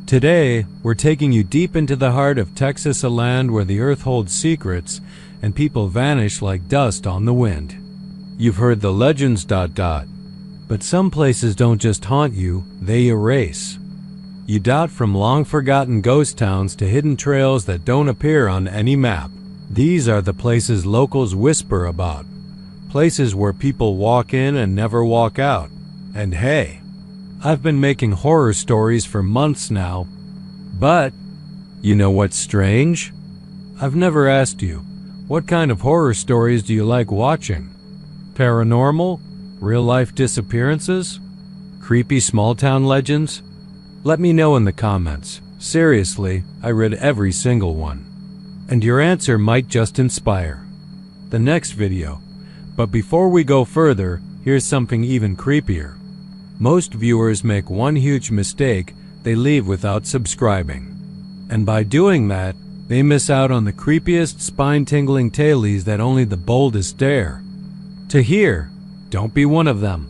Today, we're taking you deep into the heart of Texas, a land where the earth holds secrets and people vanish like dust on the wind. You've heard the legends, but some places don't just haunt you, they erase. You doubt from long-forgotten ghost towns to hidden trails that don't appear on any map. These are the places locals whisper about. Places where people walk in and never walk out. And hey, I've been making horror stories for months now. But, you know what's strange? I've never asked you, what kind of horror stories do you like watching? Paranormal? Real-life disappearances? Creepy small-town legends? Let me know in the comments. Seriously, I read every single one. And your answer might just inspire the next video. But before we go further, here's something even creepier. Most viewers make one huge mistake: they leave without subscribing. And by doing that, they miss out on the creepiest, spine-tingling tales that only the boldest dare to hear. Don't be one of them.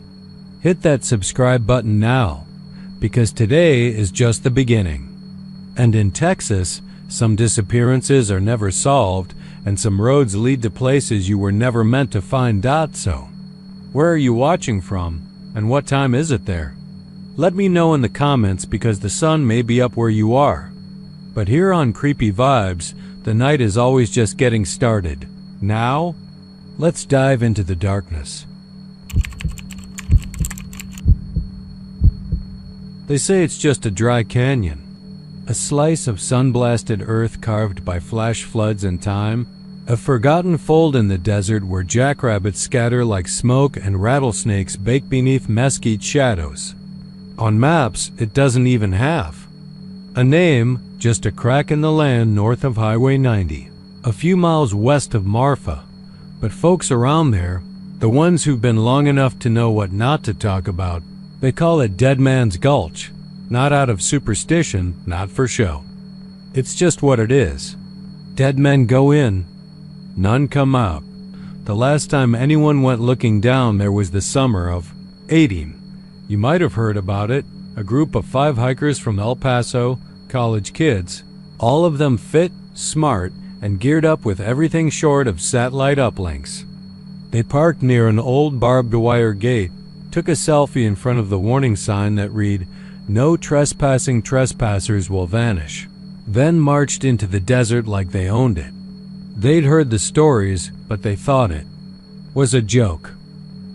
Hit that subscribe button now, because today is just the beginning. And in Texas, some disappearances are never solved, and some roads lead to places you were never meant to find. So, where are you watching from, and what time is it there? Let me know in the comments, because the sun may be up where you are. But here on Creepy Vibes, the night is always just getting started. Now, let's dive into the darkness. They say it's just a dry canyon, a slice of sun-blasted earth carved by flash floods and time, a forgotten fold in the desert where jackrabbits scatter like smoke and rattlesnakes bake beneath mesquite shadows. On maps, it doesn't even have a name, just a crack in the land north of Highway 90, a few miles west of Marfa. But folks around there, the ones who've been long enough to know what not to talk about, they call it Dead Man's Gulch. Not out of superstition, not for show. It's just what it is. Dead men go in, none come out. The last time anyone went looking down there was the summer of '80. You might have heard about it. A group of 5 hikers from El Paso, college kids, all of them fit, smart, and geared up with everything short of satellite uplinks. They parked near an old barbed wire gate, took a selfie in front of the warning sign that read, "No trespassing, trespassers will vanish," then marched into the desert like they owned it. They'd heard the stories, but they thought it was a joke,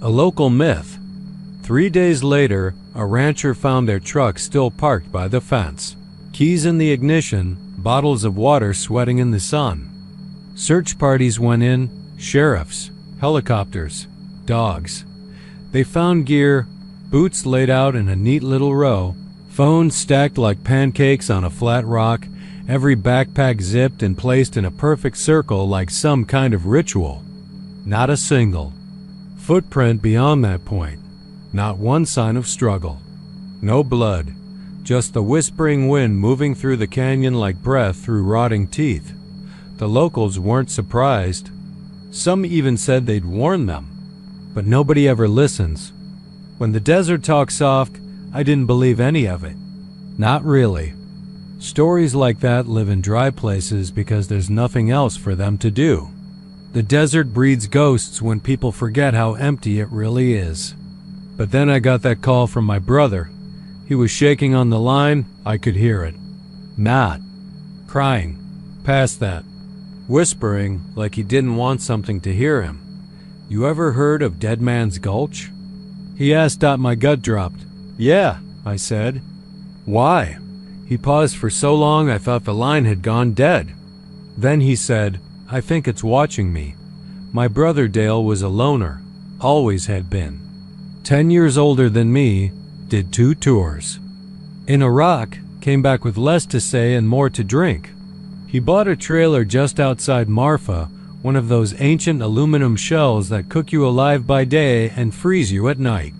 a local myth. 3 days later, a rancher found their truck still parked by the fence, keys in the ignition, bottles of water sweating in the sun. Search parties went in, sheriffs, helicopters, dogs. They found gear, boots laid out in a neat little row, phones stacked like pancakes on a flat rock, every backpack zipped and placed in a perfect circle like some kind of ritual. Not a single footprint beyond that point. Not one sign of struggle. No blood. Just the whispering wind moving through the canyon like breath through rotting teeth. The locals weren't surprised. Some even said they'd warn them. But nobody ever listens. When the desert talks soft, I didn't believe any of it. Not really. Stories like that live in dry places because there's nothing else for them to do. The desert breeds ghosts when people forget how empty it really is. But then I got that call from my brother. He was shaking on the line, I could hear it. Not crying, past that. Whispering like he didn't want something to hear him. "You ever heard of Dead Man's Gulch?" He asked. My gut dropped. "Yeah," I said. "Why?" He paused for so long I thought the line had gone dead. Then he said, "I think it's watching me." My brother Dale was a loner, always had been. 10 years older than me, did 2 tours. In Iraq, came back with less to say and more to drink. He bought a trailer just outside Marfa, one of those ancient aluminum shells that cook you alive by day and freeze you at night.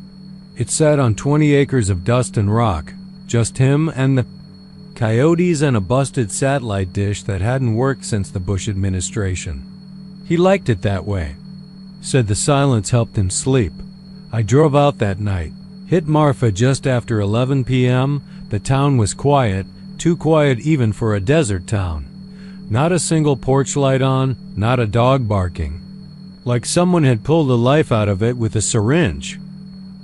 It sat on 20 acres of dust and rock, just him and the coyotes and a busted satellite dish that hadn't worked since the Bush administration. He liked it that way. Said the silence helped him sleep. I drove out that night, hit Marfa just after 11 p.m. The town was quiet, too quiet even for a desert town. Not a single porch light on, not a dog barking. Like someone had pulled the life out of it with a syringe.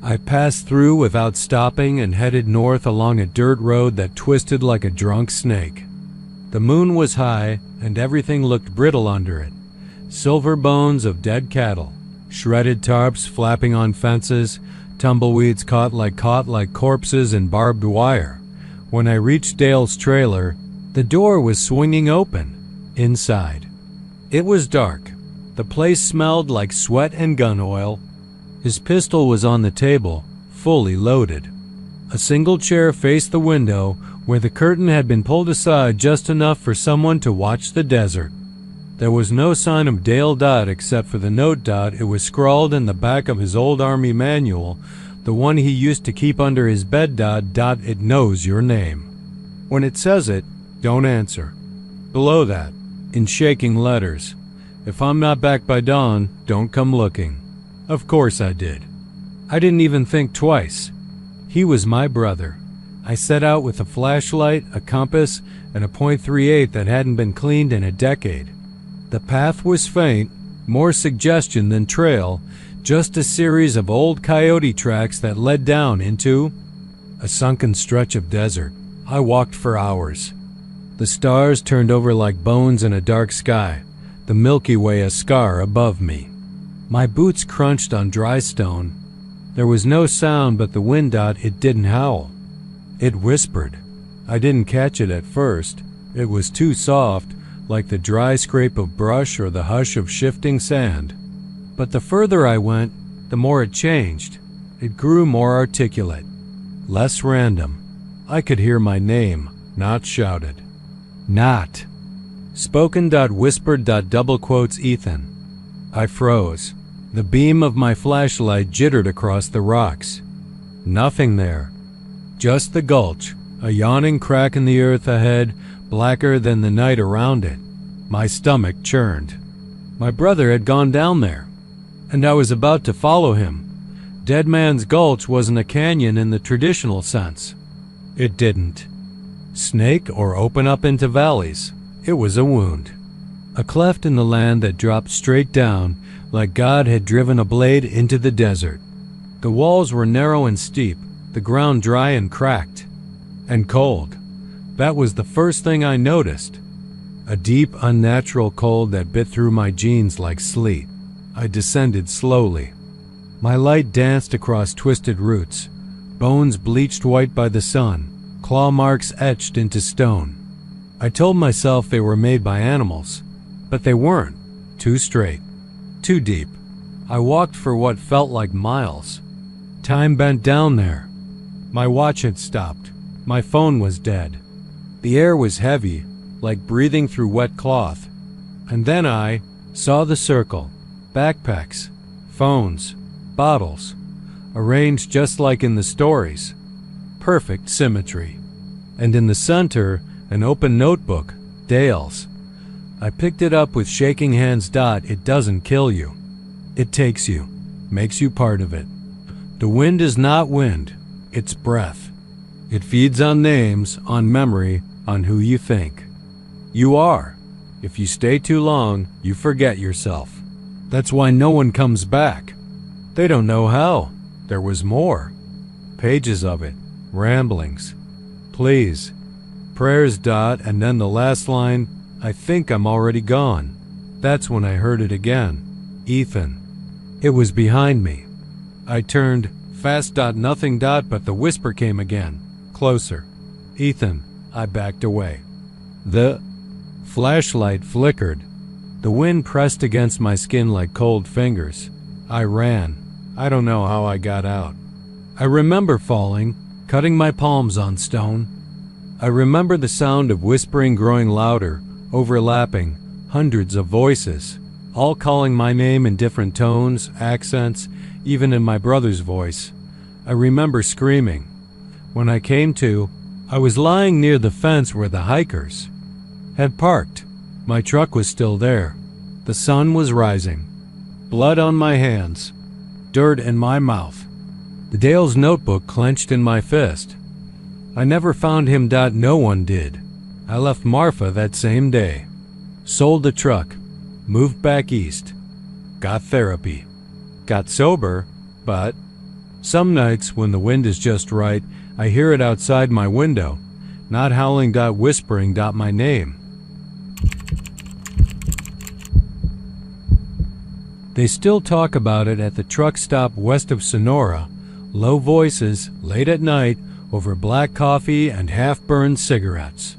I passed through without stopping and headed north along a dirt road that twisted like a drunk snake. The moon was high, and everything looked brittle under it. Silver bones of dead cattle, shredded tarps flapping on fences, tumbleweeds caught like corpses in barbed wire. When I reached Dale's trailer, the door was swinging open. Inside, it was dark. The place smelled like sweat and gun oil. His pistol was on the table, fully loaded. A single chair faced the window, where the curtain had been pulled aside just enough for someone to watch the desert. There was no sign of Dale Dodd except for the note dot. It was scrawled in the back of his old army manual, the one he used to keep under his bed. Dot, it knows your name. When it says it, don't answer. Below that, in shaking letters, if I'm not back by dawn, don't come looking. Of course I did. I didn't even think twice. He was my brother. I set out with a flashlight, a compass, and a .38 that hadn't been cleaned in a decade. The path was faint, more suggestion than trail, just a series of old coyote tracks that led down into a sunken stretch of desert. I walked for hours. The stars turned over like bones in a dark sky, the Milky Way a scar above me. My boots crunched on dry stone. There was no sound but the wind. It didn't howl. It whispered. I didn't catch it at first. It was too soft, like the dry scrape of brush or the hush of shifting sand. But the further I went, the more it changed. It grew more articulate, less random. I could hear my name, not shouted. Not. Spoken. Whispered. Double quotes Ethan. I froze. The beam of my flashlight jittered across the rocks. Nothing there. Just the gulch, a yawning crack in the earth ahead, blacker than the night around it. My stomach churned. My brother had gone down there, and I was about to follow him. Dead Man's Gulch wasn't a canyon in the traditional sense. It didn't snake or open up into valleys. It was a wound. A cleft in the land that dropped straight down, like God had driven a blade into the desert. The walls were narrow and steep, the ground dry and cracked. And cold. That was the first thing I noticed. A deep, unnatural cold that bit through my jeans like sleet. I descended slowly. My light danced across twisted roots, bones bleached white by the sun, claw marks etched into stone. I told myself they were made by animals, but they weren't. Too straight. Too deep. I walked for what felt like miles. Time bent down there. My watch had stopped. My phone was dead. The air was heavy, like breathing through wet cloth. And then I saw the circle. Backpacks, phones, bottles, arranged just like in the stories. Perfect symmetry. And in the center, an open notebook, Dale's. I picked it up with shaking hands. It doesn't kill you. It takes you, makes you part of it. The wind is not wind, it's breath. It feeds on names, on memory, on who you think. You are. If you stay too long, you forget yourself. That's why no one comes back. They don't know how. There was more. Pages of it. Ramblings. Please. Prayers. And then the last line, I think I'm already gone. That's when I heard it again. Ethan. It was behind me. I turned, fast. Nothing. But the whisper came again. Closer. Ethan. I backed away. The flashlight flickered. The wind pressed against my skin like cold fingers. I ran. I don't know how I got out. I remember falling, cutting my palms on stone. I remember the sound of whispering growing louder, overlapping, hundreds of voices, all calling my name in different tones, accents, even in my brother's voice. I remember screaming. When I came to, I was lying near the fence where the hikers had parked. My truck was still there. The sun was rising. Blood on my hands. Dirt in my mouth. The Dale's notebook clenched in my fist. I never found him. No one did. I left Marfa that same day. Sold the truck. Moved back east. Got therapy. Got sober, but some nights when the wind is just right, I hear it outside my window. Not howling. Whispering. My name. They still talk about it at the truck stop west of Sonora. Low voices, late at night, over black coffee and half-burned cigarettes.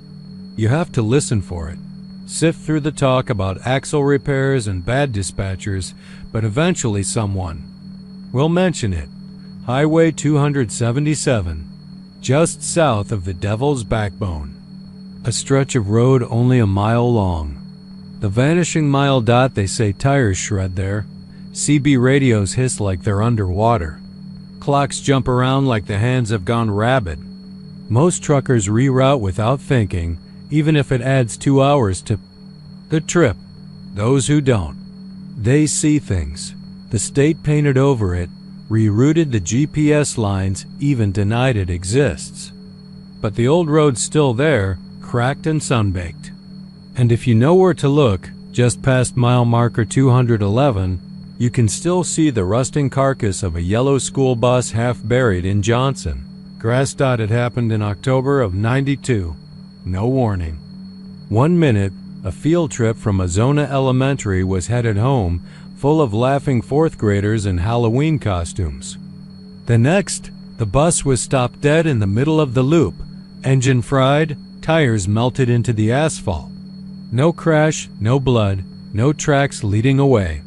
You have to listen for it. Sift through the talk about axle repairs and bad dispatchers, but eventually someone will mention it. Highway 277, just south of the Devil's Backbone. A stretch of road only a mile long. The vanishing mile. They say tires shred there. CB radios hiss like they're underwater. Clocks jump around like the hands have gone rabid. Most truckers reroute without thinking, even if it adds 2 hours to the trip. Those who don't, they see things. The state painted over it, rerouted the GPS lines, even denied it exists. But the old road's still there, cracked and sunbaked. And if you know where to look, just past mile marker 211, you can still see the rusting carcass of a yellow school bus half buried in Johnson. Grass. It happened in October of '92. No warning. 1 minute, a field trip from Azona Elementary was headed home, full of laughing fourth graders in Halloween costumes. The next, the bus was stopped dead in the middle of the loop. Engine fried, tires melted into the asphalt. No crash, no blood, no tracks leading away.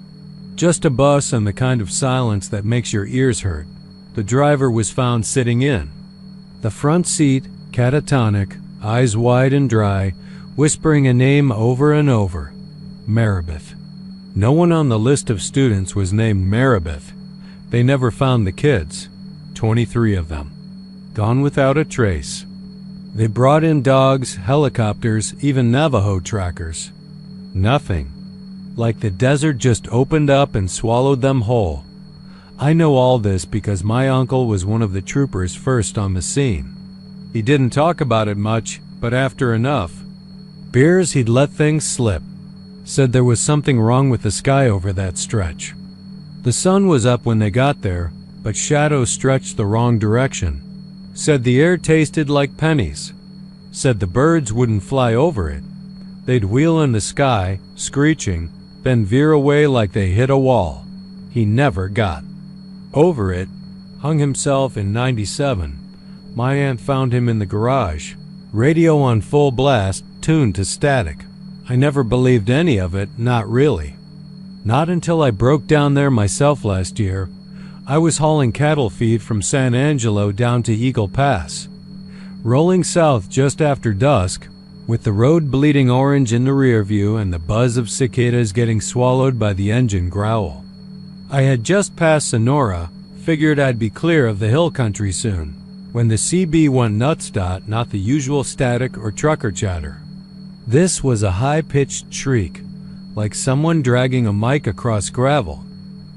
Just a bus and the kind of silence that makes your ears hurt. The driver was found sitting in the front seat, catatonic, eyes wide and dry, whispering a name over and over. Maribeth. No one on the list of students was named Maribeth. They never found the kids. 23 of them. Gone without a trace. They brought in dogs, helicopters, even Navajo trackers. Nothing. Like the desert just opened up and swallowed them whole. I know all this because my uncle was one of the troopers first on the scene. He didn't talk about it much, but after enough beers he'd let things slip. Said there was something wrong with the sky over that stretch. The sun was up when they got there, but shadows stretched the wrong direction. Said the air tasted like pennies. Said the birds wouldn't fly over it. They'd wheel in the sky, screeching, then veer away like they hit a wall. He never got over it. Hung himself in '97. My aunt found him in the garage. Radio on full blast, tuned to static. I never believed any of it, not really. Not until I broke down there myself last year. I was hauling cattle feed from San Angelo down to Eagle Pass. Rolling south just after dusk, with the road bleeding orange in the rear view and the buzz of cicadas getting swallowed by the engine growl. I had just passed Sonora, figured I'd be clear of the hill country soon, when the CB went nuts. Not the usual static or trucker chatter. This was a high-pitched shriek, like someone dragging a mic across gravel.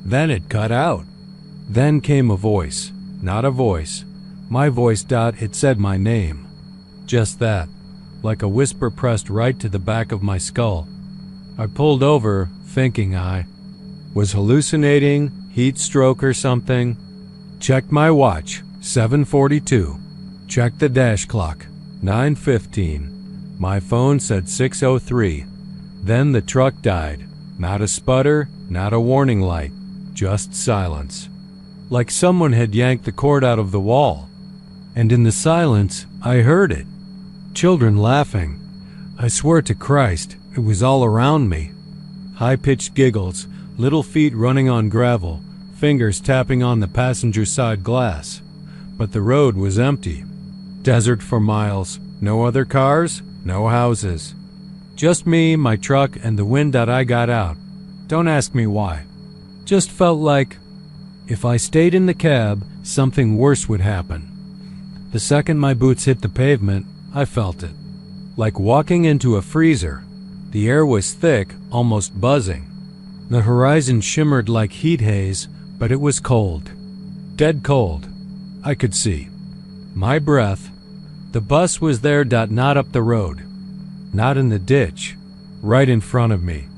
Then it cut out. Then came a voice. Not a voice. My voice. It said my name. Just that, like a whisper pressed right to the back of my skull. I pulled over, thinking I was hallucinating, heat stroke or something. Checked my watch, 7:42. Checked the dash clock, 9:15. My phone said 6:03. Then the truck died. Not a sputter, not a warning light, just silence. Like someone had yanked the cord out of the wall. And in the silence, I heard it. Children laughing. I swear to Christ, it was all around me. High-pitched giggles, little feet running on gravel, fingers tapping on the passenger side glass. But the road was empty. Desert for miles. No other cars, no houses. Just me, my truck, and the wind. I got out. Don't ask me why. Just felt like if I stayed in the cab, something worse would happen. The second my boots hit the pavement, I felt it. Like walking into a freezer. The air was thick, almost buzzing. The horizon shimmered like heat haze, but it was cold. Dead cold. I could see. My breath. The bus was there, not up the road. Not in the ditch. Right in front of me.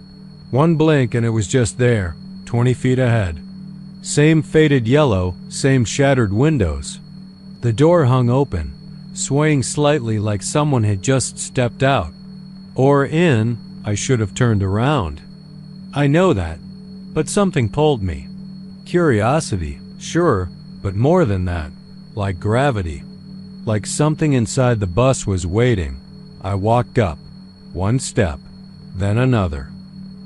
One blink and it was just there, 20 feet ahead. Same faded yellow, same shattered windows. The door hung open, swaying slightly like someone had just stepped out. Or in, I should have turned around. I know that, but something pulled me. Curiosity, sure, but more than that, like gravity. Like something inside the bus was waiting. I walked up, one step, then another.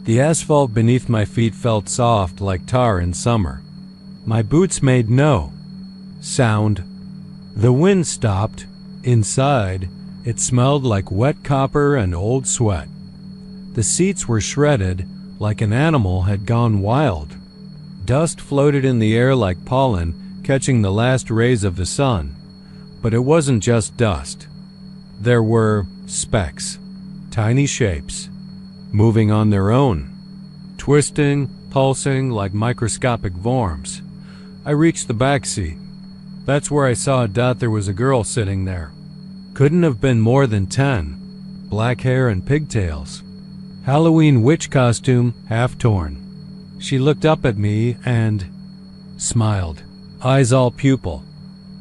The asphalt beneath my feet felt soft like tar in summer. My boots made no sound. The wind stopped. Inside, it smelled like wet copper and old sweat. The seats were shredded, like an animal had gone wild. Dust floated in the air like pollen, catching the last rays of the sun. But it wasn't just dust. There were specks, tiny shapes, moving on their own, twisting, pulsing like microscopic worms. I reached the back seat. That's where I saw a dot. There was a girl sitting there. Couldn't have been more than 10. Black hair and pigtails. Halloween witch costume, half torn. She looked up at me and smiled. Eyes all pupil.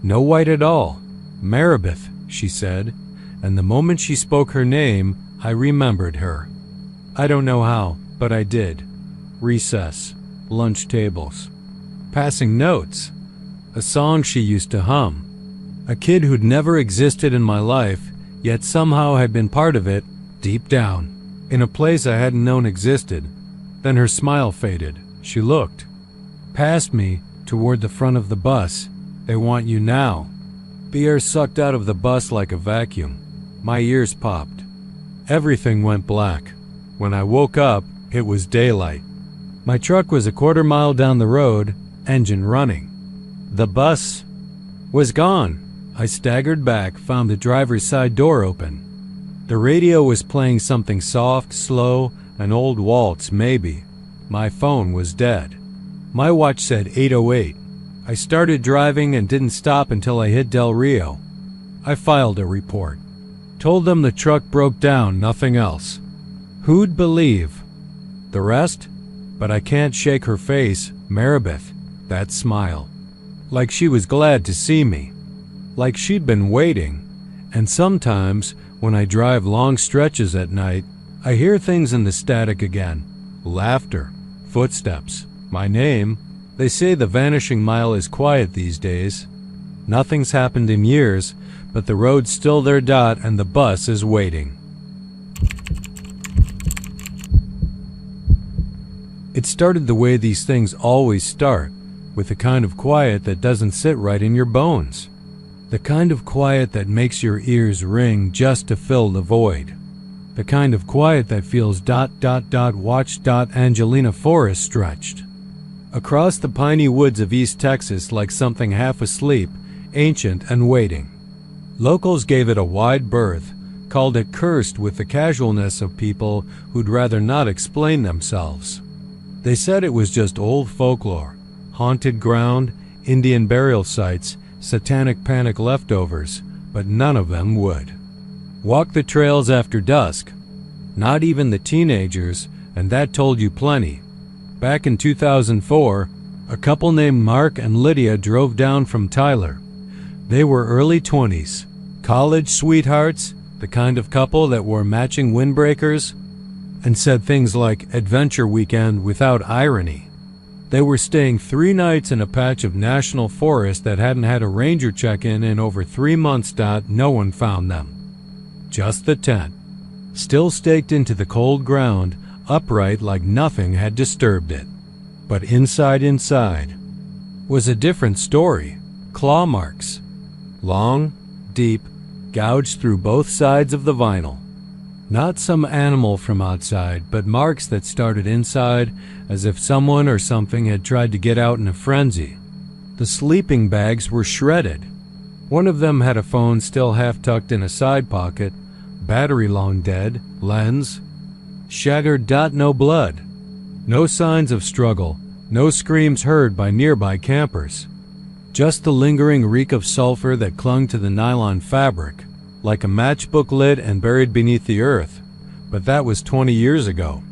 No white at all. Maribeth, she said, and the moment she spoke her name, I remembered her. I don't know how, but I did. Recess, lunch tables, passing notes, a song she used to hum. A kid who'd never existed in my life, yet somehow had been part of it, deep down, in a place I hadn't known existed. Then her smile faded. She looked past me, toward the front of the bus. They want you now. The air sucked out of the bus like a vacuum. My ears popped. Everything went black. When I woke up, it was daylight. My truck was a quarter mile down the road, engine running. The bus was gone. I staggered back, found the driver's side door open. The radio was playing something soft, slow, an old waltz, maybe. My phone was dead. My watch said 8:08. I started driving and didn't stop until I hit Del Rio. I filed a report. Told them the truck broke down, nothing else. Who'd believe? The rest? But I can't shake her face, Maribeth, that smile. Like she was glad to see me. Like she'd been waiting. And sometimes, when I drive long stretches at night, I hear things in the static again. Laughter, footsteps, my name. They say the vanishing mile is quiet these days. Nothing's happened in years, but the road's still there, and the bus is waiting. It started the way these things always start, with the kind of quiet that doesn't sit right in your bones. The kind of quiet that makes your ears ring just to fill the void. The kind of quiet that feels ... watch ... Angelina Forest stretched. Across the piney woods of East Texas like something half asleep, ancient and waiting. Locals gave it a wide berth, called it cursed with the casualness of people who'd rather not explain themselves. They said it was just old folklore, haunted ground, Indian burial sites, satanic panic leftovers, but none of them would walk the trails after dusk. Not even the teenagers, and that told you plenty. Back in 2004, a couple named Mark and Lydia drove down from Tyler. They were early 20s, college sweethearts, the kind of couple that wore matching windbreakers, and said things like adventure weekend without irony. They were staying 3 nights in a patch of national forest that hadn't had a ranger check-in in over 3 months. No one found them. Just the tent, still staked into the cold ground, upright like nothing had disturbed it. But inside was a different story. Claw marks. Long, deep, gouged through both sides of the vinyl. Not some animal from outside, but marks that started inside, as if someone or something had tried to get out in a frenzy. The sleeping bags were shredded. One of them had a phone still half tucked in a side pocket, battery long dead, lens shattered. No blood. No signs of struggle, no screams heard by nearby campers. Just the lingering reek of sulfur that clung to the nylon fabric. like a matchbook lit and buried beneath the earth. But that was 20 years ago.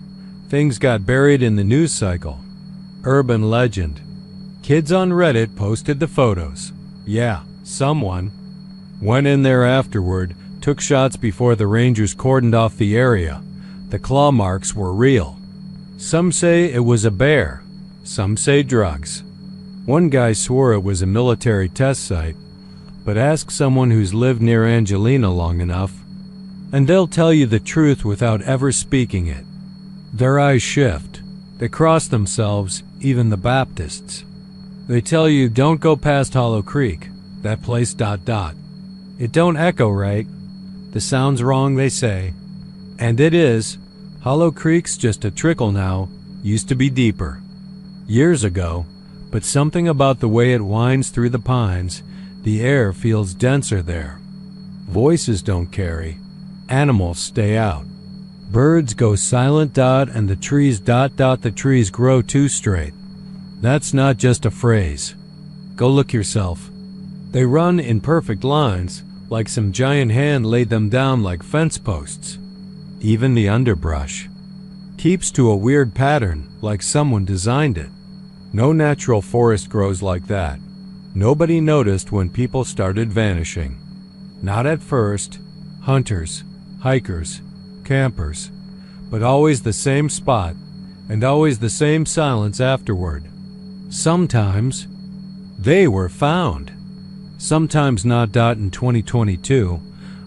Things got buried in the news cycle. Urban legend. Kids on Reddit posted the photos. Yeah, someone went in there afterward, took shots before the rangers cordoned off the area. The claw marks were real. Some say it was a bear. Some say drugs. One guy swore it was a military test site, but ask someone who's lived near Angelina long enough, and they'll tell you the truth without ever speaking it. Their eyes shift. They cross themselves, even the Baptists. They tell you don't go past Hollow Creek, that place ... It don't echo right. The sound's wrong, they say. And it is. Hollow Creek's just a trickle now, used to be deeper. Years ago, but something about the way it winds through the pines, the air feels denser there. Voices don't carry. Animals stay out. Birds go silent ... and the trees ... the trees grow too straight. That's not just a phrase. Go look yourself. They run in perfect lines, like some giant hand laid them down like fence posts. Even the underbrush keeps to a weird pattern, like someone designed it. No natural forest grows like that. Nobody noticed when people started vanishing. Not at first. Hunters, hikers, campers, but always the same spot, and always the same silence afterward. Sometimes they were found. Sometimes not. In 2022,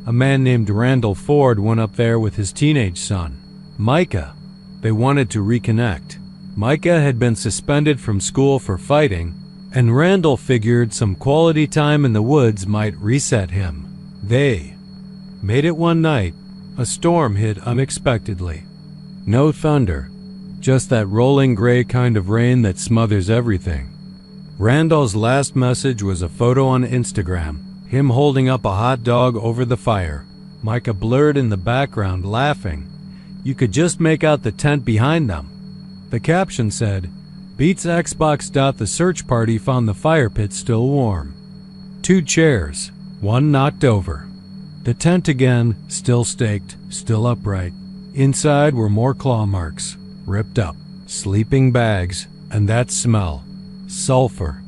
a man named Randall Ford went up there with his teenage son, Micah. They wanted to reconnect. Micah had been suspended from school for fighting, and Randall figured some quality time in the woods might reset him. They made it one night. A storm hit unexpectedly. No thunder, just that rolling gray kind of rain that smothers everything. Randall's last message was a photo on Instagram, him holding up a hot dog over the fire. Micah blurred in the background, laughing. You could just make out the tent behind them. The caption said, "Beats Xbox. The search party found the fire pit still warm. 2 chairs, one knocked over. The tent again, still staked, still upright. Inside were more claw marks, ripped up, sleeping bags, and that smell. Sulfur,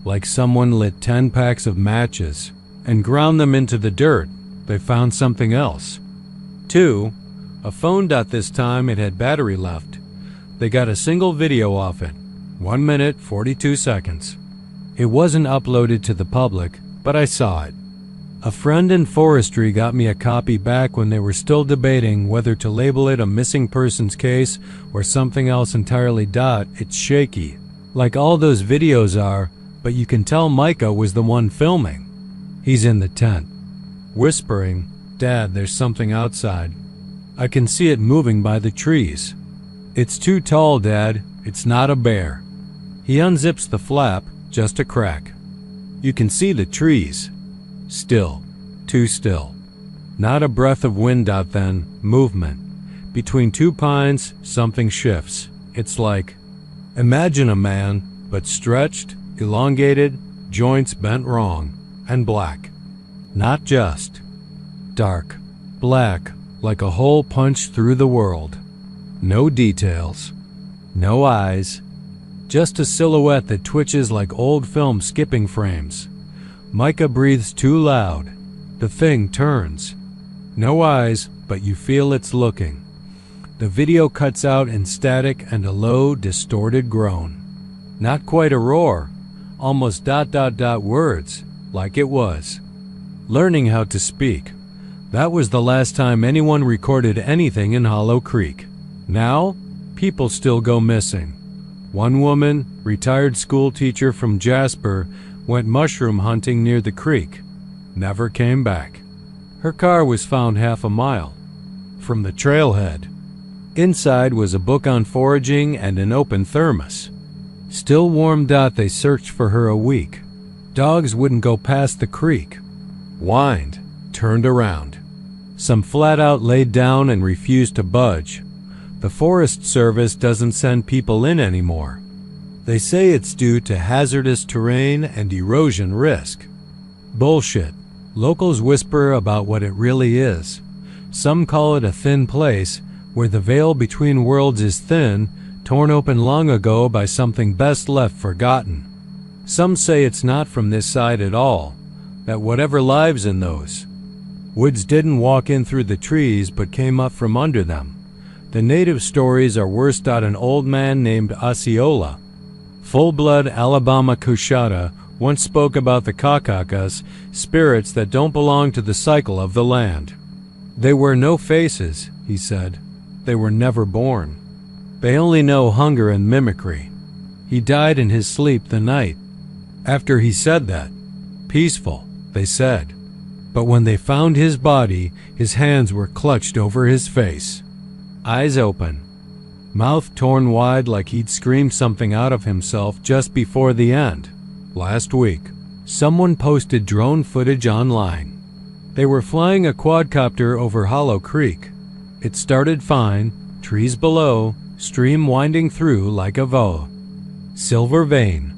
like someone lit 10 packs of matches and ground them into the dirt. They found something else. 2, a phone. This time it had battery left. They got a single video off it, 1 minute, 42 seconds. It wasn't uploaded to the public, but I saw it. A friend in forestry got me a copy back when they were still debating whether to label it a missing persons case or something else entirely. It's shaky, like all those videos are, but you can tell Micah was the one filming. He's in the tent, whispering, "Dad, there's something outside. I can see it moving by the trees. It's too tall, Dad. It's not a bear." He unzips the flap, just a crack. You can see the trees. Still. Too still. Not a breath of wind. Then, movement. Between 2 pines, something shifts. It's like, imagine a man, but stretched, elongated, joints bent wrong, and black. Not just. Dark. Black, like a hole punched through the world. No details. No eyes. Just a silhouette that twitches like old film skipping frames. Micah breathes too loud. The thing turns. No eyes, but you feel it's looking. The video cuts out in static and a low, distorted groan. Not quite a roar, almost ... words, like it was. Learning how to speak. That was the last time anyone recorded anything in Hollow Creek. Now, people still go missing. One woman, retired school teacher from Jasper, went mushroom hunting near the creek. Never came back. Her car was found half a mile from the trailhead. Inside was a book on foraging and an open thermos. Still warm. They searched for her a week. Dogs wouldn't go past the creek. Whined, turned around. Some flat out laid down and refused to budge. The Forest Service doesn't send people in anymore. They say it's due to hazardous terrain and erosion risk. Bullshit. Locals whisper about what it really is. Some call it a thin place, where the veil between worlds is thin, torn open long ago by something best left forgotten. Some say it's not from this side at all, that whatever lives in those woods didn't walk in through the trees but came up from under them. The native stories are worse. An old man named Osceola, full-blood Alabama Coushatta, once spoke about the Kakakas, spirits that don't belong to the cycle of the land. They wear no faces, he said. They were never born. They only know hunger and mimicry. He died in his sleep the night after he said that. Peaceful, they said. But when they found his body, his hands were clutched over his face. Eyes open, mouth torn wide like he'd screamed something out of himself just before the end. Last week, someone posted drone footage online. They were flying a quadcopter over Hollow Creek. It started fine, trees below, stream winding through like a veau. Silver vein.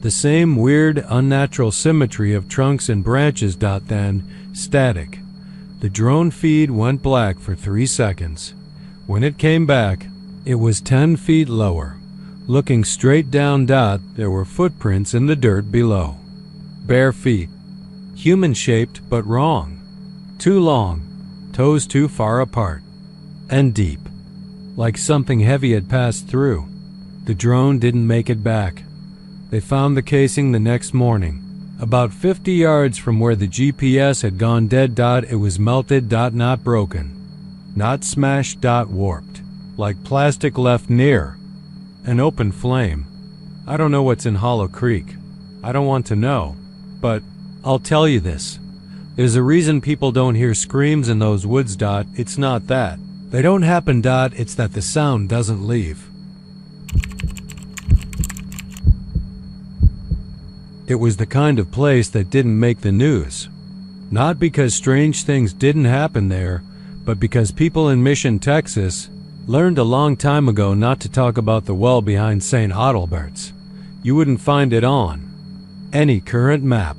The same weird, unnatural symmetry of trunks and branches. Then, static. The drone feed went black for 3 seconds. When it came back, it was 10 feet lower. Looking straight down. There were footprints in the dirt below. Bare feet. Human-shaped but wrong. Too long, toes too far apart. And deep. Like something heavy had passed through. The drone didn't make it back. They found the casing the next morning. About 50 yards from where the GPS had gone dead. It was melted. Not broken. Not smashed. Warped. Like plastic left near an open flame. I don't know what's in Hollow Creek. I don't want to know. But I'll tell you this. There's a reason people don't hear screams in those woods. It's not that. They don't happen. It's that the sound doesn't leave. It was the kind of place that didn't make the news. Not because strange things didn't happen there, but because people in Mission, Texas, learned a long time ago not to talk about the well behind St. Adalbert's. You wouldn't find it on any current map.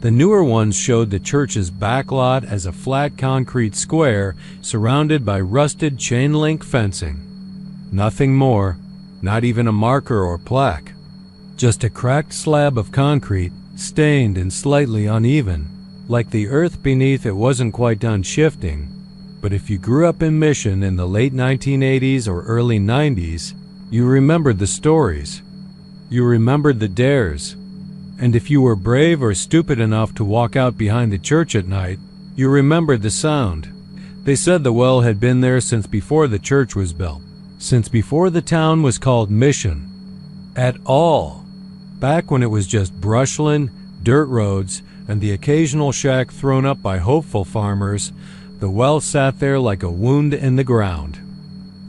The newer ones showed the church's backlot as a flat concrete square surrounded by rusted chain-link fencing. Nothing more, not even a marker or plaque. Just a cracked slab of concrete, stained and slightly uneven, like the earth beneath it wasn't quite done shifting. But if you grew up in Mission in the late 1980s or early 90s, you remembered the stories. You remembered the dares. And if you were brave or stupid enough to walk out behind the church at night, you remembered the sound. They said the well had been there since before the church was built, since before the town was called Mission at all. Back when it was just brushland, dirt roads, and the occasional shack thrown up by hopeful farmers, the well sat there like a wound in the ground.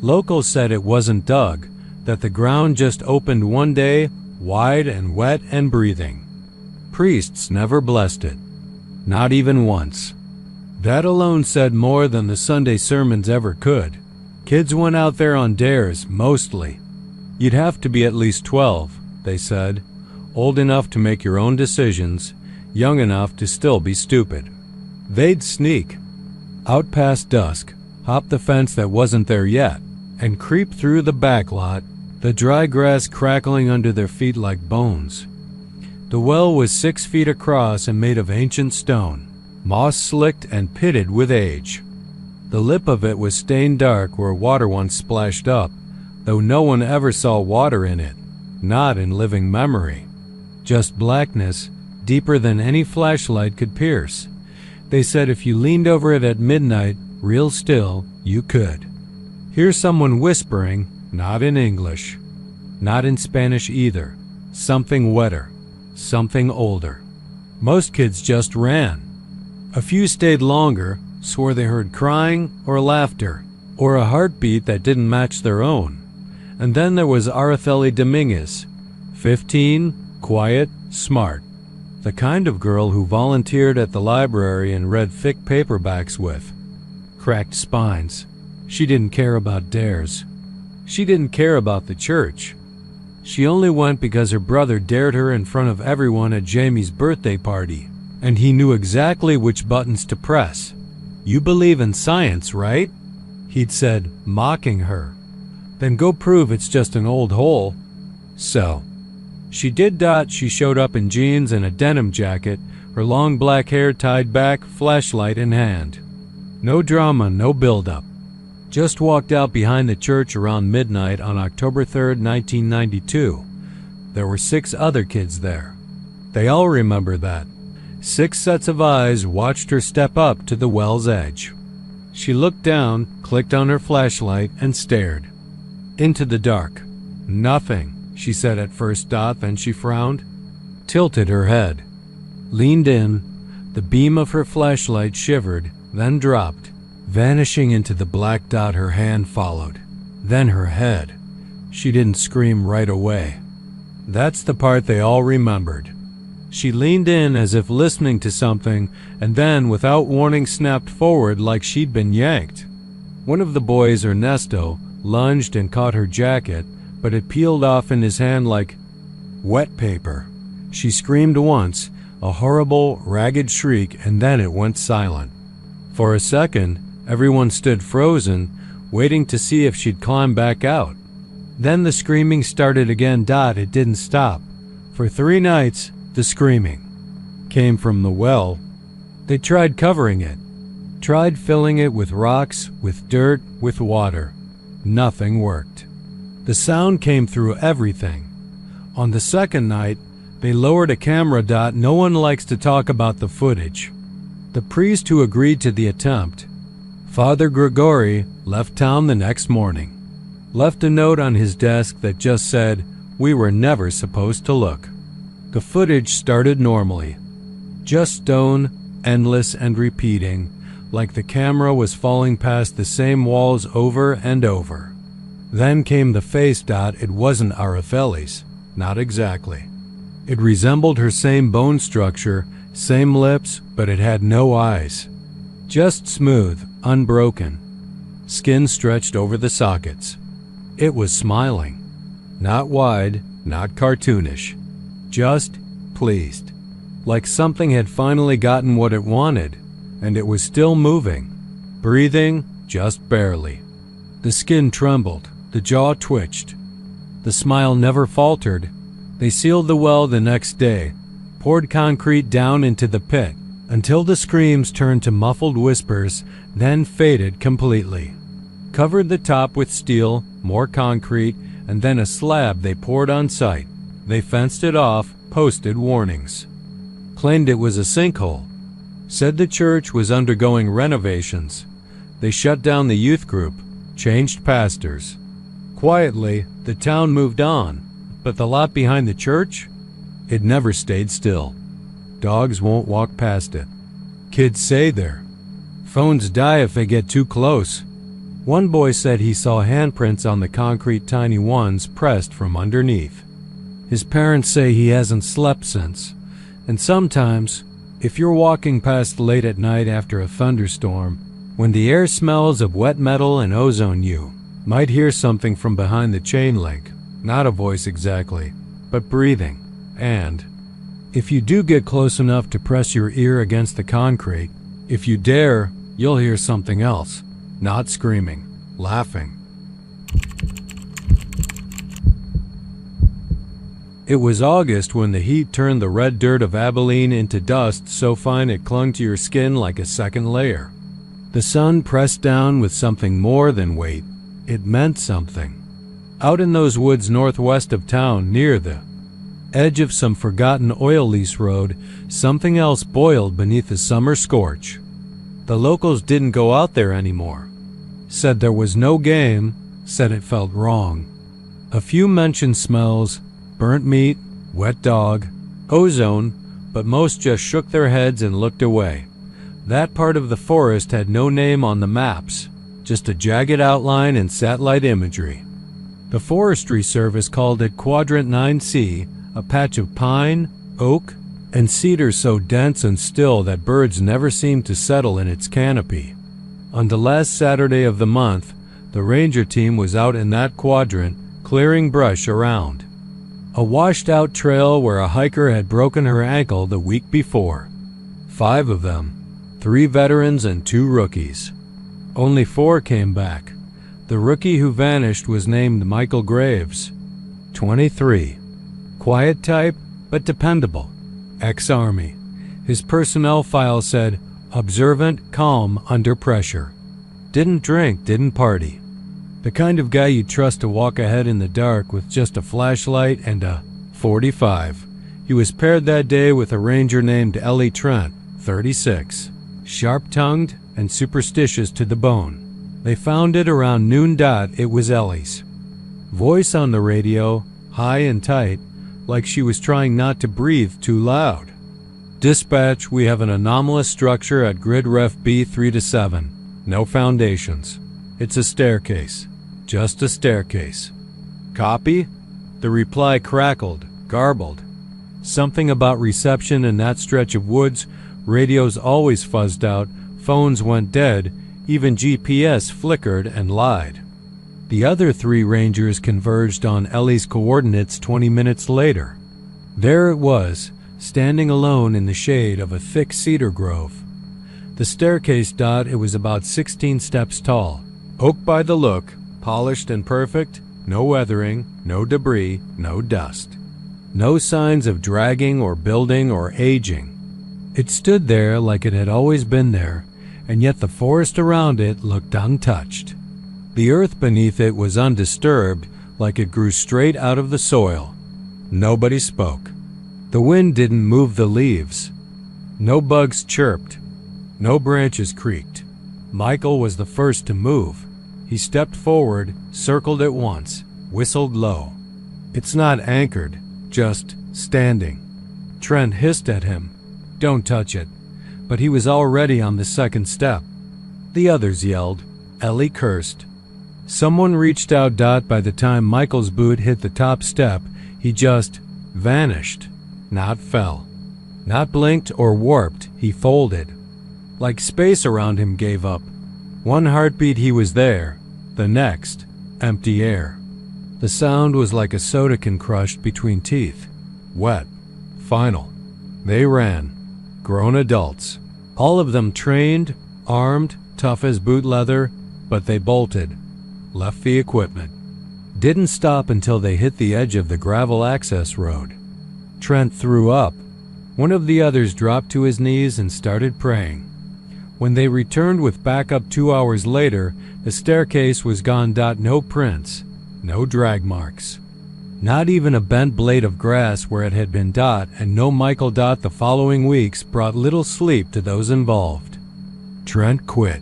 Locals said it wasn't dug, that the ground just opened one day, wide and wet and breathing. Priests never blessed it. Not even once. That alone said more than the Sunday sermons ever could. Kids went out there on dares, mostly. You'd have to be at least 12, they said, old enough to make your own decisions, young enough to still be stupid. They'd sneak out past dusk, hop the fence that wasn't there yet, and creep through the back lot, the dry grass crackling under their feet like bones. The well was 6 feet across and made of ancient stone, moss-slicked and pitted with age. The lip of it was stained dark where water once splashed up, though no one ever saw water in it, not in living memory. Just blackness, deeper than any flashlight could pierce. They said if you leaned over it at midnight, real still, you could hear someone whispering, not in English, not in Spanish either, something wetter, something older. Most kids just ran. A few stayed longer, swore they heard crying or laughter, or a heartbeat that didn't match their own. And then there was Araceli Dominguez, 15, quiet, smart. The kind of girl who volunteered at the library and read thick paperbacks with cracked spines. She didn't care about dares. She didn't care about the church. She only went because her brother dared her in front of everyone at Jamie's birthday party, and he knew exactly which buttons to press. "You believe in science, right?" he'd said, mocking her. "Then go prove it's just an old hole." So, she did. She showed up in jeans and a denim jacket, her long black hair tied back, flashlight in hand. No drama, no build-up. Just walked out behind the church around midnight on October 3rd, 1992. There were 6 other kids there. They all remember that. 6 sets of eyes watched her step up to the well's edge. She looked down, clicked on her flashlight, and stared. Into the dark. "Nothing," she said at first. Then she frowned, tilted her head, leaned in. The beam of her flashlight shivered, then dropped, vanishing into the black dot. Her hand followed, then her head. She didn't scream right away. That's the part they all remembered. She leaned in as if listening to something, and then, without warning, snapped forward like she'd been yanked. One of the boys, Ernesto, lunged and caught her jacket, but it peeled off in his hand like wet paper. She screamed once, a horrible, ragged shriek, and then it went silent. For a second, everyone stood frozen, waiting to see if she'd climb back out. Then the screaming started again. It didn't stop. For 3 nights, the screaming came from the well. They tried covering it, tried filling it with rocks, with dirt, with water. Nothing worked. The sound came through everything. On the second night, they lowered a camera. No one likes to talk about the footage. The priest who agreed to the attempt, Father Grigori, left town the next morning. Left a note on his desk that just said, "We were never supposed to look." The footage started normally. Just stone, endless and repeating, like the camera was falling past the same walls over and over. Then came the face. It wasn't Arafeli's, not exactly. It resembled her same bone structure, same lips, but it had no eyes. Just smooth, unbroken. Skin stretched over the sockets. It was smiling. Not wide, not cartoonish. Just pleased. Like something had finally gotten what it wanted, and it was still moving. Breathing, just barely. The skin trembled, the jaw twitched. The smile never faltered. They sealed the well the next day, poured concrete down into the pit, until the screams turned to muffled whispers, then faded completely. Covered the top with steel, more concrete, and then a slab they poured on site. They fenced it off, posted warnings. Claimed it was a sinkhole. Said the church was undergoing renovations. They shut down the youth group, changed pastors. Quietly, the town moved on, but the lot behind the church? It never stayed still. Dogs won't walk past it. Kids say there. Phones die if they get too close. One boy said he saw handprints on the concrete, tiny ones pressed from underneath. His parents say he hasn't slept since. And sometimes, if you're walking past late at night after a thunderstorm, when the air smells of wet metal and ozone, you might hear something from behind the chain link. Not a voice exactly, but breathing. And if you do get close enough to press your ear against the concrete, if you dare, you'll hear something else. Not screaming, laughing. It was August when the heat turned the red dirt of Abilene into dust so fine it clung to your skin like a second layer. The sun pressed down with something more than weight. It meant something. Out in those woods northwest of town, near the edge of some forgotten oil lease road, something else boiled beneath the summer scorch. The locals didn't go out there anymore. Said there was no game, said it felt wrong. A few mentioned smells, burnt meat, wet dog, ozone, but most just shook their heads and looked away. That part of the forest had no name on the maps, just a jagged outline and satellite imagery. The Forestry Service called it Quadrant 9C, a patch of pine, oak, and cedar so dense and still that birds never seemed to settle in its canopy. On the last Saturday of the month, the ranger team was out in that quadrant, clearing brush around a washed-out trail where a hiker had broken her ankle the week before. 5 of them, 3 veterans and 2 rookies. Only 4 came back. The rookie who vanished was named Michael Graves, 23. Quiet type, but dependable. Ex-Army. His personnel file said, observant, calm, under pressure. Didn't drink, didn't party. The kind of guy you'd trust to walk ahead in the dark with just a flashlight and a .45. He was paired that day with a ranger named Ellie Trent, 36. Sharp-tongued and superstitious to the bone. They found it around noon. It was Ellie's. Voice on the radio, high and tight, like she was trying not to breathe too loud. Dispatch, we have an anomalous structure at grid ref B3-7. No foundations. It's a staircase. Just a staircase. Copy? The reply crackled, garbled. Something about reception in that stretch of woods. Radios always fuzzed out, phones went dead, even GPS flickered and lied. The other 3 rangers converged on Ellie's coordinates 20 minutes later. There it was, standing alone in the shade of a thick cedar grove. The staircase. It was about 16 steps tall. Oak by the look, polished and perfect, no weathering, no debris, no dust. No signs of dragging or building or aging. It stood there like it had always been there, and yet the forest around it looked untouched. The earth beneath it was undisturbed, like it grew straight out of the soil. Nobody spoke. The wind didn't move the leaves. No bugs chirped. No branches creaked. Michael was the first to move. He stepped forward, circled it once, whistled low. It's not anchored, just standing. Trent hissed at him. Don't touch it. But he was already on the second step. The others yelled. Ellie cursed. Someone reached out. By the time Michael's boot hit the top step, he just vanished. Not fell. Not blinked or warped. He folded. Like space around him gave up. One heartbeat he was there. The next, empty air. The sound was like a soda can crushed between teeth. Wet. Final. They ran. Grown adults. All of them trained, armed, tough as boot leather, but they bolted. Left the equipment. Didn't stop until they hit the edge of the gravel access road. Trent threw up. One of the others dropped to his knees and started praying. When they returned with backup 2 hours later, the staircase was gone. No prints, no drag marks. Not even a bent blade of grass where it had been. And no Michael. The following weeks brought little sleep to those involved. Trent quit.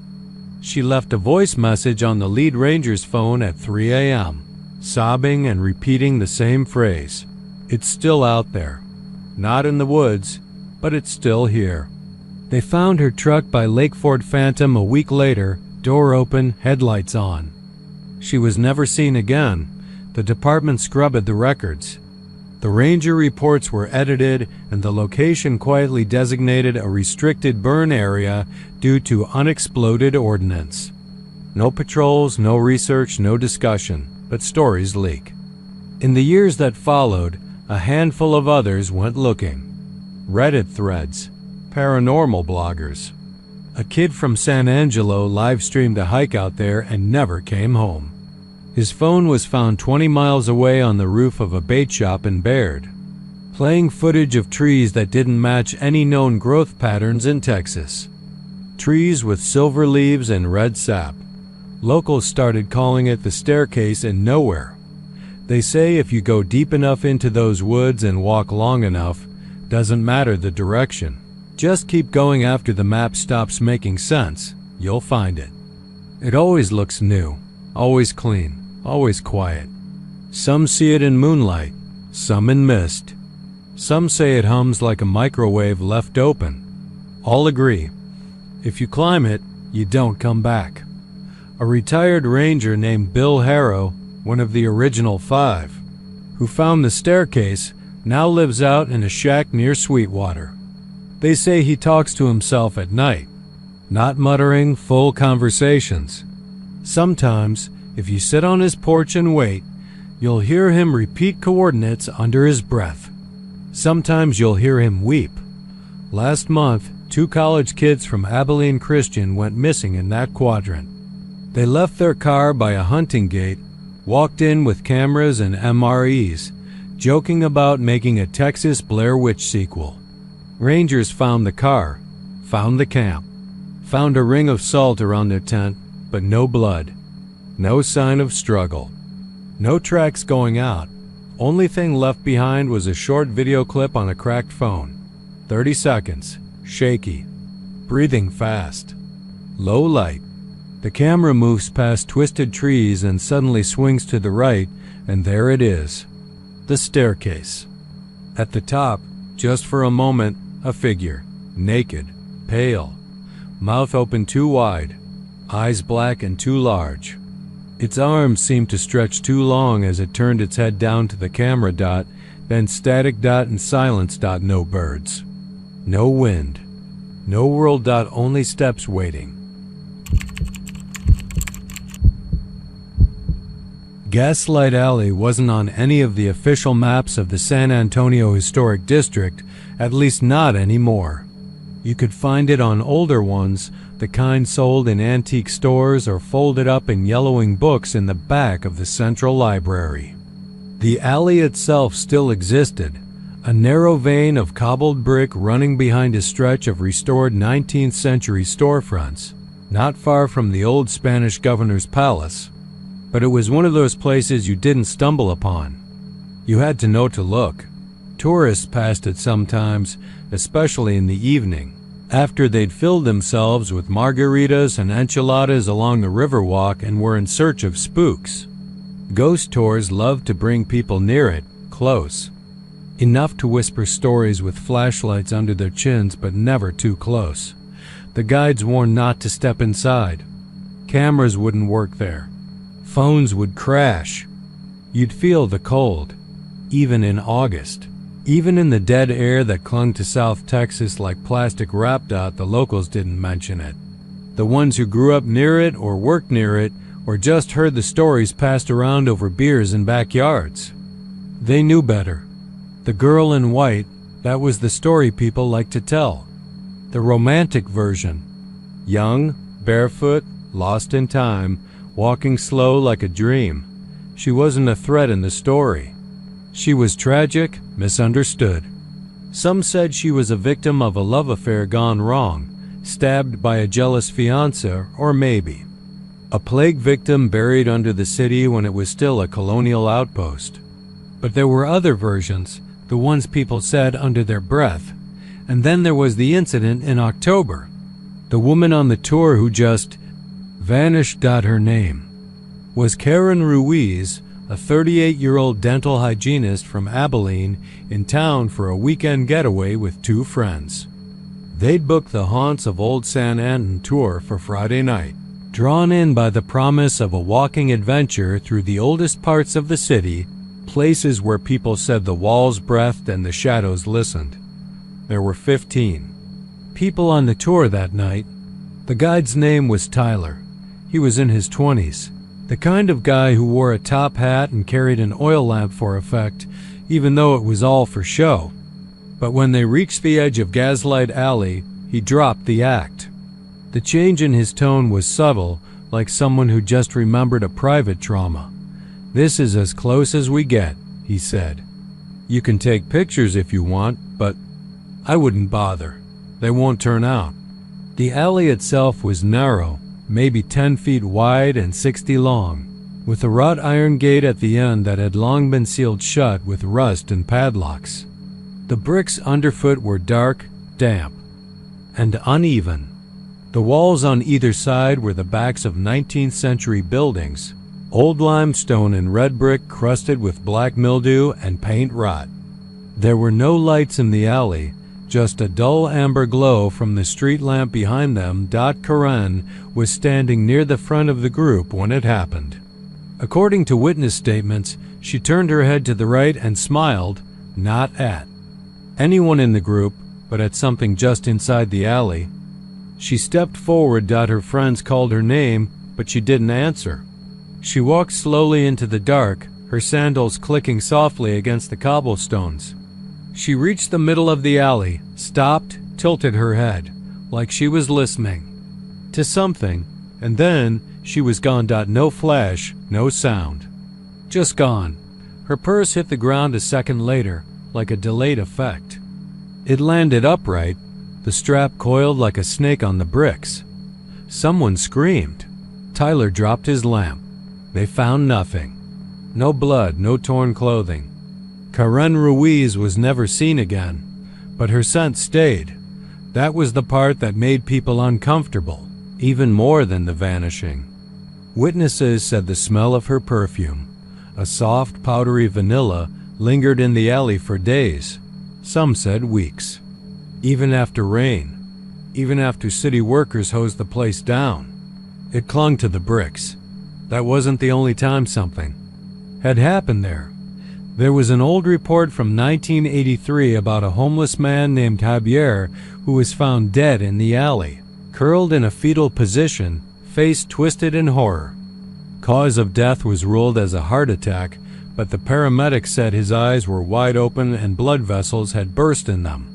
She left a voice message on the lead ranger's phone at 3 a.m., sobbing and repeating the same phrase. It's still out there. Not in the woods, but it's still here. They found her truck by Lake Ford Phantom a week later, door open, headlights on. She was never seen again. The department scrubbed the records. The ranger reports were edited and the location quietly designated a restricted burn area due to unexploded ordnance. No patrols, no research, no discussion, but stories leak. In the years that followed, a handful of others went looking. Reddit threads, paranormal bloggers. A kid from San Angelo live-streamed a hike out there and never came home. His phone was found 20 miles away on the roof of a bait shop in Baird, playing footage of trees that didn't match any known growth patterns in Texas. Trees with silver leaves and red sap. Locals started calling it the staircase in nowhere. They say if you go deep enough into those woods and walk long enough, doesn't matter the direction. Just keep going. After the map stops making sense, you'll find it. It always looks new, always clean, always quiet. Some see it in moonlight, some in mist. Some say it hums like a microwave left open. All agree. If you climb it, you don't come back. A retired ranger named Bill Harrow, one of the original 5, who found the staircase, now lives out in a shack near Sweetwater. They say he talks to himself at night, not muttering, full conversations. Sometimes, if you sit on his porch and wait, you'll hear him repeat coordinates under his breath. Sometimes you'll hear him weep. Last month, 2 college kids from Abilene Christian went missing in that quadrant. They left their car by a hunting gate, walked in with cameras and MREs, joking about making a Texas Blair Witch sequel. Rangers found the car, found the camp, found a ring of salt around their tent, but no blood, no sign of struggle, no tracks going out. Only thing left behind was a short video clip on a cracked phone. 30 seconds, shaky, breathing fast, low light. The camera moves past twisted trees and suddenly swings to the right, and there it is, the staircase. At the top, just for a moment, a figure, naked, pale, mouth open too wide, eyes black and too large. Its arms seemed to stretch too long as it turned its head down to the camera dot, then static dot and silence dot. No birds, no wind, no world dot, only steps waiting. Gaslight Alley wasn't on any of the official maps of the San Antonio Historic District, at least not anymore. You could find it on older ones, the kind sold in antique stores or folded up in yellowing books in the back of the Central Library. The alley itself still existed, a narrow vein of cobbled brick running behind a stretch of restored 19th century storefronts, not far from the old Spanish governor's palace. But it was one of those places you didn't stumble upon. You had to know to look. Tourists passed it sometimes, especially in the evening, after they'd filled themselves with margaritas and enchiladas along the Riverwalk and were in search of spooks. Ghost tours loved to bring people near it, close. Enough to whisper stories with flashlights under their chins, but never too close. The guides warned not to step inside. Cameras wouldn't work there. Phones would crash. You'd feel the cold, even in August. Even in the dead air that clung to South Texas like plastic wrapped out, the locals didn't mention it. The ones who grew up near it or worked near it or just heard the stories passed around over beers in backyards. They knew better. The girl in white, that was the story people liked to tell. The romantic version. Young, barefoot, lost in time, walking slow like a dream. She wasn't a threat in the story. She was tragic, misunderstood. Some said she was a victim of a love affair gone wrong, stabbed by a jealous fiancé, or maybe a plague victim buried under the city when it was still a colonial outpost. But there were other versions, the ones people said under their breath. And then there was the incident in October. The woman on the tour who just vanished. Her name was Karen Ruiz, a 38-year-old dental hygienist from Abilene, in town for a weekend getaway with 2 friends. They'd booked the Haunts of Old San Anton tour for Friday night, drawn in by the promise of a walking adventure through the oldest parts of the city, places where people said the walls breathed and the shadows listened. There were 15 people on the tour that night. The guide's name was Tyler. He was in his 20s, the kind of guy who wore a top hat and carried an oil lamp for effect, even though it was all for show. But when they reached the edge of Gaslight Alley, he dropped the act. The change in his tone was subtle, like someone who just remembered a private trauma. "This is as close as we get," he said. "You can take pictures if you want, but I wouldn't bother. They won't turn out." The alley itself was narrow, maybe 10 feet wide and 60 long, with a wrought iron gate at the end that had long been sealed shut with rust and padlocks. The bricks underfoot were dark, damp, and uneven. The walls on either side were the backs of 19th century buildings, old limestone and red brick crusted with black mildew and paint rot. There were no lights in the alley, just a dull amber glow from the street lamp behind them. Karen was standing near the front of the group when it happened. According to witness statements, she turned her head to the right and smiled, not at anyone in the group, but at something just inside the alley. She stepped forward. Her friends called her name, but she didn't answer. She walked slowly into the dark, her sandals clicking softly against the cobblestones. She reached the middle of the alley, stopped, tilted her head. like she was listening to something, and then she was gone. No flash, no sound. Just gone. Her purse hit the ground a second later, like a delayed effect. It landed upright, the strap coiled like a snake on the bricks. Someone screamed. Tyler dropped his lamp. They found nothing. No blood, no torn clothing. Karen Ruiz was never seen again, but her scent stayed. That was the part that made people uncomfortable, even more than the vanishing. Witnesses said the smell of her perfume, a soft, powdery vanilla, lingered in the alley for days. Some said weeks. Even after rain, even after city workers hosed the place down, it clung to the bricks. That wasn't the only time something had happened there. There was an old report from 1983 about a homeless man named Javier who was found dead in the alley, curled in a fetal position, face twisted in horror. Cause of death was ruled as a heart attack, but the paramedics said his eyes were wide open and blood vessels had burst in them.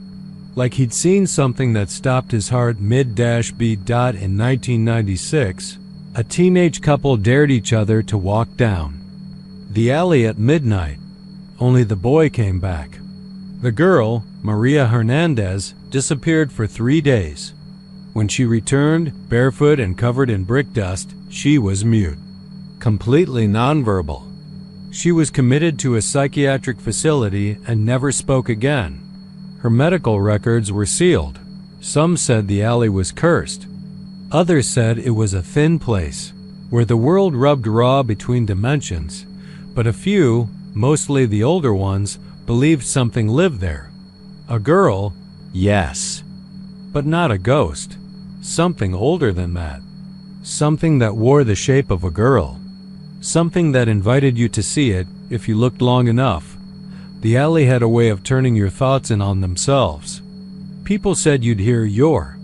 Like he'd seen something that stopped his heart mid-beat. In 1996, a teenage couple dared each other to walk down the alley at midnight. Only the boy came back. The girl, Maria Hernandez, disappeared for 3 days. When she returned, barefoot and covered in brick dust, she was mute, completely nonverbal. She was committed to a psychiatric facility and never spoke again. Her medical records were sealed. Some said the alley was cursed. Others said it was a thin place, where the world rubbed raw between dimensions. But a few, mostly the older ones, believed something lived there. A girl, yes, but not a ghost. Something older than that. Something that wore the shape of a girl. Something that invited you to see it if you looked long enough. The alley had a way of turning your thoughts in on themselves. People said you'd hear your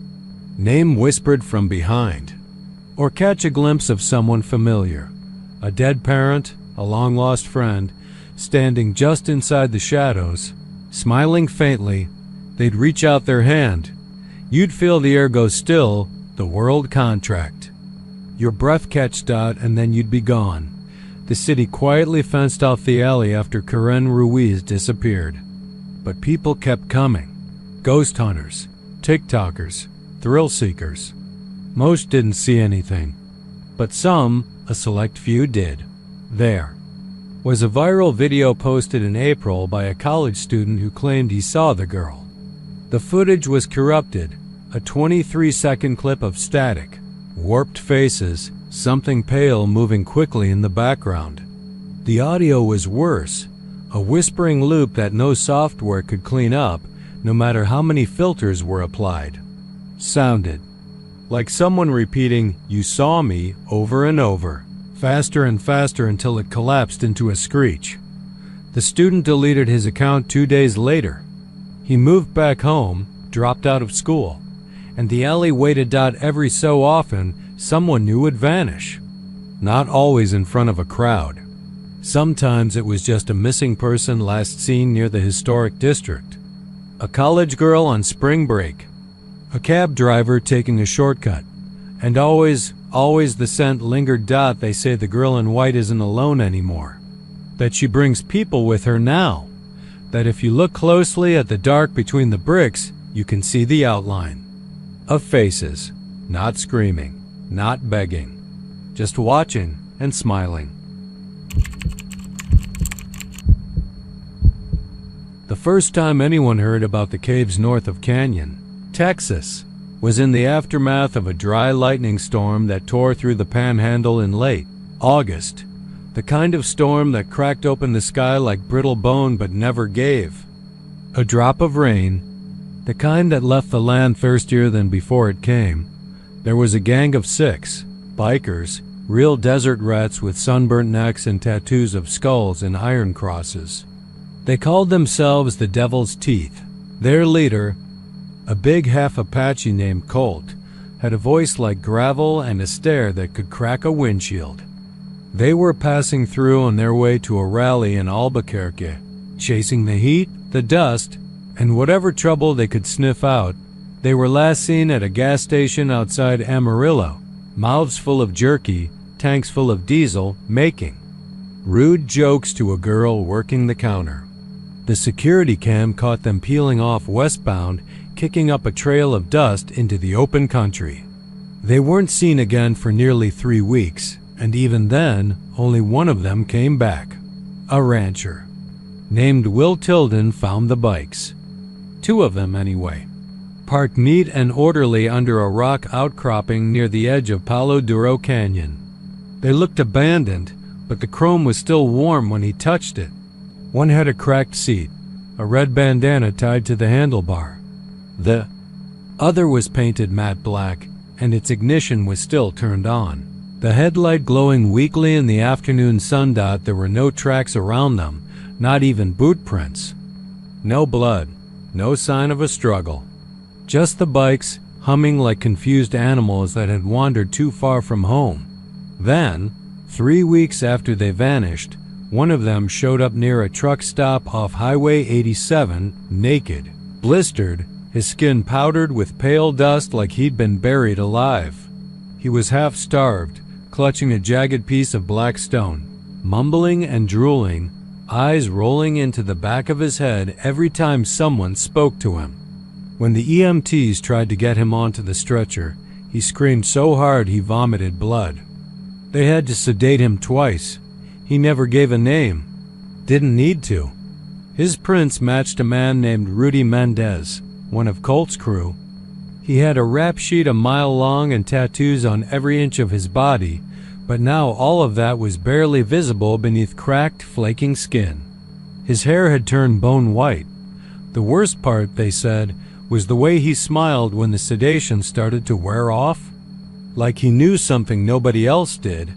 name whispered from behind, or catch a glimpse of someone familiar, a dead parent, a long-lost friend, standing just inside the shadows, smiling faintly. They'd reach out their hand. You'd feel the air go still, the world contract. Your breath catch, and then you'd be gone. The city quietly fenced off the alley after Karen Ruiz disappeared. But people kept coming. Ghost hunters, TikTokers, thrill seekers. Most didn't see anything, but some, a select few, did. There was a viral video posted in April by a college student who claimed he saw the girl. The footage was corrupted, a 23-second clip of static, warped faces, something pale moving quickly in the background. The audio was worse, a whispering loop that no software could clean up, no matter how many filters were applied. Sounded like someone repeating, "You saw me," over and over, faster and faster until it collapsed into a screech. The student deleted his account 2 days later. He moved back home, dropped out of school, and the alley waited. Every so often, someone new would vanish. Not always in front of a crowd. Sometimes it was just a missing person last seen near the historic district. A college girl on spring break. A cab driver taking a shortcut. And always the scent lingered. They say the girl in white isn't alone anymore. That she brings people with her now. That if you look closely at the dark between the bricks, you can see the outline of faces, not screaming, not begging, just watching and smiling. The first time anyone heard about the caves north of Canyon, Texas, was in the aftermath of a dry lightning storm that tore through the Panhandle in late August. The kind of storm that cracked open the sky like brittle bone but never gave a drop of rain, the kind that left the land thirstier than before it came. There was a gang of 6 bikers, real desert rats with sunburnt necks and tattoos of skulls and iron crosses. They called themselves the Devil's Teeth. Their leader, a big half Apache named Colt, had a voice like gravel and a stare that could crack a windshield. They were passing through on their way to a rally in Albuquerque, chasing the heat, the dust, and whatever trouble they could sniff out. They were last seen at a gas station outside Amarillo, mouths full of jerky, tanks full of diesel, making rude jokes to a girl working the counter. The security cam caught them peeling off westbound, kicking up a trail of dust into the open country. They weren't seen again for nearly 3 weeks, and even then, only one of them came back. A rancher named Will Tilden found the bikes. 2 of them anyway, parked neat and orderly under a rock outcropping near the edge of Palo Duro Canyon. They looked abandoned, but the chrome was still warm when he touched it. One had a cracked seat, a red bandana tied to the handlebar. The other was painted matte black, and its ignition was still turned on. The headlight glowing weakly in the afternoon sundot. There were no tracks around them, not even boot prints. No blood, no sign of a struggle. Just the bikes, humming like confused animals that had wandered too far from home. Then, 3 weeks after they vanished, one of them showed up near a truck stop off Highway 87, naked, blistered, his skin powdered with pale dust like he'd been buried alive. He was half-starved, clutching a jagged piece of black stone, mumbling and drooling, eyes rolling into the back of his head every time someone spoke to him. When the EMTs tried to get him onto the stretcher, he screamed so hard he vomited blood. They had to sedate him twice. He never gave a name. Didn't need to. His prints matched a man named Rudy Mendez, one of Colt's crew. He had a rap sheet a mile long and tattoos on every inch of his body, but now all of that was barely visible beneath cracked, flaking skin. His hair had turned bone white. The worst part, they said, was the way he smiled when the sedation started to wear off. Like he knew something nobody else did.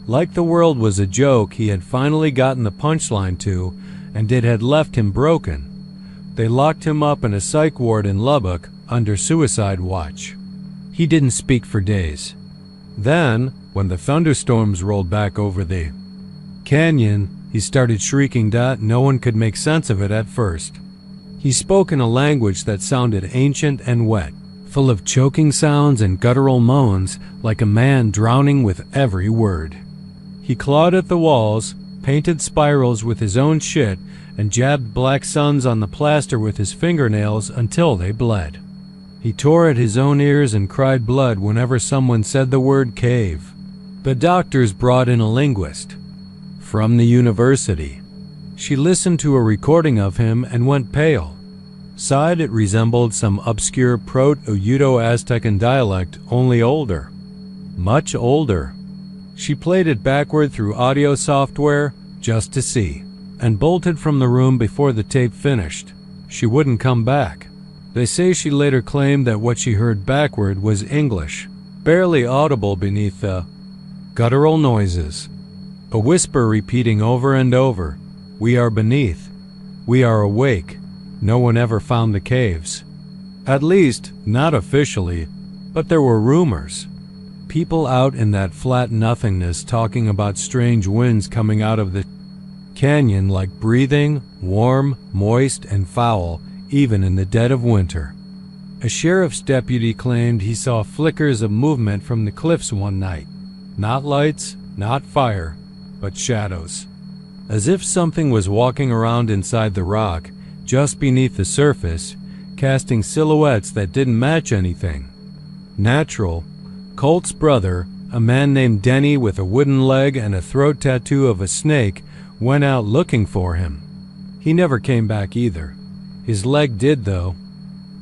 Like the world was a joke he had finally gotten the punchline to, and it had left him broken. They locked him up in a psych ward in Lubbock under suicide watch. He didn't speak for days. Then, when the thunderstorms rolled back over the canyon, he started shrieking. No one could make sense of it at first. He spoke in a language that sounded ancient and wet, full of choking sounds and guttural moans, like a man drowning with every word. He clawed at the walls, painted spirals with his own shit, and jabbed black suns on the plaster with his fingernails until they bled. He tore at his own ears and cried blood whenever someone said the word cave. The doctors brought in a linguist from the university. She listened to a recording of him and went pale. Sighed it resembled some obscure Proto-Uto-Aztecan dialect, only older. Much older. She played it backward through audio software, just to see, and bolted from the room before the tape finished. She wouldn't come back. They say she later claimed that what she heard backward was English, barely audible beneath the guttural noises. A whisper repeating over and over, "We are beneath. We are awake. No one ever found the caves." At least, not officially, but there were rumors. People out in that flat nothingness talking about strange winds coming out of the canyon like breathing, warm, moist, and foul, even in the dead of winter. A sheriff's deputy claimed he saw flickers of movement from the cliffs one night. Not lights, not fire, but shadows. As if something was walking around inside the rock, just beneath the surface, casting silhouettes that didn't match anything. Natural. Colt's brother, a man named Denny with a wooden leg and a throat tattoo of a snake, went out looking for him. He never came back either. His leg did, though.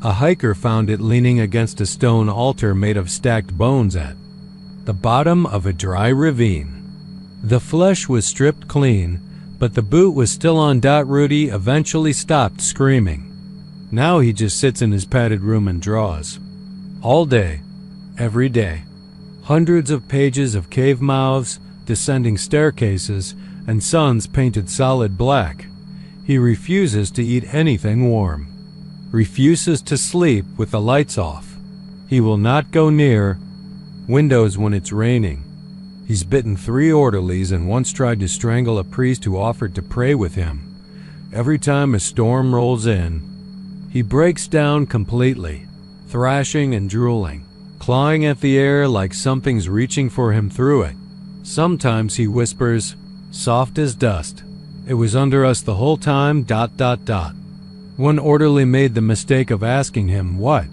A hiker found it leaning against a stone altar made of stacked bones at the bottom of a dry ravine. The flesh was stripped clean, but the boot was still on. Rudy eventually stopped screaming. Now he just sits in his padded room and draws. All day. Every day. Hundreds of pages of cave mouths, descending staircases, and suns painted solid black. He refuses to eat anything warm. Refuses to sleep with the lights off. He will not go near windows when it's raining. He's bitten 3 orderlies and once tried to strangle a priest who offered to pray with him. Every time a storm rolls in, he breaks down completely. thrashing and drooling, clawing at the air like something's reaching for him through it. Sometimes he whispers, soft as dust, "It was under us the whole time, ... One orderly made the mistake of asking him what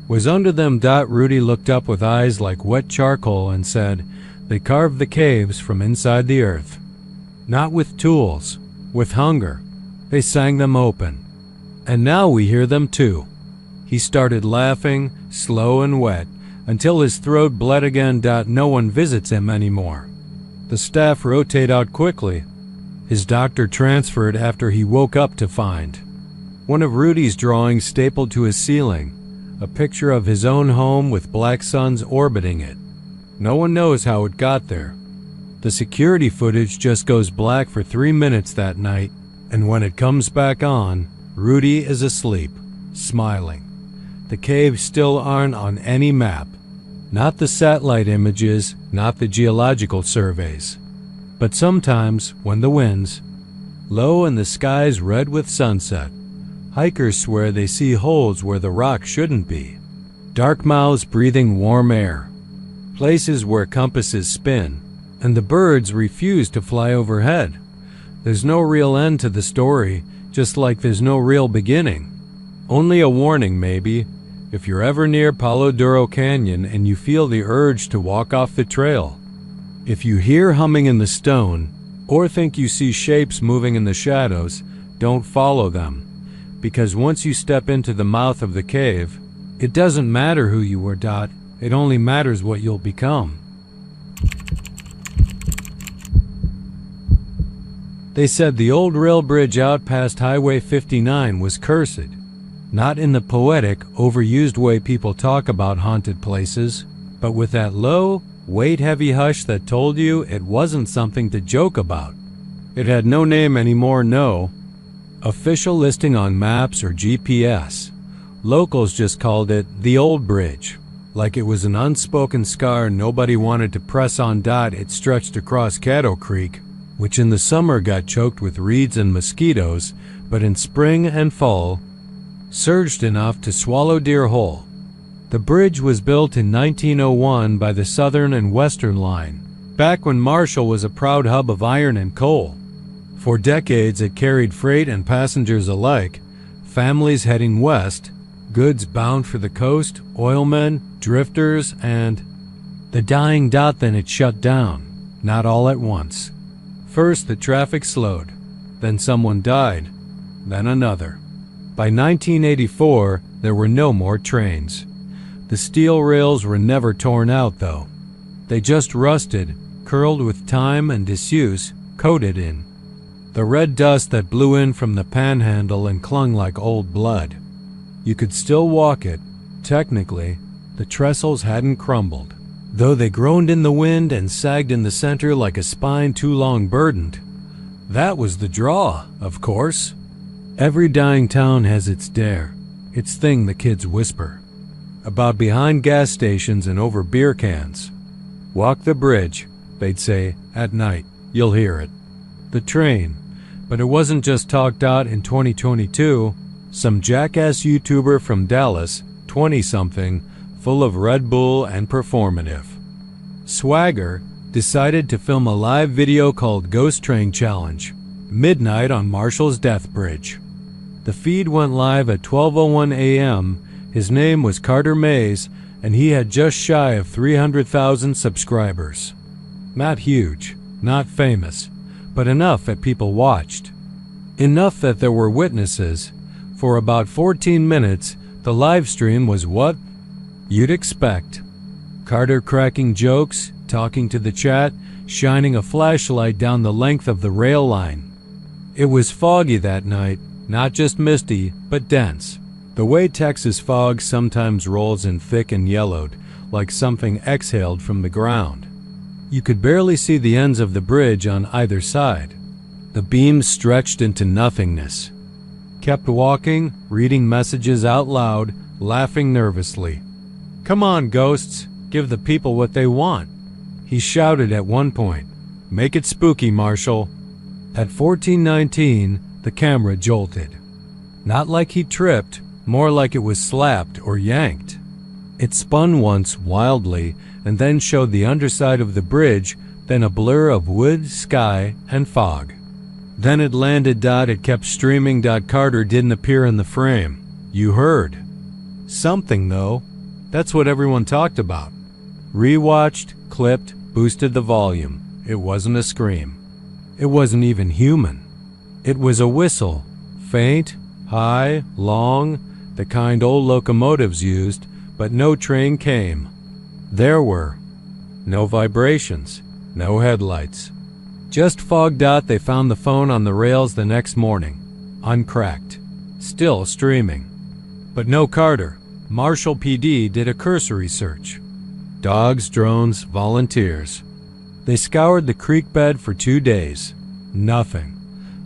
was under them. Rudy looked up with eyes like wet charcoal and said, "They carved the caves from inside the earth. Not with tools, with hunger. They sang them open. And now we hear them too." He started laughing, slow and wet, until his throat bled again. No one visits him anymore. The staff rotate out quickly. His doctor transferred after he woke up to find one of Rudy's drawings stapled to his ceiling, a picture of his own home with black suns orbiting it. No one knows how it got there. The security footage just goes black for 3 minutes that night, and when it comes back on, Rudy is asleep, smiling. The caves still aren't on any map. Not the satellite images, not the geological surveys. But sometimes, when the winds, low and the skies red with sunset, hikers swear they see holes where the rock shouldn't be. Dark mouths breathing warm air. Places where compasses spin, and the birds refuse to fly overhead. There's no real end to the story, just like there's no real beginning. Only a warning, maybe, if you're ever near Palo Duro Canyon and you feel the urge to walk off the trail. If you hear humming in the stone, or think you see shapes moving in the shadows, don't follow them. Because once you step into the mouth of the cave, it doesn't matter who you were. It only matters what you'll become. They said the old rail bridge out past Highway 59 was cursed. Not in the poetic, overused way people talk about haunted places, but with that low, weight-heavy hush that told you it wasn't something to joke about. It had no name anymore, no official listing on maps or GPS. Locals just called it the Old Bridge, like it was an unspoken scar nobody wanted to press on. It stretched across Caddo Creek, which in the summer got choked with reeds and mosquitoes, but in spring and fall, surged enough to swallow Deer whole. The bridge was built in 1901 by the Southern and Western Line, back when Marshall was a proud hub of iron and coal. For decades it carried freight and passengers alike, families heading west, goods bound for the coast, oilmen, drifters, and the dying. Then it shut down, not all at once. First the traffic slowed, then someone died, then another. By 1984 there were no more trains. The steel rails were never torn out though. They just rusted, curled with time and disuse, coated in the red dust that blew in from the panhandle and clung like old blood. You could still walk it. Technically, the trestles hadn't crumbled, though they groaned in the wind and sagged in the center like a spine too long burdened. That was the draw, of course. Every dying town has its dare, its thing the kids whisper about behind gas stations and over beer cans. Walk the bridge, they'd say, at night. You'll hear it. The train. But it wasn't just talked out in 2022. Some jackass YouTuber from Dallas, 20-something, full of Red Bull and performative swagger, decided to film a live video called Ghost Train Challenge, midnight on Marshall's Death Bridge. The feed went live at 12:01 a.m. His name was Carter Mays, and he had just shy of 300,000 subscribers. Not huge, not famous, but enough that people watched. Enough that there were witnesses. For about 14 minutes, the live stream was what you'd expect. Carter cracking jokes, talking to the chat, shining a flashlight down the length of the rail line. It was foggy that night, not just misty, but dense. The way Texas fog sometimes rolls in thick and yellowed, like something exhaled from the ground. You could barely see the ends of the bridge on either side. The beams stretched into nothingness. Kept walking, reading messages out loud, laughing nervously. "Come on, ghosts, give the people what they want," he shouted at one point. "Make it spooky, Marshall." At 14:19, the camera jolted. Not like he tripped, more like it was slapped or yanked. It spun once wildly and then showed the underside of the bridge, then a blur of wood, sky, and fog. Then it landed. It kept streaming. Carter didn't appear in the frame. You heard something, though. That's what everyone talked about. Rewatched, clipped, boosted the volume. It wasn't a scream. It wasn't even human. It was a whistle. Faint, high, long, the kind old locomotives used, but no train came. There were no vibrations, no headlights. Just fog. They found the phone on the rails the next morning, uncracked, still streaming. But no Carter. Marshall PD did a cursory search. Dogs, drones, volunteers. They scoured the creek bed for 2 days. Nothing.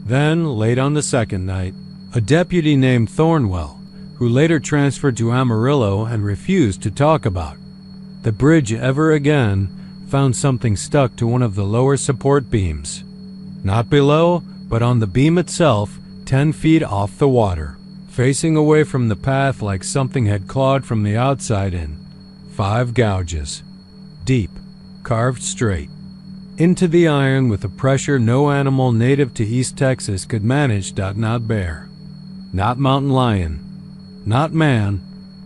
Then, late on the second night, a deputy named Thornwell, who later transferred to Amarillo and refused to talk about the bridge ever again, found something stuck to one of the lower support beams. Not below, but on the beam itself, 10 feet off the water, facing away from the path like something had clawed from the outside in. 5 gouges. Deep, carved straight. Into the iron with a pressure no animal native to East Texas could manage. Not bear. Not mountain lion. Not man.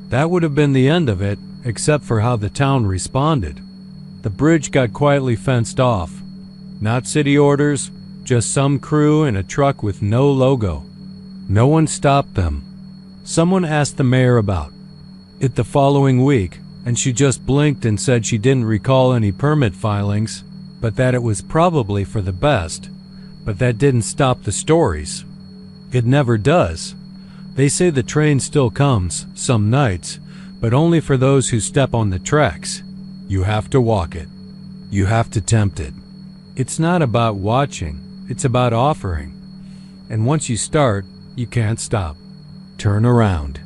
That would have been the end of it, except for how the town responded. The bridge got quietly fenced off. Not city orders, just some crew in a truck with no logo. No one stopped them. Someone asked the mayor about it the following week, and she just blinked and said she didn't recall any permit filings, but that it was probably for the best. But that didn't stop the stories. It never does. They say the train still comes, some nights, but only for those who step on the tracks. You have to walk it. You have to tempt it. It's not about watching, it's about offering. And once you start, you can't stop. Turn around.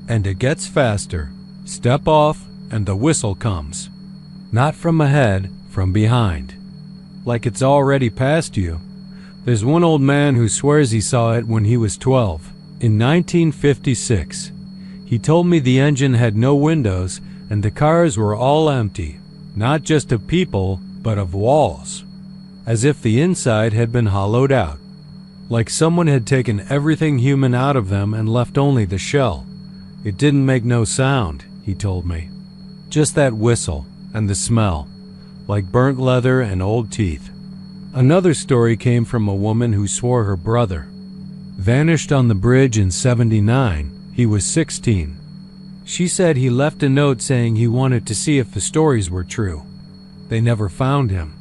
And it gets faster. Step off, and the whistle comes. Not from ahead, from behind. Like it's already past you. There's one old man who swears he saw it when he was 12. In 1956. He told me the engine had no windows and the cars were all empty, not just of people, but of walls, as if the inside had been hollowed out, like someone had taken everything human out of them and left only the shell. It didn't make no sound, he told me, just that whistle and the smell, like burnt leather and old teeth. Another story came from a woman who swore her brother vanished on the bridge in '79. He was 16. She said he left a note saying he wanted to see if the stories were true. They never found him.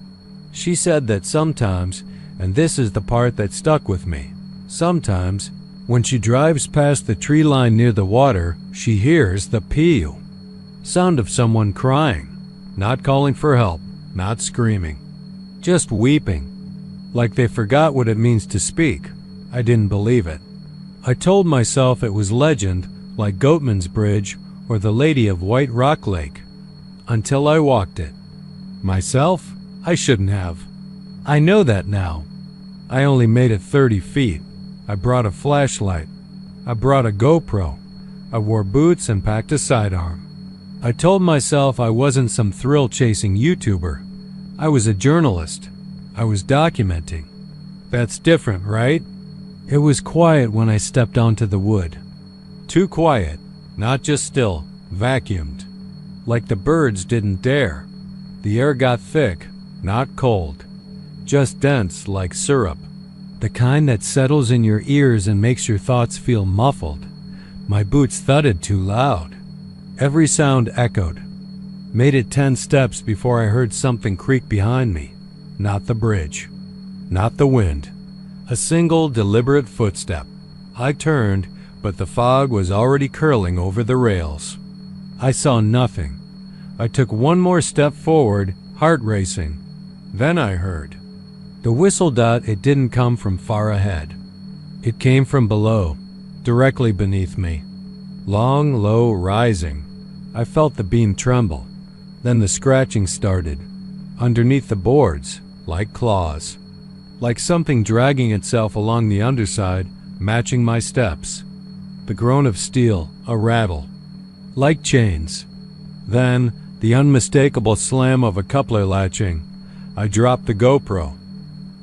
She said that sometimes, and this is the part that stuck with me, sometimes, when she drives past the tree line near the water, she hears the pew, sound of someone crying, not calling for help, not screaming, just weeping, like they forgot what it means to speak. I didn't believe it. I told myself it was legend, like Goatman's Bridge or the Lady of White Rock Lake, until I walked it. Myself? I shouldn't have. I know that now. I only made it 30 feet. I brought a flashlight. I brought a GoPro. I wore boots and packed a sidearm. I told myself I wasn't some thrill-chasing YouTuber. I was a journalist. I was documenting. That's different, right? It was quiet when I stepped onto the wood. Too quiet, not just still, vacuumed. Like the birds didn't dare. The air got thick, not cold. Just dense like syrup. The kind that settles in your ears and makes your thoughts feel muffled. My boots thudded too loud. Every sound echoed. Made it 10 steps before I heard something creak behind me. Not the bridge. Not the wind. A single deliberate footstep. I turned, but the fog was already curling over the rails. I saw nothing. I took one more step forward, heart racing. Then I heard the whistle. It didn't come from far ahead. It came from below, directly beneath me. Long, low, rising. I felt the beam tremble. Then the scratching started. Underneath the boards, like claws. Like something dragging itself along the underside, matching my steps. the groan of steel, a rattle, like chains. Then, the unmistakable slam of a coupler latching. I dropped the GoPro.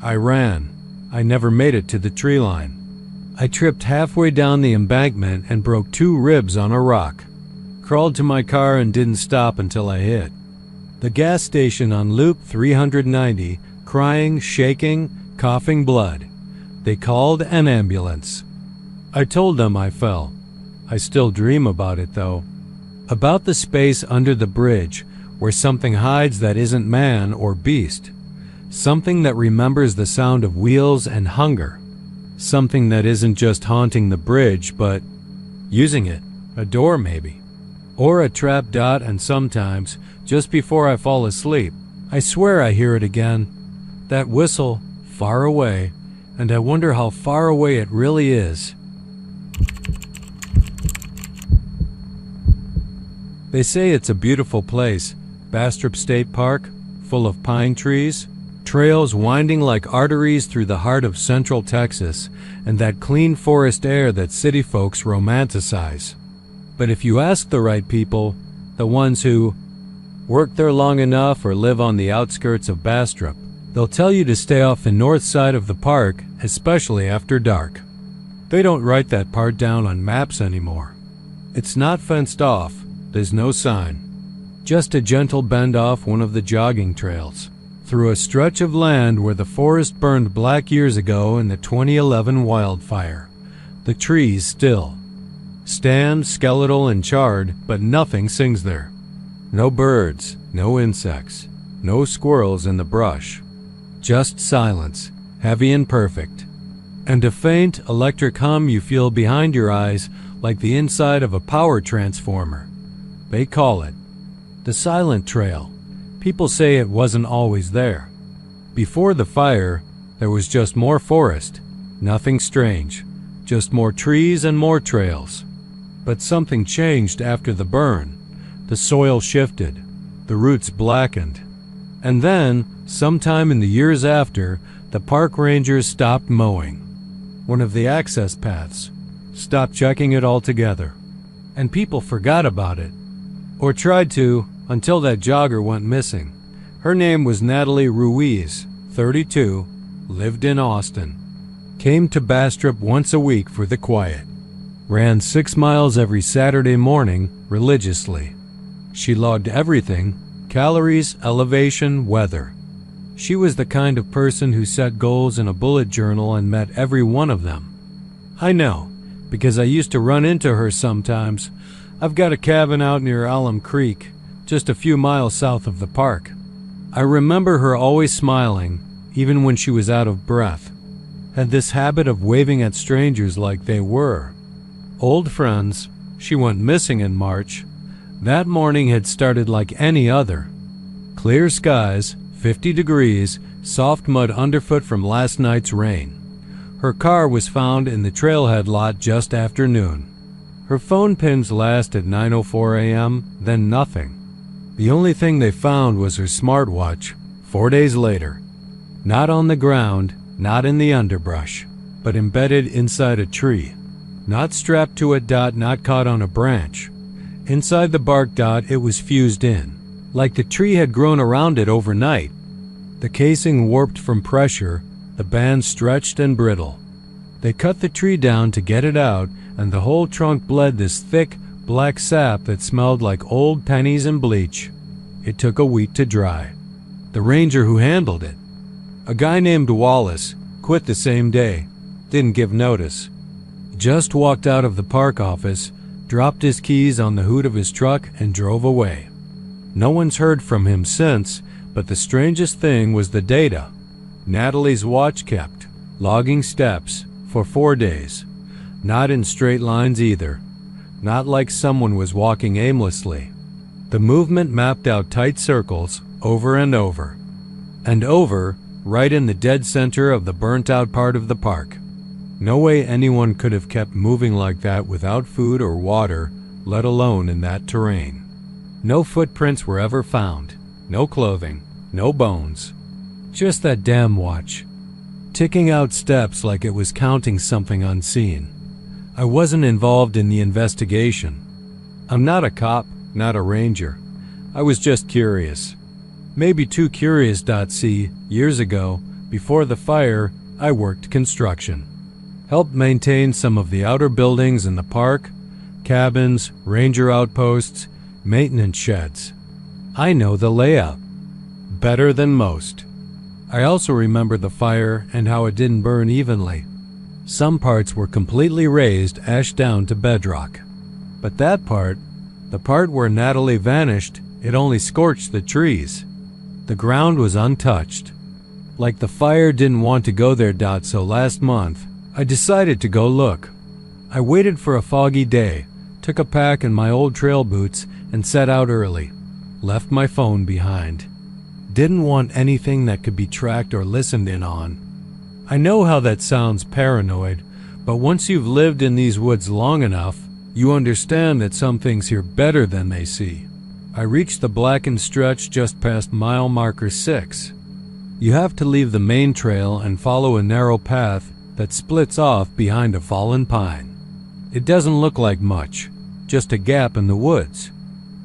I ran. I never made it to the tree line. I tripped halfway down the embankment and broke 2 ribs on a rock. Crawled to my car and didn't stop until I hit the gas station on Loop 390, crying, shaking, coughing blood. They called an ambulance. I told them I fell. I still dream about it, though. About the space under the bridge where something hides that isn't man or beast. Something that remembers the sound of wheels and hunger. Something that isn't just haunting the bridge, but using it. A door, maybe. Or a trap dot, and sometimes, just before I fall asleep, I swear I hear it again. That whistle, far away, and I wonder how far away it really is. They say it's a beautiful place, Bastrop State Park, full of pine trees, trails winding like arteries through the heart of central Texas, and that clean forest air that city folks romanticize. But if you ask the right people, the ones who work there long enough or live on the outskirts of Bastrop, they'll tell you to stay off the north side of the park, especially after dark. They don't write that part down on maps anymore. It's not fenced off. There's no sign. Just a gentle bend off one of the jogging trails, through a stretch of land where the forest burned black years ago in the 2011 wildfire. The trees still stand skeletal and charred, but nothing sings there. No birds, no insects, no squirrels in the brush. Just silence, heavy and perfect. And a faint electric hum you feel behind your eyes like the inside of a power transformer. They call it the Silent Trail. People say it wasn't always there. Before the fire, there was just more forest. Nothing strange. Just more trees and more trails. But something changed after the burn. The soil shifted. The roots blackened. And then, sometime in the years after, the park rangers stopped mowing one of the access paths, stopped checking it altogether. And people forgot about it. Or tried to, until that jogger went missing. Her name was Natalie Ruiz, 32, lived in Austin. Came to Bastrop once a week for the quiet. Ran 6 miles every Saturday morning, religiously. She logged everything, calories, elevation, weather. She was the kind of person who set goals in a bullet journal and met every one of them. I know, because I used to run into her sometimes. I've got a cabin out near Alum Creek, just a few miles south of the park. I remember her always smiling, even when she was out of breath. Had this habit of waving at strangers like they were old friends. She went missing in March. That morning had started like any other. Clear skies, 50 degrees, soft mud underfoot from last night's rain. Her car was found in the trailhead lot just after noon. Her phone pins last at 9:04 a.m., then nothing. The only thing they found was her smartwatch, 4 days later. Not on the ground, not in the underbrush, but embedded inside a tree. Not strapped to a dot, not caught on a branch. Inside the bark dot, it was fused in, like the tree had grown around it overnight. The casing warped from pressure, the band stretched and brittle. They cut the tree down to get it out, and the whole trunk bled this thick, black sap that smelled like old pennies and bleach. It took a week to dry. The ranger who handled it, a guy named Wallace, quit the same day, didn't give notice. Just walked out of the park office, dropped his keys on the hood of his truck, and drove away. No one's heard from him since, but the strangest thing was the data. Natalie's watch kept, logging steps, for 4 days. Not in straight lines either. Not like someone was walking aimlessly. The movement mapped out tight circles, over and over. And over, right in the dead center of the burnt-out part of the park. No way anyone could have kept moving like that without food or water, let alone in that terrain. No footprints were ever found. No clothing. No bones. Just that damn watch, ticking out steps like it was counting something unseen. I wasn't involved in the investigation. I'm not a cop, not a ranger. I was just curious. Maybe too curious. See, years ago, before the fire, I worked construction. Helped maintain some of the outer buildings in the park, cabins, ranger outposts, maintenance sheds. I know the layout better than most. I also remember the fire and how it didn't burn evenly. Some parts were completely razed, ash down to bedrock. But that part, the part where Natalie vanished, it only scorched the trees. The ground was untouched. Like the fire didn't want to go there. So last month, I decided to go look. I waited for a foggy day, took a pack and my old trail boots, and set out early. Left my phone behind. Didn't want anything that could be tracked or listened in on. I know how that sounds paranoid, but once you've lived in these woods long enough, you understand that some things hear better than they see. I reached the blackened stretch just past mile marker 6. You have to leave the main trail and follow a narrow path that splits off behind a fallen pine. It doesn't look like much, just a gap in the woods.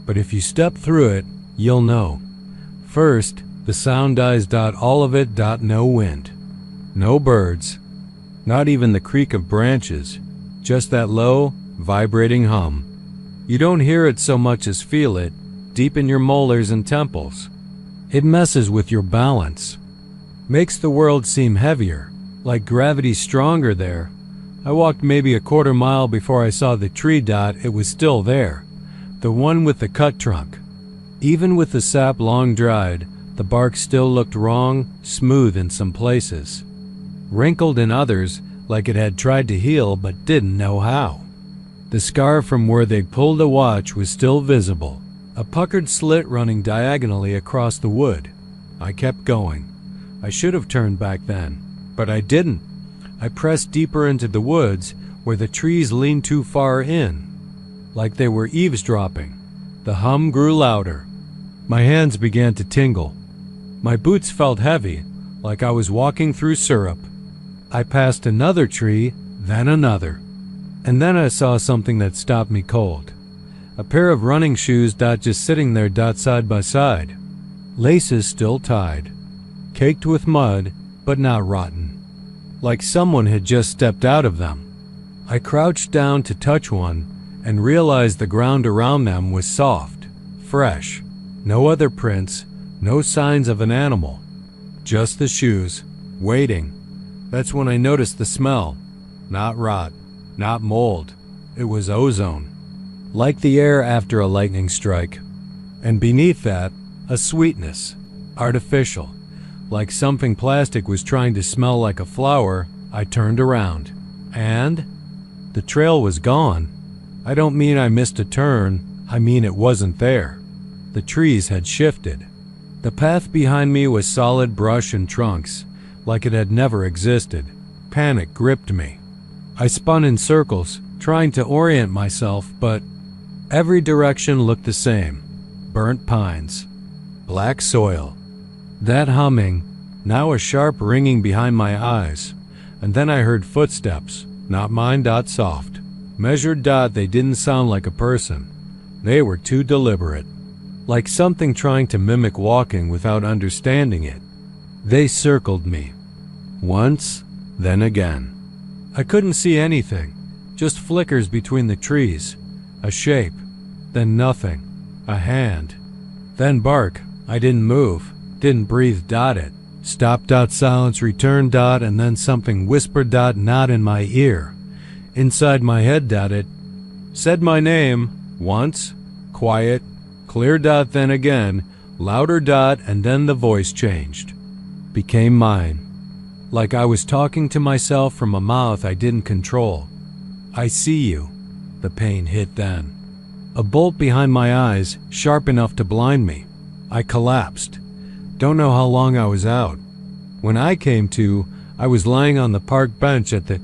But if you step through it, you'll know. First, the sound dies. All of it. No wind. No birds. Not even the creak of branches. Just that low, vibrating hum. You don't hear it so much as feel it, deep in your molars and temples. It messes with your balance. Makes the world seem heavier, like gravity's stronger there. I walked maybe a quarter mile before I saw the tree. It was still there. The one with the cut trunk. Even with the sap long dried, the bark still looked wrong, smooth in some places. Wrinkled in others, like it had tried to heal but didn't know how. The scar from where they'd pulled a watch was still visible, a puckered slit running diagonally across the wood. I kept going. I should have turned back then, but I didn't. I pressed deeper into the woods where the trees leaned too far in, like they were eavesdropping. The hum grew louder. My hands began to tingle. My boots felt heavy, like I was walking through syrup. I passed another tree, then another. And then I saw something that stopped me cold. A pair of running shoes. Just sitting there. Side by side. Laces still tied. Caked with mud, but not rotten. Like someone had just stepped out of them. I crouched down to touch one and realized the ground around them was soft, fresh. No other prints, no signs of an animal. Just the shoes, waiting. That's when I noticed the smell. Not rot, not mold. It was ozone. Like the air after a lightning strike. And beneath that, a sweetness, artificial. Like something plastic was trying to smell like a flower. I turned around. And the trail was gone. I don't mean I missed a turn, I mean it wasn't there. The trees had shifted. The path behind me was solid brush and trunks, like it had never existed. Panic gripped me. I spun in circles, trying to orient myself, but every direction looked the same. Burnt pines. Black soil. That humming, now a sharp ringing behind my eyes. And then I heard footsteps, not mine. Soft. Measured. They didn't sound like a person. They were too deliberate. Like something trying to mimic walking without understanding it. They circled me. Once, then again. I couldn't see anything, just flickers between the trees. A shape, then nothing. A hand. Then bark. I didn't move, didn't breathe. It stopped. Silence returned. And then something whispered. Not in my ear. Inside my head. It said my name, once, quiet, clear. Then again, louder. And then the voice changed. Became mine. Like I was talking to myself from a mouth I didn't control. I see you. The pain hit then. A bolt behind my eyes, sharp enough to blind me. I collapsed. Don't know how long I was out. When I came to, I was lying on the park bench at the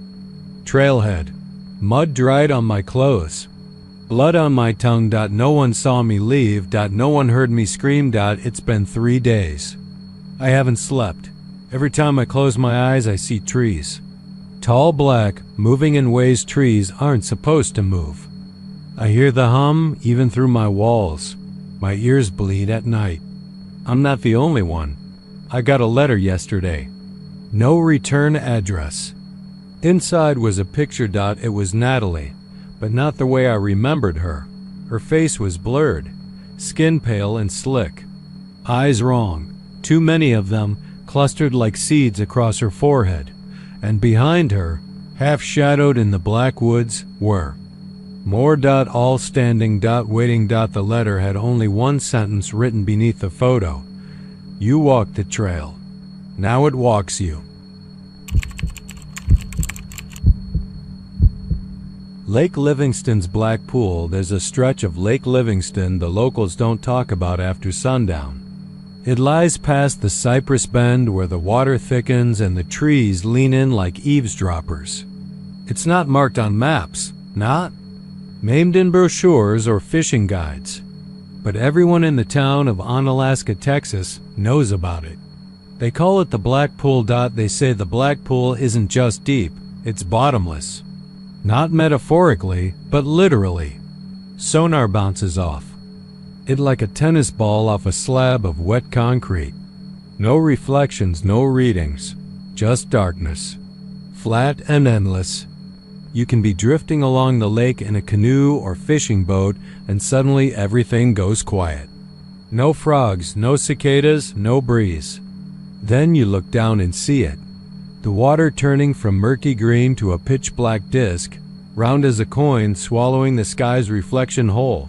trailhead. Mud dried on my clothes. Blood on my tongue. No one saw me leave. No one heard me scream. It's been 3 days. I haven't slept. Every time I close my eyes, I see trees. Tall black, moving in ways trees aren't supposed to move. I hear the hum even through my walls. My ears bleed at night. I'm not the only one. I got a letter yesterday. No return address. Inside was a picture. It was Natalie, but not the way I remembered her. Her face was blurred, skin pale and slick. Eyes wrong, too many of them, clustered like seeds across her forehead. And behind her, half shadowed in the black woods, were more. All standing. Waiting. The letter had only one sentence written beneath the photo. You walked the trail. Now it walks you. Lake Livingston's Black Pool. There's a stretch of Lake Livingston the locals don't talk about after sundown. It lies past the cypress bend where the water thickens and the trees lean in like eavesdroppers. It's not marked on maps, not maimed in brochures or fishing guides. But everyone in the town of Onalaska, Texas, knows about it. They call it the Black Pool. They say the Black Pool isn't just deep, it's bottomless. Not metaphorically, but literally. Sonar bounces off it like a tennis ball off a slab of wet concrete. No reflections, no readings, just darkness. Flat and endless. You can be drifting along the lake in a canoe or fishing boat and suddenly everything goes quiet. No frogs, no cicadas, no breeze. Then you look down and see it. The water turning from murky green to a pitch black disk, round as a coin swallowing the sky's reflection whole.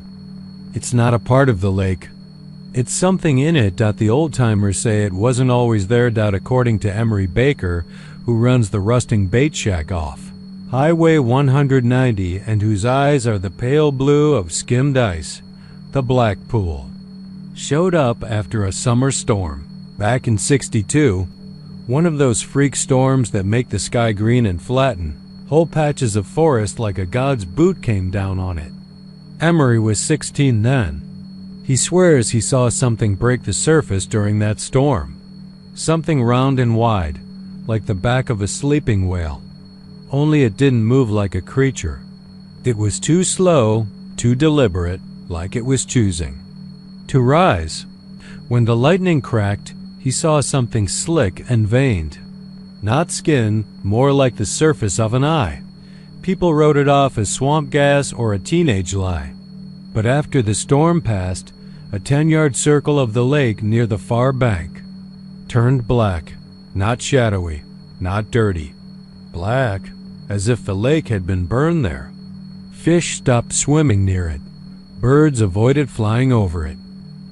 It's not a part of the lake. It's something in it. The old-timers say it wasn't always there. According to Emery Baker, who runs the Rusting Bait Shack off Highway 190 and whose eyes are the pale blue of skimmed ice, the Black Pool showed up after a summer storm. Back in '62, one of those freak storms that make the sky green and flatten. Whole patches of forest like a god's boot came down on it. Emery was 16 then. He swears he saw something break the surface during that storm. Something round and wide, like the back of a sleeping whale. Only it didn't move like a creature. It was too slow, too deliberate, like it was choosing to rise. When the lightning cracked, he saw something slick and veined. Not skin, more like the surface of an eye. People wrote it off as swamp gas or a teenage lie. But after the storm passed, a 10-yard circle of the lake near the far bank turned black, not shadowy, not dirty. Black, as if the lake had been burned there. Fish stopped swimming near it. Birds avoided flying over it.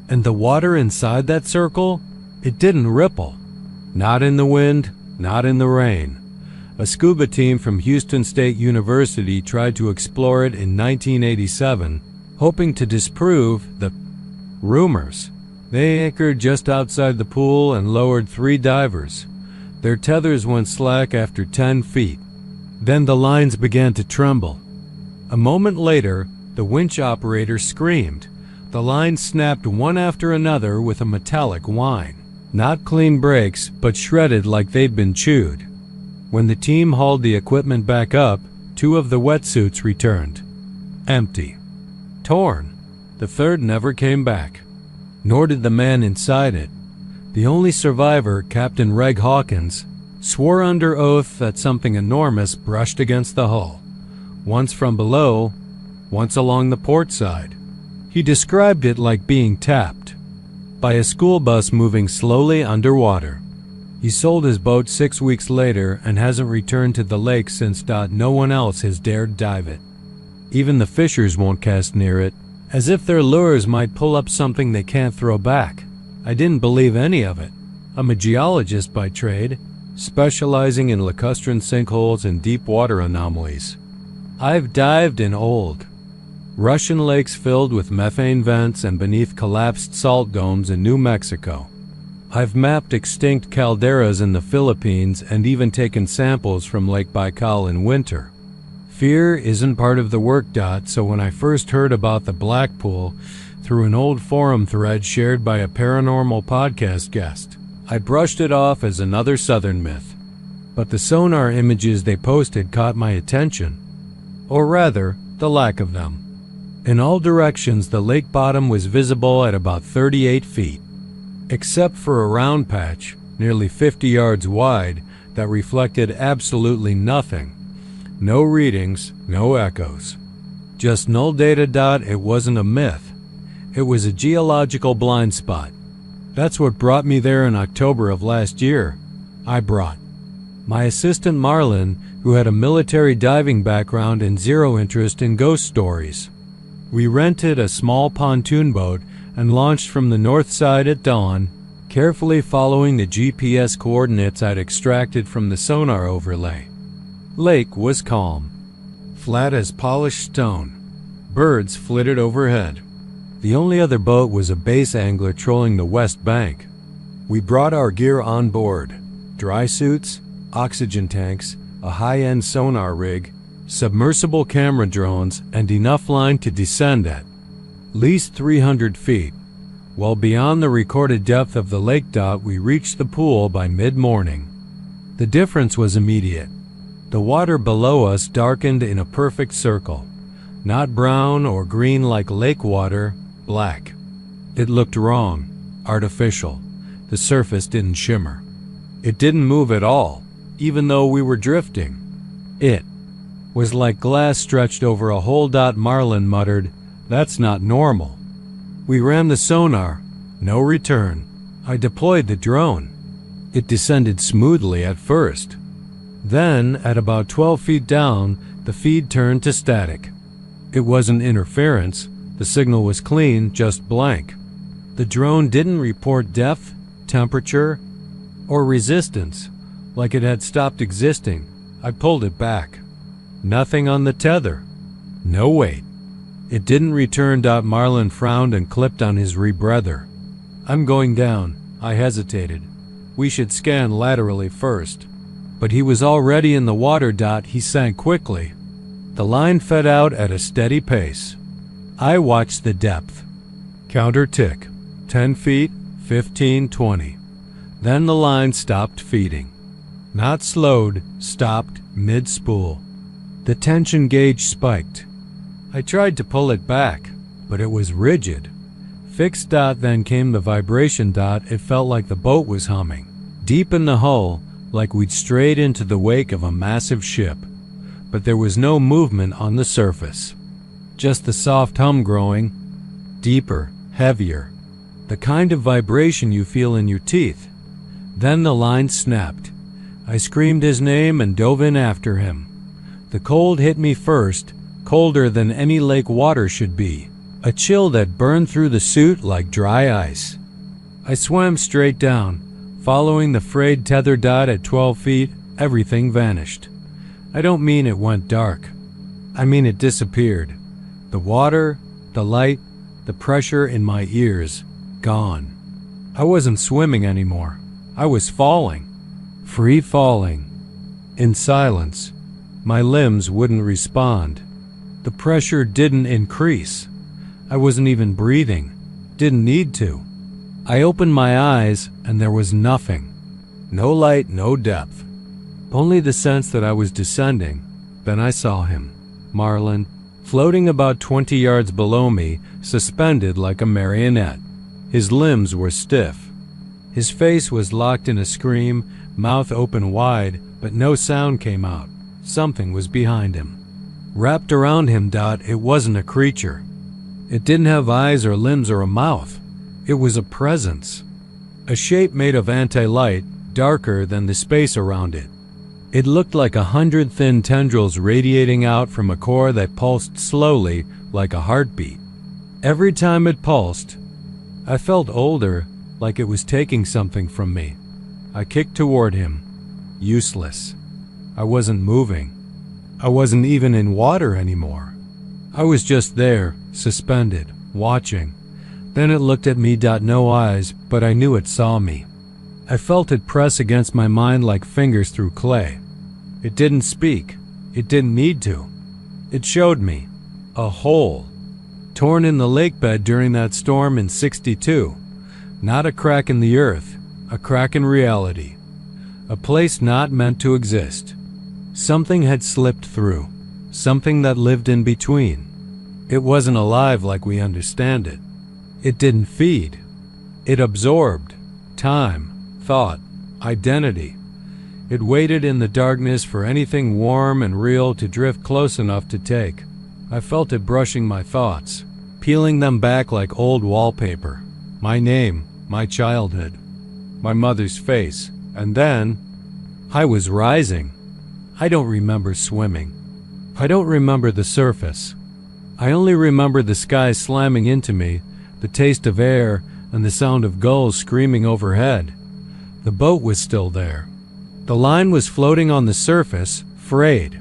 And the water inside that circle, it didn't ripple. Not in the wind, not in the rain. A scuba team from Houston State University tried to explore it in 1987, hoping to disprove the rumors. They anchored just outside the pool and lowered 3 divers. Their tethers went slack after 10 feet. Then the lines began to tremble. A moment later, the winch operator screamed. The lines snapped one after another with a metallic whine. Not clean breaks, but shredded like they'd been chewed. When the team hauled the equipment back up, 2 of the wetsuits returned. Empty. Torn. The third never came back. Nor did the man inside it. The only survivor, Captain Reg Hawkins, swore under oath that something enormous brushed against the hull. Once from below, once along the port side. He described it like being tapped by a school bus moving slowly underwater. He sold his boat 6 weeks later and hasn't returned to the lake since. No one else has dared dive it. Even the fishers won't cast near it, as if their lures might pull up something they can't throw back. I didn't believe any of it. I'm a geologist by trade, specializing in lacustrine sinkholes and deep water anomalies. I've dived in old Russian lakes filled with methane vents and beneath collapsed salt domes in New Mexico. I've mapped extinct calderas in the Philippines and even taken samples from Lake Baikal in winter. Fear isn't part of the work. So when I first heard about the Black Pool through an old forum thread shared by a paranormal podcast guest, I brushed it off as another southern myth. but the sonar images they posted caught my attention, or rather, the lack of them. In all directions, the lake bottom was visible at about 38 feet, except for a round patch, nearly 50 yards wide, that reflected absolutely nothing. No readings, no echoes. Just null data. It wasn't a myth. It was a geological blind spot. That's what brought me there in October of last year. I brought my assistant Marlon, who had a military diving background and zero interest in ghost stories. We rented a small pontoon boat and launched from the north side at dawn, carefully following the GPS coordinates I'd extracted from the sonar overlay. Lake was calm, flat as polished stone. Birds flitted overhead. The only other boat was a bass angler trolling the west bank. We brought our gear on board: dry suits, oxygen tanks, a high-end sonar rig, submersible camera drones, and enough line to descend at least 300 feet. Well beyond the recorded depth of the lake. We reached the pool by mid-morning. The difference was immediate. The water below us darkened in a perfect circle. Not brown or green like lake water, black. It looked wrong, artificial. The surface didn't shimmer. It didn't move at all, even though we were drifting. It was like glass stretched over a hole. Marlon muttered, "That's not normal." We ran the sonar. No return. I deployed the drone. It descended smoothly at first. Then, at about 12 feet down, the feed turned to static. It wasn't interference. The signal was clean, just blank. The drone didn't report depth, temperature, or resistance, like it had stopped existing. I pulled it back. Nothing on the tether. No weight. It didn't return. Marlon frowned and clipped on his rebreather. "I'm going down." I hesitated. "We should scan laterally first." But he was already in the water. He sank quickly. The line fed out at a steady pace. I watched the depth. Counter tick. 10 feet, 15, 20. Then the line stopped feeding. Not slowed, stopped mid-spool. The tension gauge spiked. I tried to pull it back, but it was rigid. Fixed. Then came the vibration. It felt like the boat was humming. Deep in the hull, like we'd strayed into the wake of a massive ship. But there was no movement on the surface. Just the soft hum growing, deeper, heavier. The kind of vibration you feel in your teeth. Then the line snapped. I screamed his name and dove in after him. The cold hit me first, colder than any lake water should be. A chill that burned through the suit like dry ice. I swam straight down, following the frayed tether. At 12 feet, everything vanished. I don't mean it went dark. I mean it disappeared. The water, the light, the pressure in my ears, gone. I wasn't swimming anymore. I was falling. Free falling. In silence. My limbs wouldn't respond. The pressure didn't increase. I wasn't even breathing. Didn't need to. I opened my eyes and there was nothing. No light, no depth. Only the sense that I was descending. Then I saw him, Marlon, floating about 20 yards below me, suspended like a marionette. His limbs were stiff. His face was locked in a scream, mouth open wide, but no sound came out. Something was behind him. Wrapped around him. It wasn't a creature. It didn't have eyes or limbs or a mouth. It was a presence. A shape made of anti-light, darker than the space around it. It looked like 100 thin tendrils radiating out from a core that pulsed slowly like a heartbeat. Every time it pulsed, I felt older, like it was taking something from me. I kicked toward him. Useless. I wasn't moving. I wasn't even in water anymore. I was just there, suspended, watching. Then it looked at me. No eyes, but I knew it saw me. I felt it press against my mind like fingers through clay. It didn't speak. It didn't need to. It showed me a hole, torn in the lake bed during that storm in '62. Not a crack in the earth, a crack in reality. a place not meant to exist. Something had slipped through, something that lived in between. It wasn't alive like we understand it. It didn't feed. It absorbed time, thought, identity. It waited in the darkness for anything warm and real to drift close enough to take. I felt it brushing my thoughts, peeling them back like old wallpaper. My name, my childhood, my mother's face, and then I was rising. I don't remember swimming. I don't remember the surface. I only remember the sky slamming into me, the taste of air, and the sound of gulls screaming overhead. The boat was still there. The line was floating on the surface, frayed,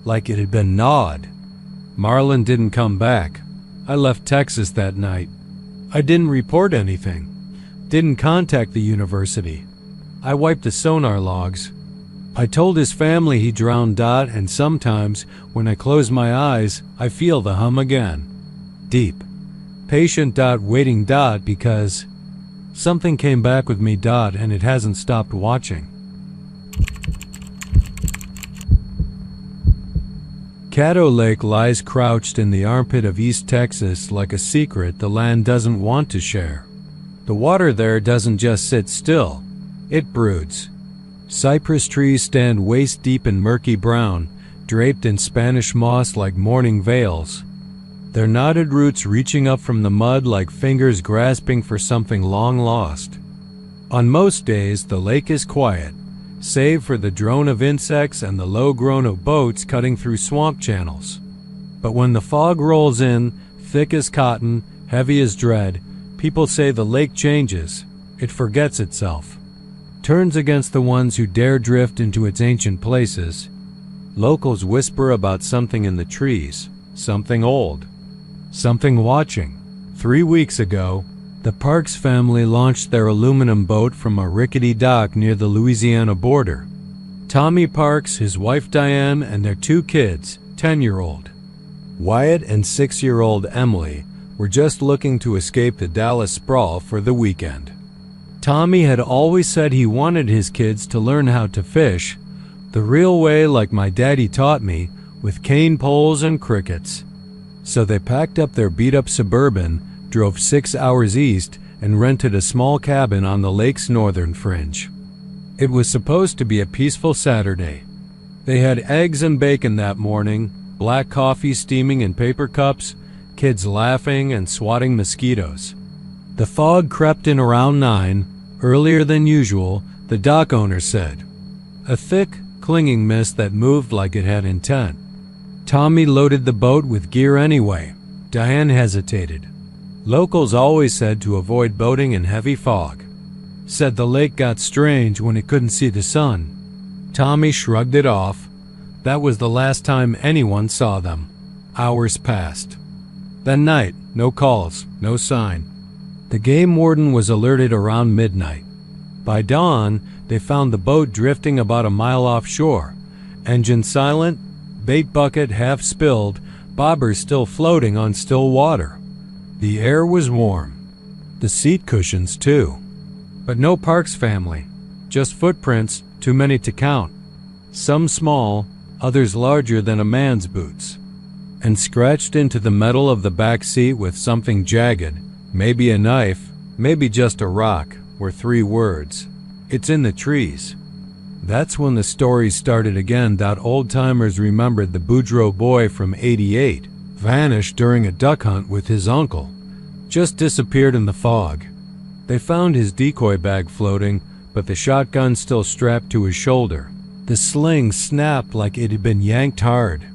like it had been gnawed. Marlon didn't come back. I left Texas that night. I didn't report anything. Didn't contact the university. I wiped the sonar logs. I told his family he drowned Dot, and sometimes, when I close my eyes, I feel the hum again. Deep. Patient Dot waiting Dot because something came back with me Dot, and it hasn't stopped watching. Caddo Lake lies crouched in the armpit of East Texas like a secret the land doesn't want to share. The water there doesn't just sit still, it broods. Cypress trees stand waist-deep in murky brown, draped in Spanish moss like mourning veils. Their knotted roots reaching up from the mud like fingers grasping for something long lost. On most days, the lake is quiet, save for the drone of insects and the low groan of boats cutting through swamp channels. But when the fog rolls in, thick as cotton, heavy as dread, people say the lake changes. It forgets itself, turns against the ones who dare drift into its ancient places. Locals whisper about something in the trees, something old, something watching. 3 weeks ago, the Parks family launched their aluminum boat from a rickety dock near the Louisiana border. Tommy Parks, his wife Diane, and their 2 kids, 10-year-old Wyatt and 6-year-old Emily, were just looking to escape the Dallas sprawl for the weekend. Tommy had always said he wanted his kids to learn how to fish, the real way like my daddy taught me, with cane poles and crickets. So they packed up their beat-up Suburban, drove 6 hours east, and rented a small cabin on the lake's northern fringe. It was supposed to be a peaceful Saturday. They had eggs and bacon that morning, black coffee steaming in paper cups, kids laughing and swatting mosquitoes. The fog crept in around 9, earlier than usual, the dock owner said. A thick, clinging mist that moved like it had intent. Tommy loaded the boat with gear anyway. Diane hesitated. Locals always said to avoid boating in heavy fog. Said the lake got strange when it couldn't see the sun. Tommy shrugged it off. That was the last time anyone saw them. Hours passed. That night, no calls, no sign. The game warden was alerted around midnight. By dawn, they found the boat drifting about a mile offshore. Engine silent, bait bucket half spilled, bobbers still floating on still water. The air was warm. The seat cushions, too. But no Parks family. Just footprints, too many to count. Some small, others larger than a man's boots. And scratched into the metal of the back seat with something jagged, maybe a knife, maybe just a rock, were 3 words. It's in the trees. That's when the story started again. That old-timers remembered the Boudreaux boy from '88. Vanished during a duck hunt with his uncle. Just disappeared in the fog. They found his decoy bag floating, but the shotgun still strapped to his shoulder. The sling snapped like it had been yanked hard.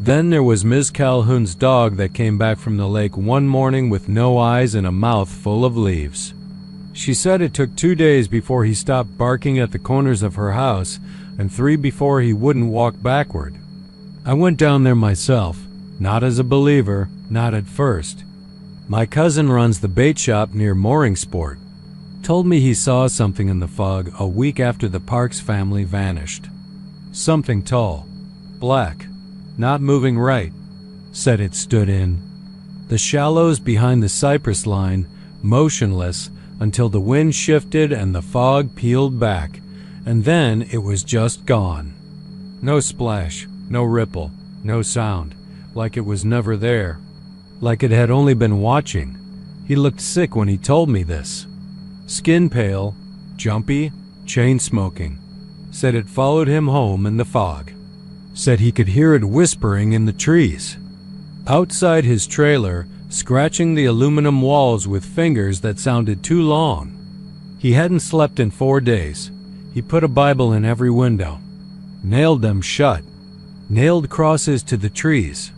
Then there was Ms. Calhoun's dog that came back from the lake one morning with no eyes and a mouth full of leaves. She said it took 2 days before he stopped barking at the corners of her house, and 3 before he wouldn't walk backward. I went down there myself. Not as a believer, not at first. My cousin runs the bait shop near Mooring Sport. Told me he saw something in the fog a week after the Parks family vanished. Something tall, black, not moving right. Said it stood in the shallows behind the cypress line, motionless until the wind shifted and the fog peeled back, and then it was just gone. No splash, no ripple, no sound, like it was never there, like it had only been watching. He looked sick when he told me this. Skin pale, jumpy, chain-smoking. Said it followed him home in the fog. Said he could hear it whispering in the trees. Outside his trailer, scratching the aluminum walls with fingers that sounded too long. He hadn't slept in 4 days. He put a Bible in every window. Nailed them shut. Nailed crosses to the trees.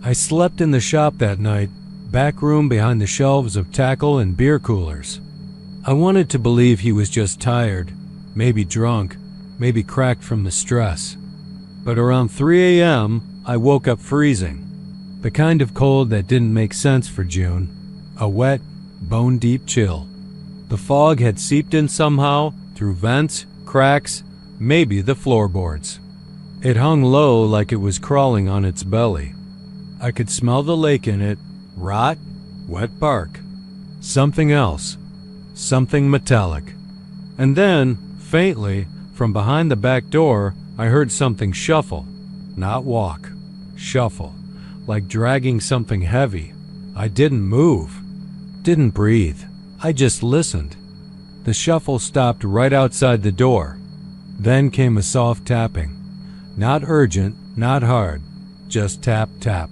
I slept in the shop that night, back room behind the shelves of tackle and beer coolers. I wanted to believe he was just tired, maybe drunk, maybe cracked from the stress. But around 3 a.m., I woke up freezing. The kind of cold that didn't make sense for June. A wet, bone-deep chill. The fog had seeped in somehow, through vents, cracks, maybe the floorboards. It hung low like it was crawling on its belly. I could smell the lake in it, rot, wet bark. Something else. Something metallic. And then, faintly, from behind the back door, I heard something shuffle. Not walk. Shuffle. Like dragging something heavy. I didn't move. Didn't breathe. I just listened. The shuffle stopped right outside the door. Then came a soft tapping. Not urgent, not hard. Just tap, tap.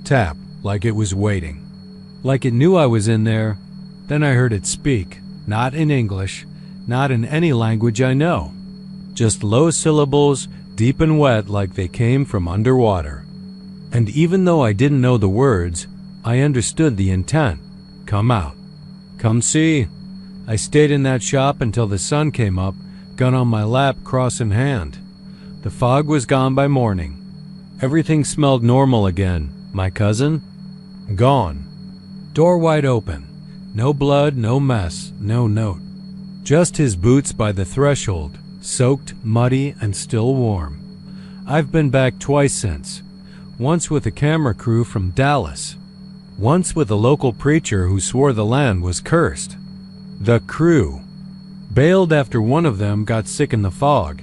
Tap, like it was waiting. Like it knew I was in there. Then I heard it speak. Not in English. Not in any language I know. Just low syllables, deep and wet like they came from underwater. And even though I didn't know the words, I understood the intent. Come out. Come see. I stayed in that shop until the sun came up, gun on my lap, cross in hand. The fog was gone by morning. Everything smelled normal again. My cousin? Gone. Door wide open. No blood, no mess, no note. Just his boots by the threshold, soaked, muddy, and still warm. I've been back twice since. Once with a camera crew from Dallas. Once with a local preacher who swore the land was cursed. The crew. Bailed after one of them got sick in the fog.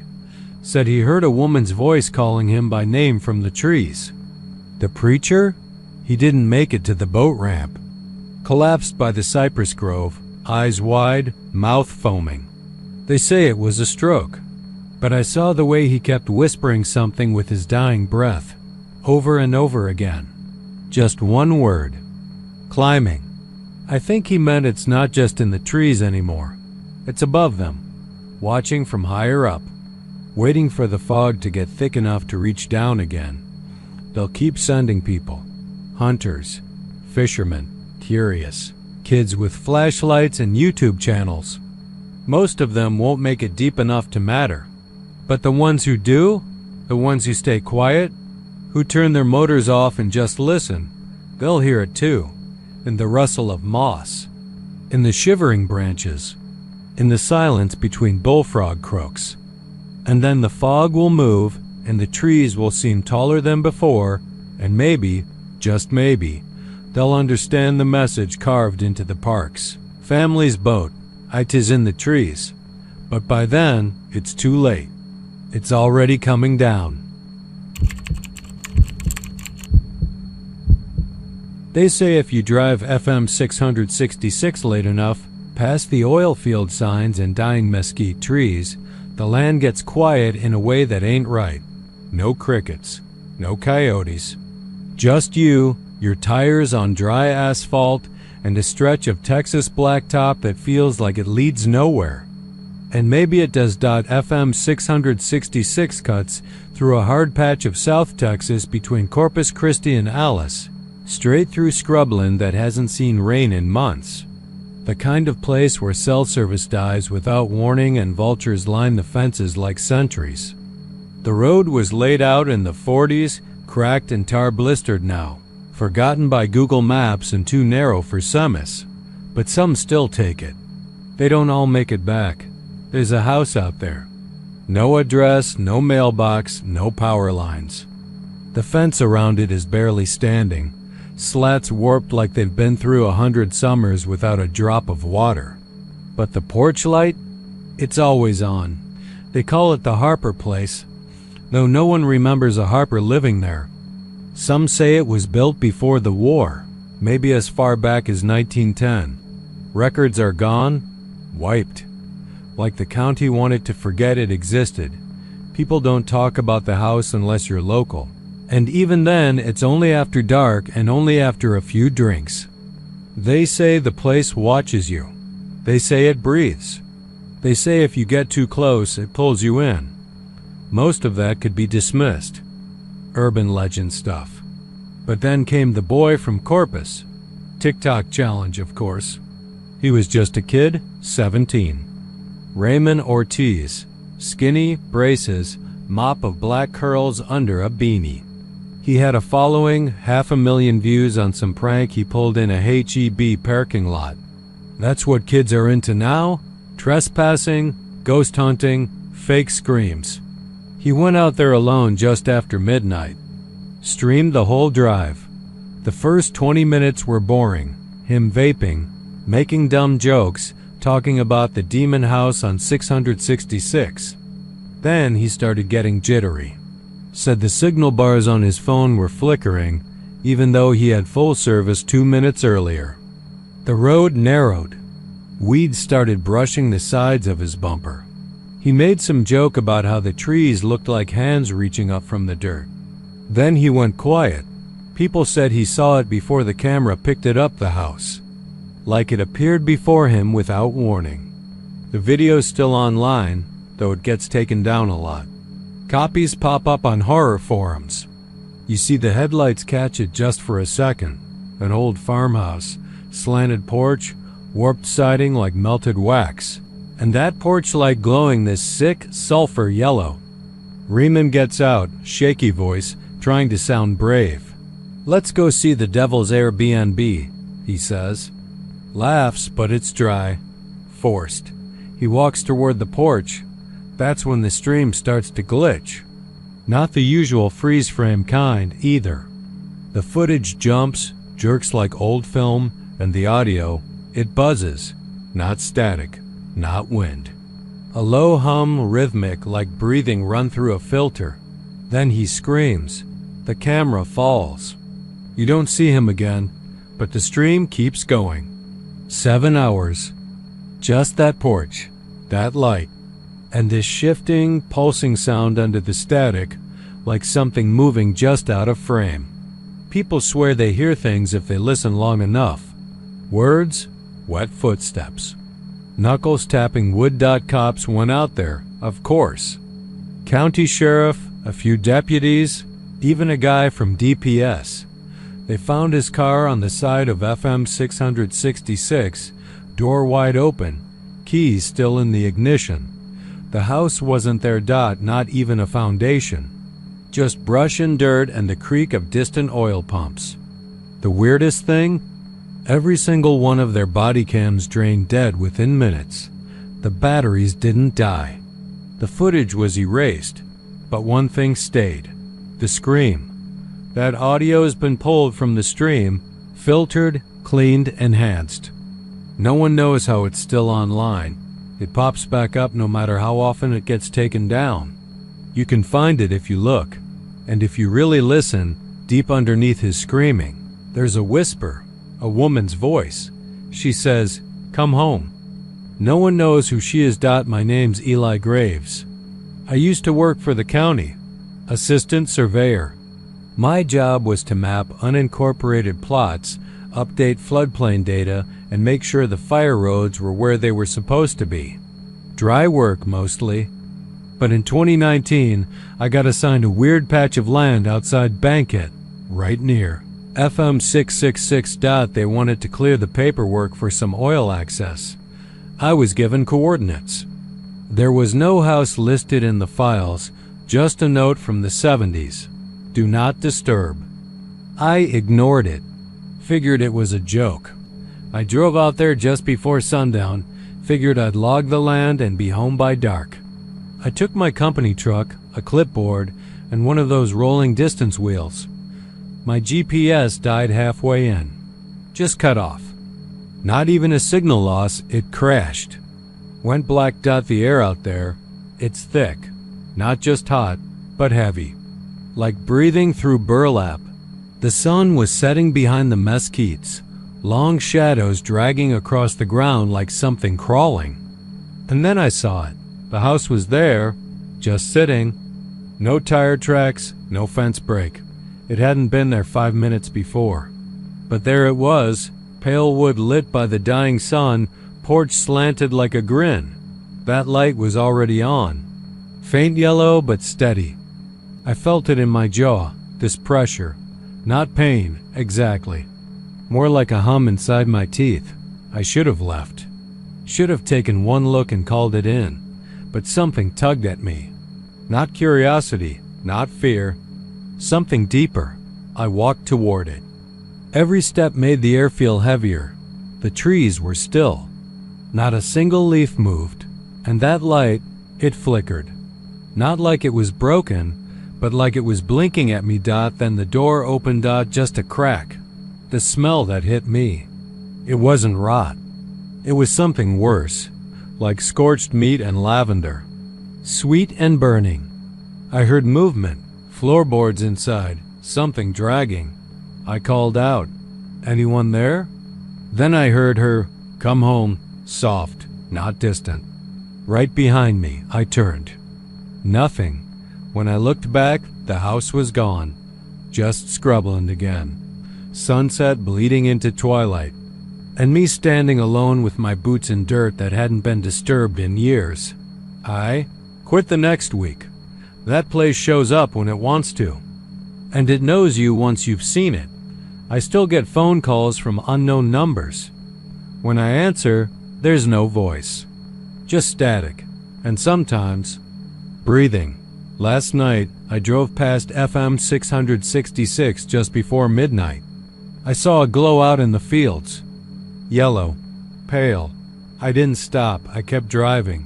Said he heard a woman's voice calling him by name from the trees. The preacher? He didn't make it to the boat ramp. Collapsed by the cypress grove, eyes wide, mouth foaming. They say it was a stroke. But I saw the way he kept whispering something with his dying breath. Over and over again. Just one word. Climbing. I think he meant it's not just in the trees anymore. It's above them. Watching from higher up. Waiting for the fog to get thick enough to reach down again. They'll keep sending people. Hunters. Fishermen. Curious. Kids with flashlights and YouTube channels. Most of them won't make it deep enough to matter. But the ones who do, the ones who stay quiet, who turn their motors off and just listen, they'll hear it too, in the rustle of moss, in the shivering branches, in the silence between bullfrog croaks. And then the fog will move, and the trees will seem taller than before, and maybe, just maybe, they'll understand the message carved into the parks. Family's boat, "'Tis in the trees." But by then, it's too late. It's already coming down. They say if you drive FM 666 late enough, past the oil field signs and dying mesquite trees, the land gets quiet in a way that ain't right. No crickets, no coyotes. Just you, your tires on dry asphalt, and a stretch of Texas blacktop that feels like it leads nowhere. And maybe it does. FM 666 cuts through a hard patch of South Texas between Corpus Christi and Alice, straight through scrubland that hasn't seen rain in months. The kind of place where cell service dies without warning and vultures line the fences like sentries. The road was laid out in the 40s, cracked and tar-blistered now, forgotten by Google Maps and too narrow for semis. But some still take it. They don't all make it back. There's a house out there. No address, no mailbox, no power lines. The fence around it is barely standing, slats warped like they've been through 100 summers without a drop of water. But the porch light? It's always on. They call it the Harper place, though no one remembers a Harper living there. Some say it was built before the war, maybe as far back as 1910. Records are gone, wiped. Like the county wanted to forget it existed. People don't talk about the house unless you're local. And even then, it's only after dark and only after a few drinks. They say the place watches you. They say it breathes. They say if you get too close, it pulls you in. Most of that could be dismissed. Urban legend stuff. But then came the boy from Corpus. TikTok challenge, of course. He was just a kid, 17. Raymond Ortiz. Skinny, braces, mop of black curls under a beanie. He had a following, 500,000 views on some prank he pulled in a H-E-B parking lot. That's what kids are into now? Trespassing, ghost hunting, fake screams. He went out there alone just after midnight. Streamed the whole drive. The first 20 minutes were boring. Him vaping, making dumb jokes, talking about the demon house on 666. Then he started getting jittery. Said the signal bars on his phone were flickering, even though he had full service 2 minutes earlier. The road narrowed. Weeds started brushing the sides of his bumper. He made some joke about how the trees looked like hands reaching up from the dirt. Then he went quiet. People said he saw it before the camera picked it up the house. Like it appeared before him without warning. The video's still online, though it gets taken down a lot. Copies pop up on horror forums. You see the headlights catch it just for a second. An old farmhouse, slanted porch, warped siding like melted wax. And that porch light glowing this sick sulfur yellow. Riemann gets out, shaky voice, trying to sound brave. "Let's go see the devil's Airbnb," he says. Laughs, but it's dry. Forced. He walks toward the porch. That's when the stream starts to glitch. Not the usual freeze frame kind, either. The footage jumps, jerks like old film, and the audio, it buzzes. Not static, not wind. A low hum, rhythmic, like breathing run through a filter. Then he screams. The camera falls. You don't see him again, but the stream keeps going. 7 hours. Just that porch, that light, and this shifting, pulsing sound under the static, like something moving just out of frame. People swear they hear things if they listen long enough. Words, wet footsteps. Knuckles tapping wood. Cops went out there, of course. County sheriff, a few deputies, even a guy from DPS. They found his car on the side of FM 666, door wide open, keys still in the ignition. The house wasn't there. Not even a foundation. Just brush and dirt and the creak of distant oil pumps. The weirdest thing? Every single one of their body cams drained dead within minutes. The batteries didn't die. The footage was erased, but one thing stayed. The scream. That audio has been pulled from the stream, filtered, cleaned, enhanced. No one knows how it's still online. It pops back up no matter how often it gets taken down. You can find it if you look. And if you really listen, deep underneath his screaming, there's a whisper, a woman's voice. She says, "Come home." No one knows who she is. My name's Eli Graves. I used to work for the county, assistant surveyor. My job was to map unincorporated plots, update floodplain data, and make sure the fire roads were where they were supposed to be. Dry work, mostly. But in 2019, I got assigned a weird patch of land outside Bankhead, right near FM 666. They wanted to clear the paperwork for some oil access. I was given coordinates. There was no house listed in the files, just a note from the 70s. Do not disturb. I ignored it. Figured it was a joke. I drove out there just before sundown, figured I'd log the land and be home by dark. I took my company truck, a clipboard, and one of those rolling distance wheels. My GPS died halfway in. Just cut off. Not even a signal loss, it crashed. Went black. The air out there, It's thick, not just hot, but heavy, like breathing through burlap. The sun was setting behind the mesquites, long shadows dragging across the ground like something crawling. And then I saw it. The house was there, just sitting. No tire tracks, no fence break. It hadn't been there 5 minutes before. But there it was, pale wood lit by the dying sun, porch slanted like a grin. That light was already on. Faint yellow, but steady. I felt it in my jaw, this pressure. Not pain, exactly. More like a hum inside my teeth. I should have left. Should have taken one look and called it in. But something tugged at me. Not curiosity, not fear. Something deeper. I walked toward it. Every step made the air feel heavier. The trees were still. Not a single leaf moved. And that light, it flickered. Not like it was broken, but like it was blinking at me. Then the door opened. Just a crack. The smell that hit me. It wasn't rot. It was something worse, like scorched meat and lavender. Sweet and burning. I heard movement, floorboards inside, something dragging. I called out, "Anyone there?" Then I heard her, "Come home," soft, not distant. Right behind me, I turned. Nothing. When I looked back, the house was gone. Just scrubland again. Sunset bleeding into twilight. And me standing alone with my boots in dirt that hadn't been disturbed in years. I quit the next week. That place shows up when it wants to. And it knows you once you've seen it. I still get phone calls from unknown numbers. When I answer, there's no voice. Just static. And sometimes, breathing. Last night, I drove past FM 666 just before midnight. I saw a glow out in the fields. Yellow. Pale. I didn't stop. I kept driving.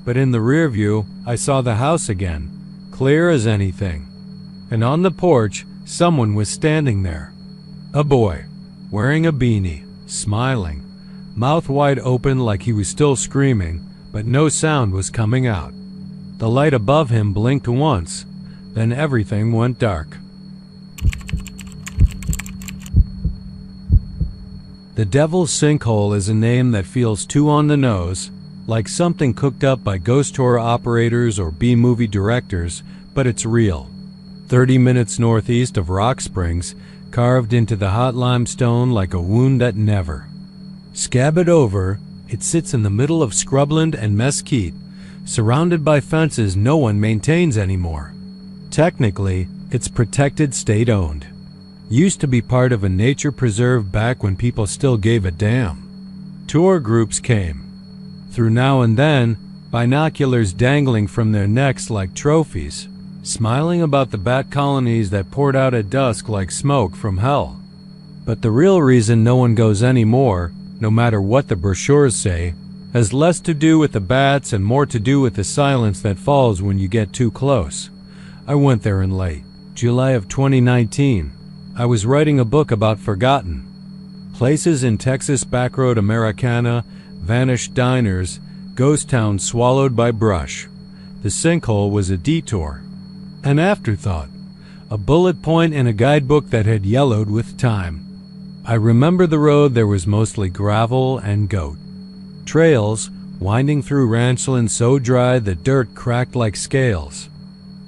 But in the rear view, I saw the house again. Clear as anything. And on the porch, someone was standing there. A boy, wearing a beanie, smiling, mouth wide open like he was still screaming, but no sound was coming out. The light above him blinked once, then everything went dark. The Devil's Sinkhole is a name that feels too on the nose, like something cooked up by ghost tour operators or B-movie directors, but it's real. 30 minutes northeast of Rock Springs, carved into the hot limestone like a wound that never. Scabbed over, it sits in the middle of scrubland and mesquite, surrounded by fences no one maintains anymore. Technically, it's protected state-owned. Used to be part of a nature preserve back when people still gave a damn. Tour groups came. Through now and then, binoculars dangling from their necks like trophies, smiling about the bat colonies that poured out at dusk like smoke from hell. But the real reason no one goes anymore, no matter what the brochures say, has less to do with the bats and more to do with the silence that falls when you get too close. I went there in late July of 2019. I was writing a book about forgotten places in Texas backroad Americana, vanished diners, ghost towns swallowed by brush. The sinkhole was a detour, an afterthought, a bullet point in a guidebook that had yellowed with time. I remember the road. There was mostly gravel and goat trails winding through ranchland so dry the dirt cracked like scales.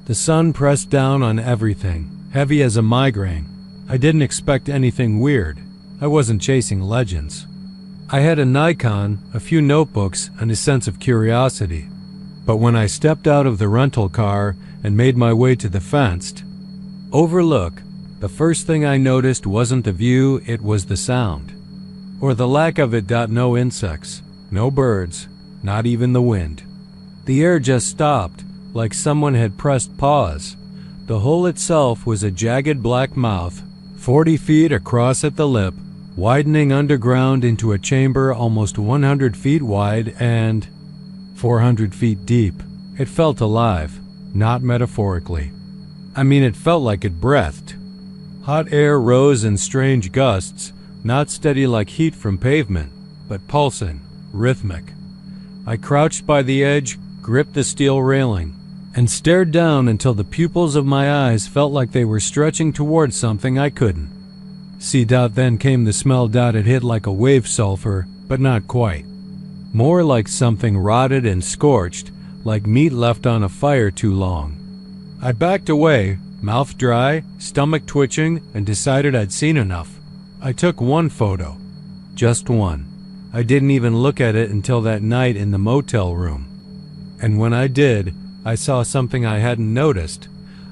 The sun pressed down on everything, heavy as a migraine. I didn't expect anything weird. I wasn't chasing legends. I had a Nikon, a few notebooks, and a sense of curiosity. But when I stepped out of the rental car and made my way to the fenced overlook, the first thing I noticed wasn't the view, it was the sound. Or the lack of it. No insects, no birds, not even the wind. The air just stopped, like someone had pressed pause. The hole itself was a jagged black mouth, 40 feet across at the lip, widening underground into a chamber almost 100 feet wide and 400 feet deep. It felt alive, not metaphorically. I mean, it felt like it breathed. Hot air rose in strange gusts, not steady like heat from pavement, but pulsing, rhythmic. I crouched by the edge, gripped the steel railing, and stared down until the pupils of my eyes felt like they were stretching towards something I couldn't see. Then came the smell. It hit like a wave sulfur, but not quite. More like something rotted and scorched, like meat left on a fire too long. I backed away, mouth dry, stomach twitching, and decided I'd seen enough. I took one photo. Just one. I didn't even look at it until that night in the motel room. And when I did, I saw something I hadn't noticed.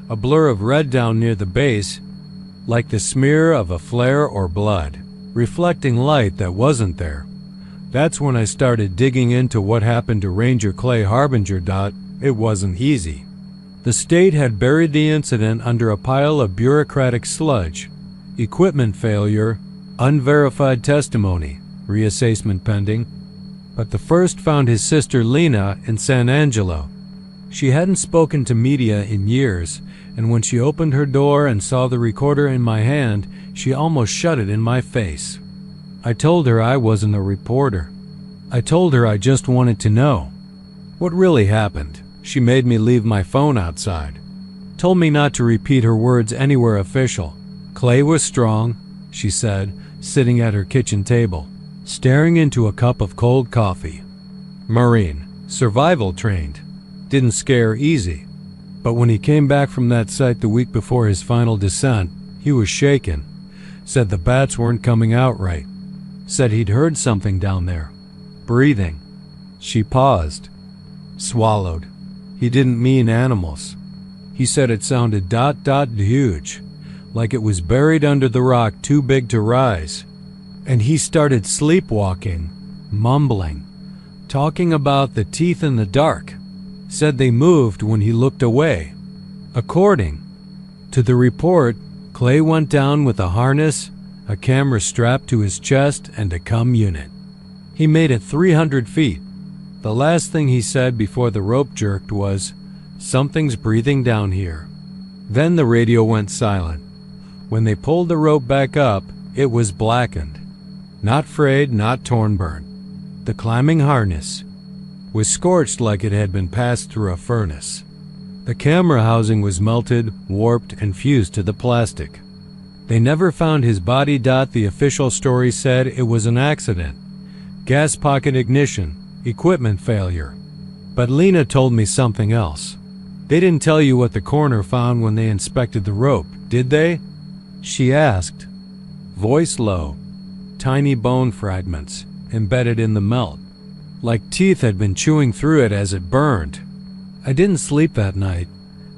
A blur of red down near the base, like the smear of a flare or blood, reflecting light that wasn't there. That's when I started digging into what happened to Ranger Clay Harbinger. It wasn't easy. The state had buried the incident under a pile of bureaucratic sludge. Equipment failure, unverified testimony, reassessment pending. But the first found his sister Lena in San Angelo. She hadn't spoken to media in years, and when she opened her door and saw the recorder in my hand, she almost shut it in my face. I told her I wasn't a reporter. I told her I just wanted to know what really happened. She made me leave my phone outside. Told me not to repeat her words anywhere official. Clay was strong, she said, sitting at her kitchen table, staring into a cup of cold coffee. Marine, survival trained. Didn't scare easy. But when he came back from that site the week before his final descent, he was shaken. Said the bats weren't coming out right. Said he'd heard something down there. Breathing. She paused. Swallowed. He didn't mean animals. He said it sounded huge, like it was buried under the rock too big to rise. And he started sleepwalking, mumbling, talking about the teeth in the dark. Said they moved when he looked away. According to the report, Clay went down with a harness, a camera strapped to his chest, and a cum unit. He made it 300 feet. The last thing he said before the rope jerked was, "Something's breathing down here." Then the radio went silent. When they pulled the rope back up, it was blackened. Not frayed, not torn burnt. The climbing harness was scorched like it had been passed through a furnace. The camera housing was melted, warped, and fused to the plastic. They never found his body. The official story said it was an accident. Gas pocket ignition, equipment failure. But Lena told me something else. They didn't tell you what the coroner found when they inspected the rope, did they? She asked, voice low. Tiny bone fragments embedded in the melt, like teeth had been chewing through it as it burned. I didn't sleep that night.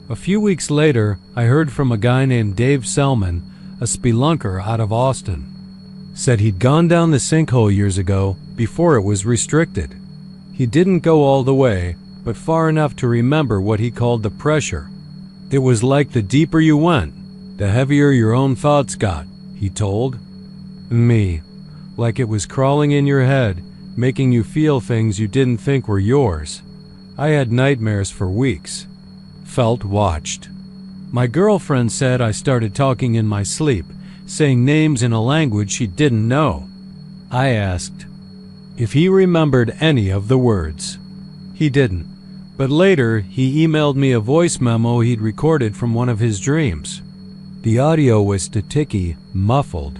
A few weeks later, I heard from a guy named Dave Selman, a spelunker out of Austin. Said he'd gone down the sinkhole years ago, before it was restricted. He didn't go all the way, but far enough to remember what he called the pressure. It was like the deeper you went, the heavier your own thoughts got, he told me. Like it was crawling in your head, making you feel things you didn't think were yours. I had nightmares for weeks. Felt watched. My girlfriend said I started talking in my sleep, saying names in a language she didn't know. I asked if he remembered any of the words. He didn't, but later he emailed me a voice memo he'd recorded from one of his dreams. The audio was staticky, muffled,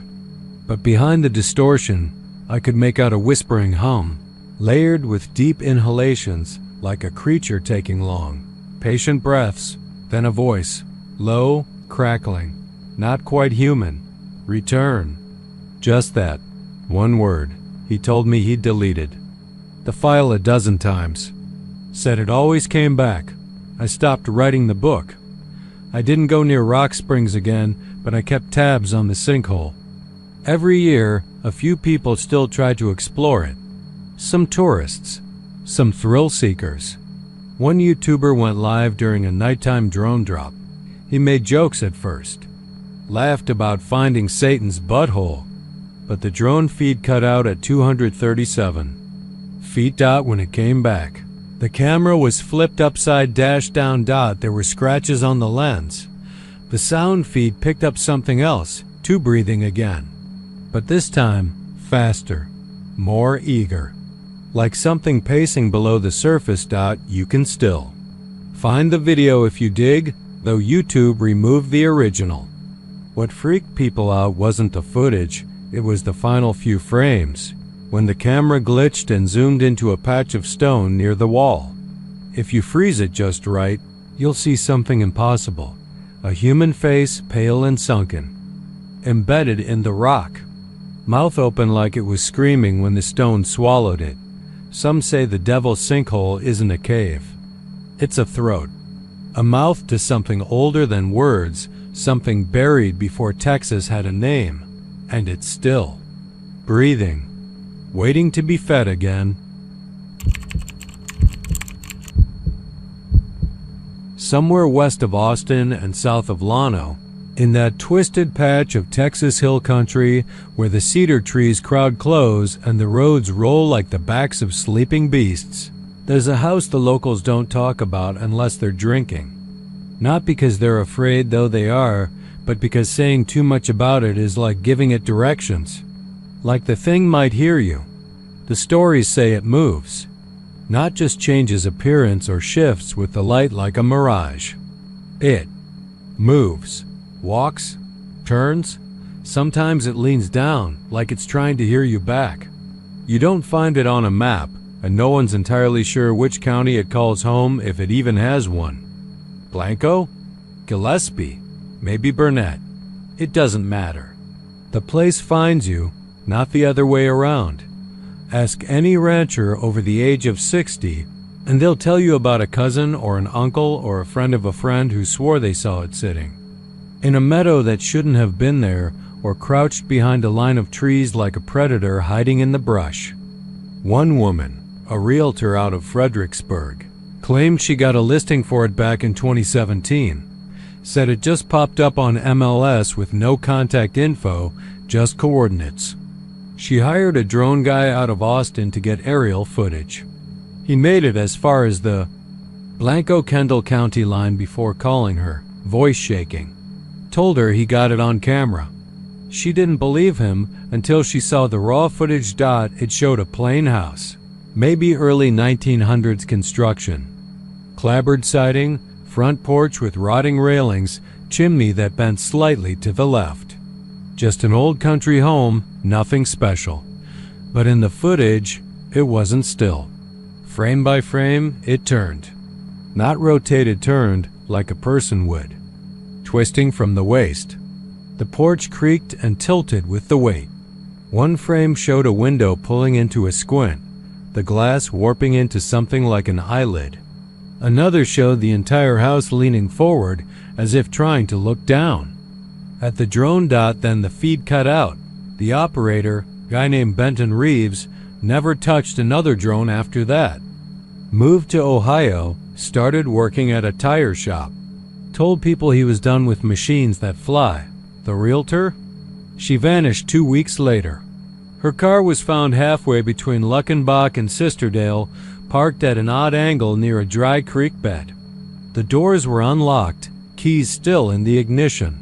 but behind the distortion, I could make out a whispering hum, layered with deep inhalations like a creature taking long, patient breaths, then a voice, low, crackling, not quite human. Return. Just that. One word. He told me he'd deleted the file a dozen times. Said it always came back. I stopped writing the book. I didn't go near Rock Springs again, but I kept tabs on the sinkhole. Every year, a few people still try to explore it. Some tourists, some thrill seekers. One YouTuber went live during a nighttime drone drop. He made jokes at first, laughed about finding Satan's butthole, but the drone feed cut out at 237 feet. When it came back, the camera was flipped upside down. There were scratches on the lens. The sound feed picked up something else, two breathing again, but this time faster, more eager. like something pacing below the surface. You can still find the video if you dig, though YouTube removed the original. What freaked people out wasn't the footage, it was the final few frames, when the camera glitched and zoomed into a patch of stone near the wall. If you freeze it just right, you'll see something impossible. A human face, pale and sunken, embedded in the rock. Mouth open like it was screaming when the stone swallowed it. Some say the devil's sinkhole isn't a cave. It's a throat. A mouth to something older than words, something buried before Texas had a name. And it's still breathing, waiting to be fed again. Somewhere west of Austin and south of Llano, in that twisted patch of Texas hill country where the cedar trees crowd close and the roads roll like the backs of sleeping beasts, there's a house the locals don't talk about unless they're drinking. Not because they're afraid, though they are, but because saying too much about it is like giving it directions. Like the thing might hear you. The stories say it moves, not just changes appearance or shifts with the light like a mirage. It moves, walks, turns. Sometimes it leans down, like it's trying to hear you back. You don't find it on a map, and no one's entirely sure which county it calls home, if it even has one. Blanco? Gillespie? Maybe Burnett. It doesn't matter. The place finds you, not the other way around. Ask any rancher over the age of 60, and they'll tell you about a cousin or an uncle or a friend of a friend who swore they saw it sitting in a meadow that shouldn't have been there, or crouched behind a line of trees like a predator hiding in the brush. One woman, a realtor out of Fredericksburg, claimed she got a listing for it back in 2017. Said it just popped up on MLS with no contact info, just coordinates. She hired a drone guy out of Austin to get aerial footage. He made it as far as the Blanco-Kendall County line before calling her, voice shaking. Told her he got it on camera. She didn't believe him until she saw the raw footage. It showed a plain house, maybe early 1900s construction. Clapboard siding, front porch with rotting railings, chimney that bent slightly to the left. Just an old country home, nothing special. But in the footage, it wasn't still. Frame by frame, it turned. Not rotated, turned like a person would. Twisting from the waist. The porch creaked and tilted with the weight. One frame showed a window pulling into a squint, the glass warping into something like an eyelid. Another showed the entire house leaning forward as if trying to look down. At the drone. Then the feed cut out. The operator, guy named Benton Reeves, never touched another drone after that. Moved to Ohio, started working at a tire shop. Told people he was done with machines that fly. The realtor? She vanished 2 weeks later. Her car was found halfway between Luckenbach and Sisterdale, parked at an odd angle near a dry creek bed. The doors were unlocked, keys still in the ignition.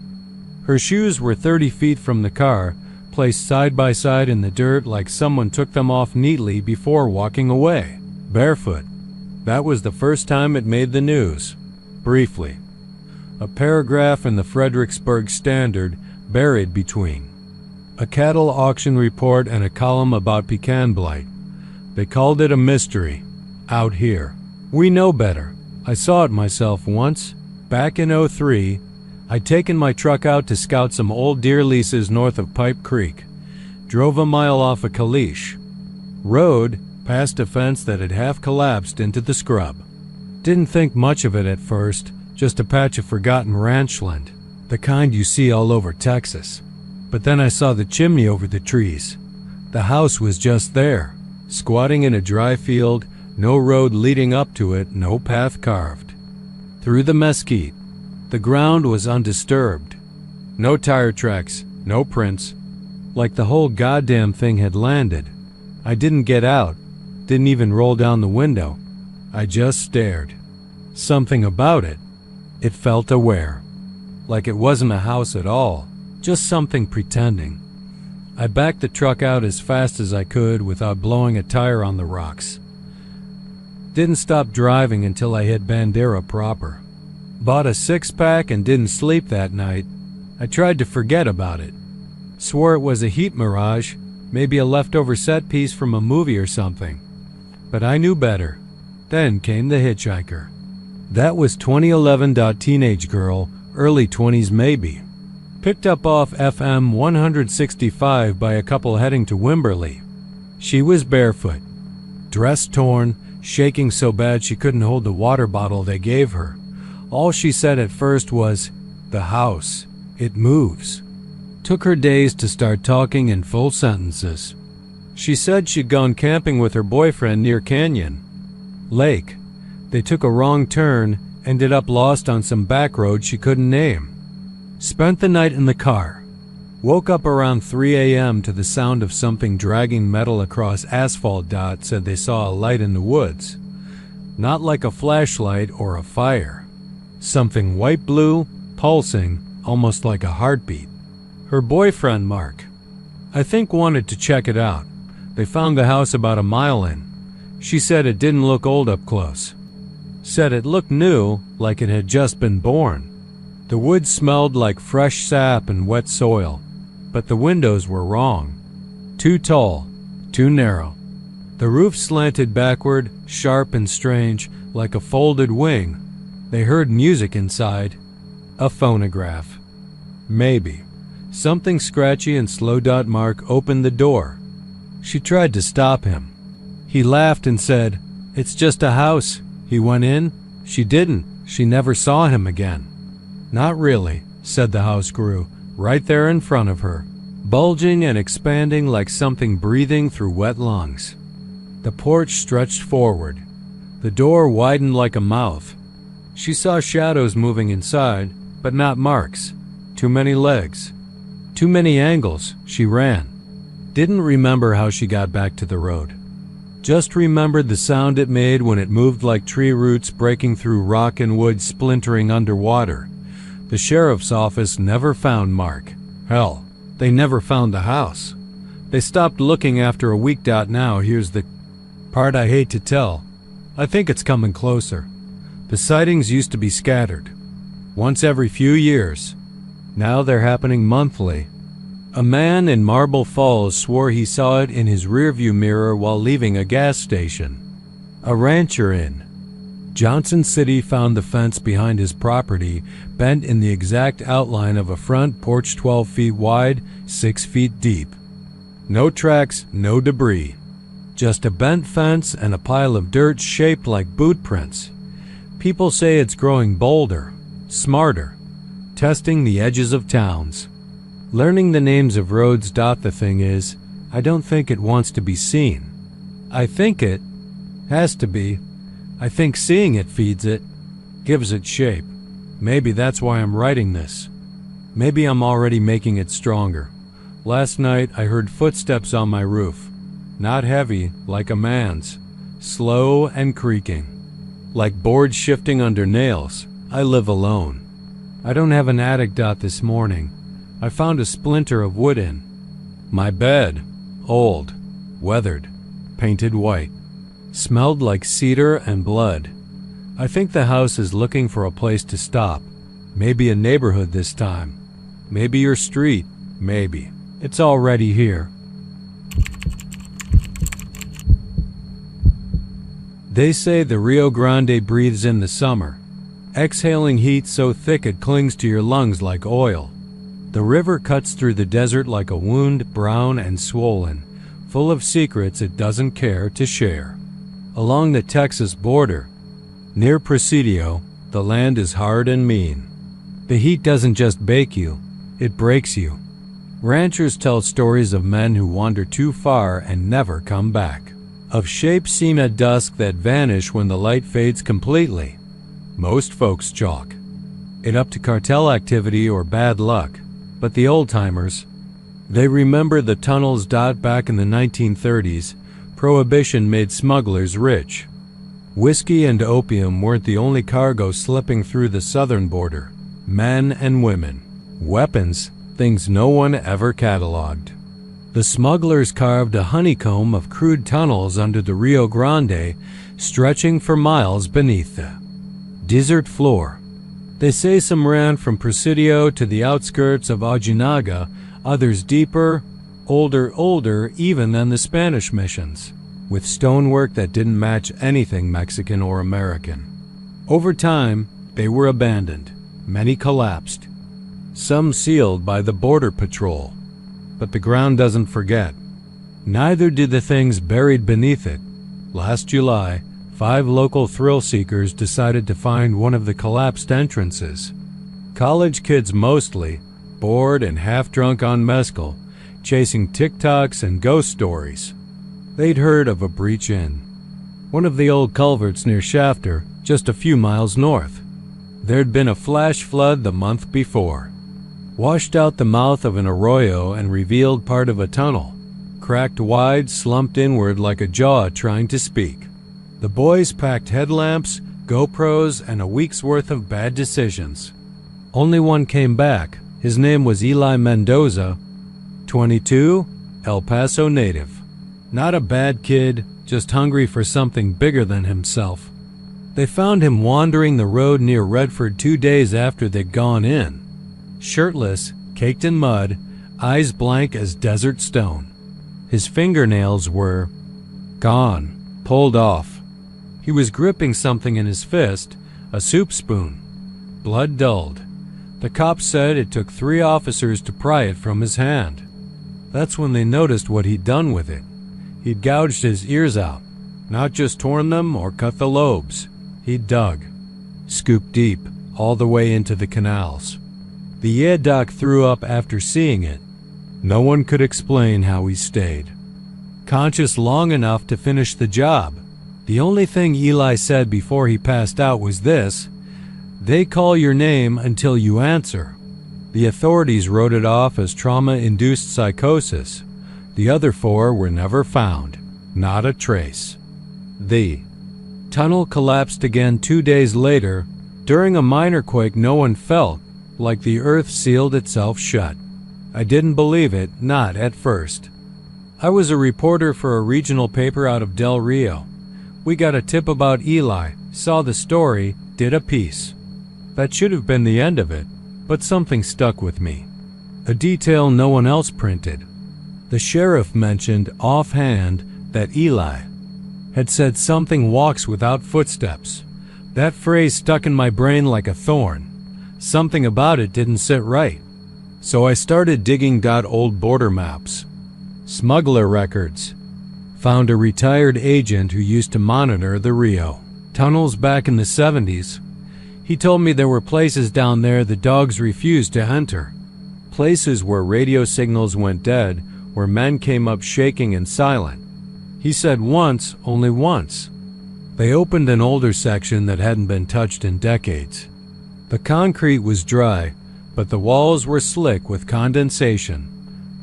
Her shoes were 30 feet from the car, placed side by side in the dirt like someone took them off neatly before walking away, barefoot. That was the first time it made the news. Briefly. A paragraph in the Fredericksburg Standard buried between a cattle auction report and a column about pecan blight. They called it a mystery. Out here. We know better. I saw it myself once. Back in '03, I'd taken my truck out to scout some old deer leases north of Pipe Creek. Drove a mile off a Kalish. Road past a fence that had half collapsed into the scrub. Didn't think much of it at first, just a patch of forgotten ranchland, the kind you see all over Texas. But then I saw the chimney over the trees. The house was just there, squatting in a dry field, no road leading up to it, no path carved. Through the mesquite, the ground was undisturbed. No tire tracks, no prints. Like the whole goddamn thing had landed. I didn't get out, didn't even roll down the window. I just stared. Something about it. It felt aware. Like it wasn't a house at all, just something pretending. I backed the truck out as fast as I could without blowing a tire on the rocks. Didn't stop driving until I hit Bandera proper. Bought a six-pack and didn't sleep that night. I tried to forget about it. Swore it was a heat mirage, maybe a leftover set piece from a movie or something. But I knew better. Then came the hitchhiker. That was 2011. Teenage girl, early 20s maybe. Picked up off FM 165 by a couple heading to Wimberley. She was barefoot, dress torn, shaking so bad she couldn't hold the water bottle they gave her. All she said at first was, "The house, it moves." Took her days to start talking in full sentences. She said she'd gone camping with her boyfriend near Canyon Lake. They took a wrong turn, ended up lost on some back road she couldn't name. Spent the night in the car. Woke up around 3 a.m. to the sound of something dragging metal across asphalt. Said they saw a light in the woods. Not like a flashlight or a fire. Something white blue, pulsing, almost like a heartbeat. Her boyfriend, Mark, I think, wanted to check it out. They found the house about a mile in. She said it didn't look old up close. Said it looked new, like it had just been born. The wood smelled like fresh sap and wet soil, but the windows were wrong. Too tall, too narrow. The roof slanted backward, sharp and strange, like a folded wing. They heard music inside. A phonograph. Maybe. Something scratchy and slow. Mark opened the door. She tried to stop him. He laughed and said, "It's just a house." He went in. She didn't. She never saw him again. Not really, said the house grew, right there in front of her, bulging and expanding like something breathing through wet lungs. The porch stretched forward. The door widened like a mouth. She saw shadows moving inside, but not Mark's. Too many legs. Too many angles. She ran. Didn't remember how she got back to the road. Just remembered the sound it made when it moved like tree roots breaking through rock and wood splintering underwater. The sheriff's office never found Mark. Hell, they never found the house. They stopped looking after a week. Now here's the part I hate to tell. I think it's coming closer. The sightings used to be scattered. Once every few years. Now they're happening monthly. A man in Marble Falls swore he saw it in his rearview mirror while leaving a gas station. A rancher in Johnson City found the fence behind his property bent in the exact outline of a front porch 12 feet wide, 6 feet deep. No tracks, no debris. Just a bent fence and a pile of dirt shaped like boot prints. People say it's growing bolder, smarter, testing the edges of towns. Learning the names of roads. The thing is, I don't think it wants to be seen. I think it has to be. I think seeing it feeds it, gives it shape. Maybe that's why I'm writing this. Maybe I'm already making it stronger. Last night I heard footsteps on my roof. Not heavy, like a man's. Slow and creaking. Like boards shifting under nails. I live alone. I don't have an attic. This morning I found a splinter of wood in my bed. Old, weathered, painted white. Smelled like cedar and blood. I think the house is looking for a place to stop. Maybe a neighborhood this time. Maybe your street. Maybe. It's already here. They say the Rio Grande breathes in the summer, exhaling heat so thick it clings to your lungs like oil. The river cuts through the desert like a wound, brown and swollen, full of secrets it doesn't care to share. Along the Texas border, near Presidio, the land is hard and mean. The heat doesn't just bake you, it breaks you. Ranchers tell stories of men who wander too far and never come back. Of shapes seen at dusk that vanish when the light fades completely. Most folks chalk it up to cartel activity or bad luck, but the old-timers, they remember the tunnels. Back in the 1930s, Prohibition made smugglers rich. Whiskey and opium weren't the only cargo slipping through the southern border. Men and women. Weapons, things no one ever cataloged. The smugglers carved a honeycomb of crude tunnels under the Rio Grande, stretching for miles beneath the desert floor. They say some ran from Presidio to the outskirts of Ojinaga, others deeper, older even than the Spanish missions, with stonework that didn't match anything Mexican or American. Over time, they were abandoned. Many collapsed, some sealed by the Border Patrol. But the ground doesn't forget. Neither did the things buried beneath it. Last July, 5 local thrill seekers decided to find one of the collapsed entrances. College kids mostly, bored and half-drunk on mezcal, chasing TikToks and ghost stories. They'd heard of a breach in one of the old culverts near Shafter, just a few miles north. There'd been a flash flood the month before. Washed out the mouth of an arroyo and revealed part of a tunnel. Cracked wide, slumped inward like a jaw trying to speak. The boys packed headlamps, GoPros, and a week's worth of bad decisions. Only one came back. His name was Eli Mendoza, 22, El Paso native. Not a bad kid, just hungry for something bigger than himself. They found him wandering the road near Redford 2 days after they'd gone in. Shirtless, caked in mud, eyes blank as desert stone. His fingernails were gone, pulled off. He was gripping something in his fist, a soup spoon. Blood dulled. The cops said it took 3 officers to pry it from his hand. That's when they noticed what he'd done with it. He'd gouged his ears out, not just torn them or cut the lobes. He'd dug, scooped deep, all the way into the canals. The ED doc threw up after seeing it. No one could explain how he stayed conscious long enough to finish the job. The only thing Eli said before he passed out was this: "They call your name until you answer." The authorities wrote it off as trauma-induced psychosis. The other 4 were never found. Not a trace. The tunnel collapsed again 2 days later. During a minor quake no one felt, like the earth sealed itself shut. I didn't believe it, not at first. I was a reporter for a regional paper out of Del Rio. We got a tip about Eli, saw the story, did a piece. That should have been the end of it, but something stuck with me. A detail no one else printed. The sheriff mentioned offhand that Eli had said something walks without footsteps. That phrase stuck in my brain like a thorn. Something about it didn't sit right. So I started digging old border maps, smuggler records. Found a retired agent who used to monitor the Rio tunnels back in the 70s. He told me there were places down there the dogs refused to enter. Places where radio signals went dead, where men came up shaking and silent. He said once, only once. They opened an older section that hadn't been touched in decades. The concrete was dry, but the walls were slick with condensation.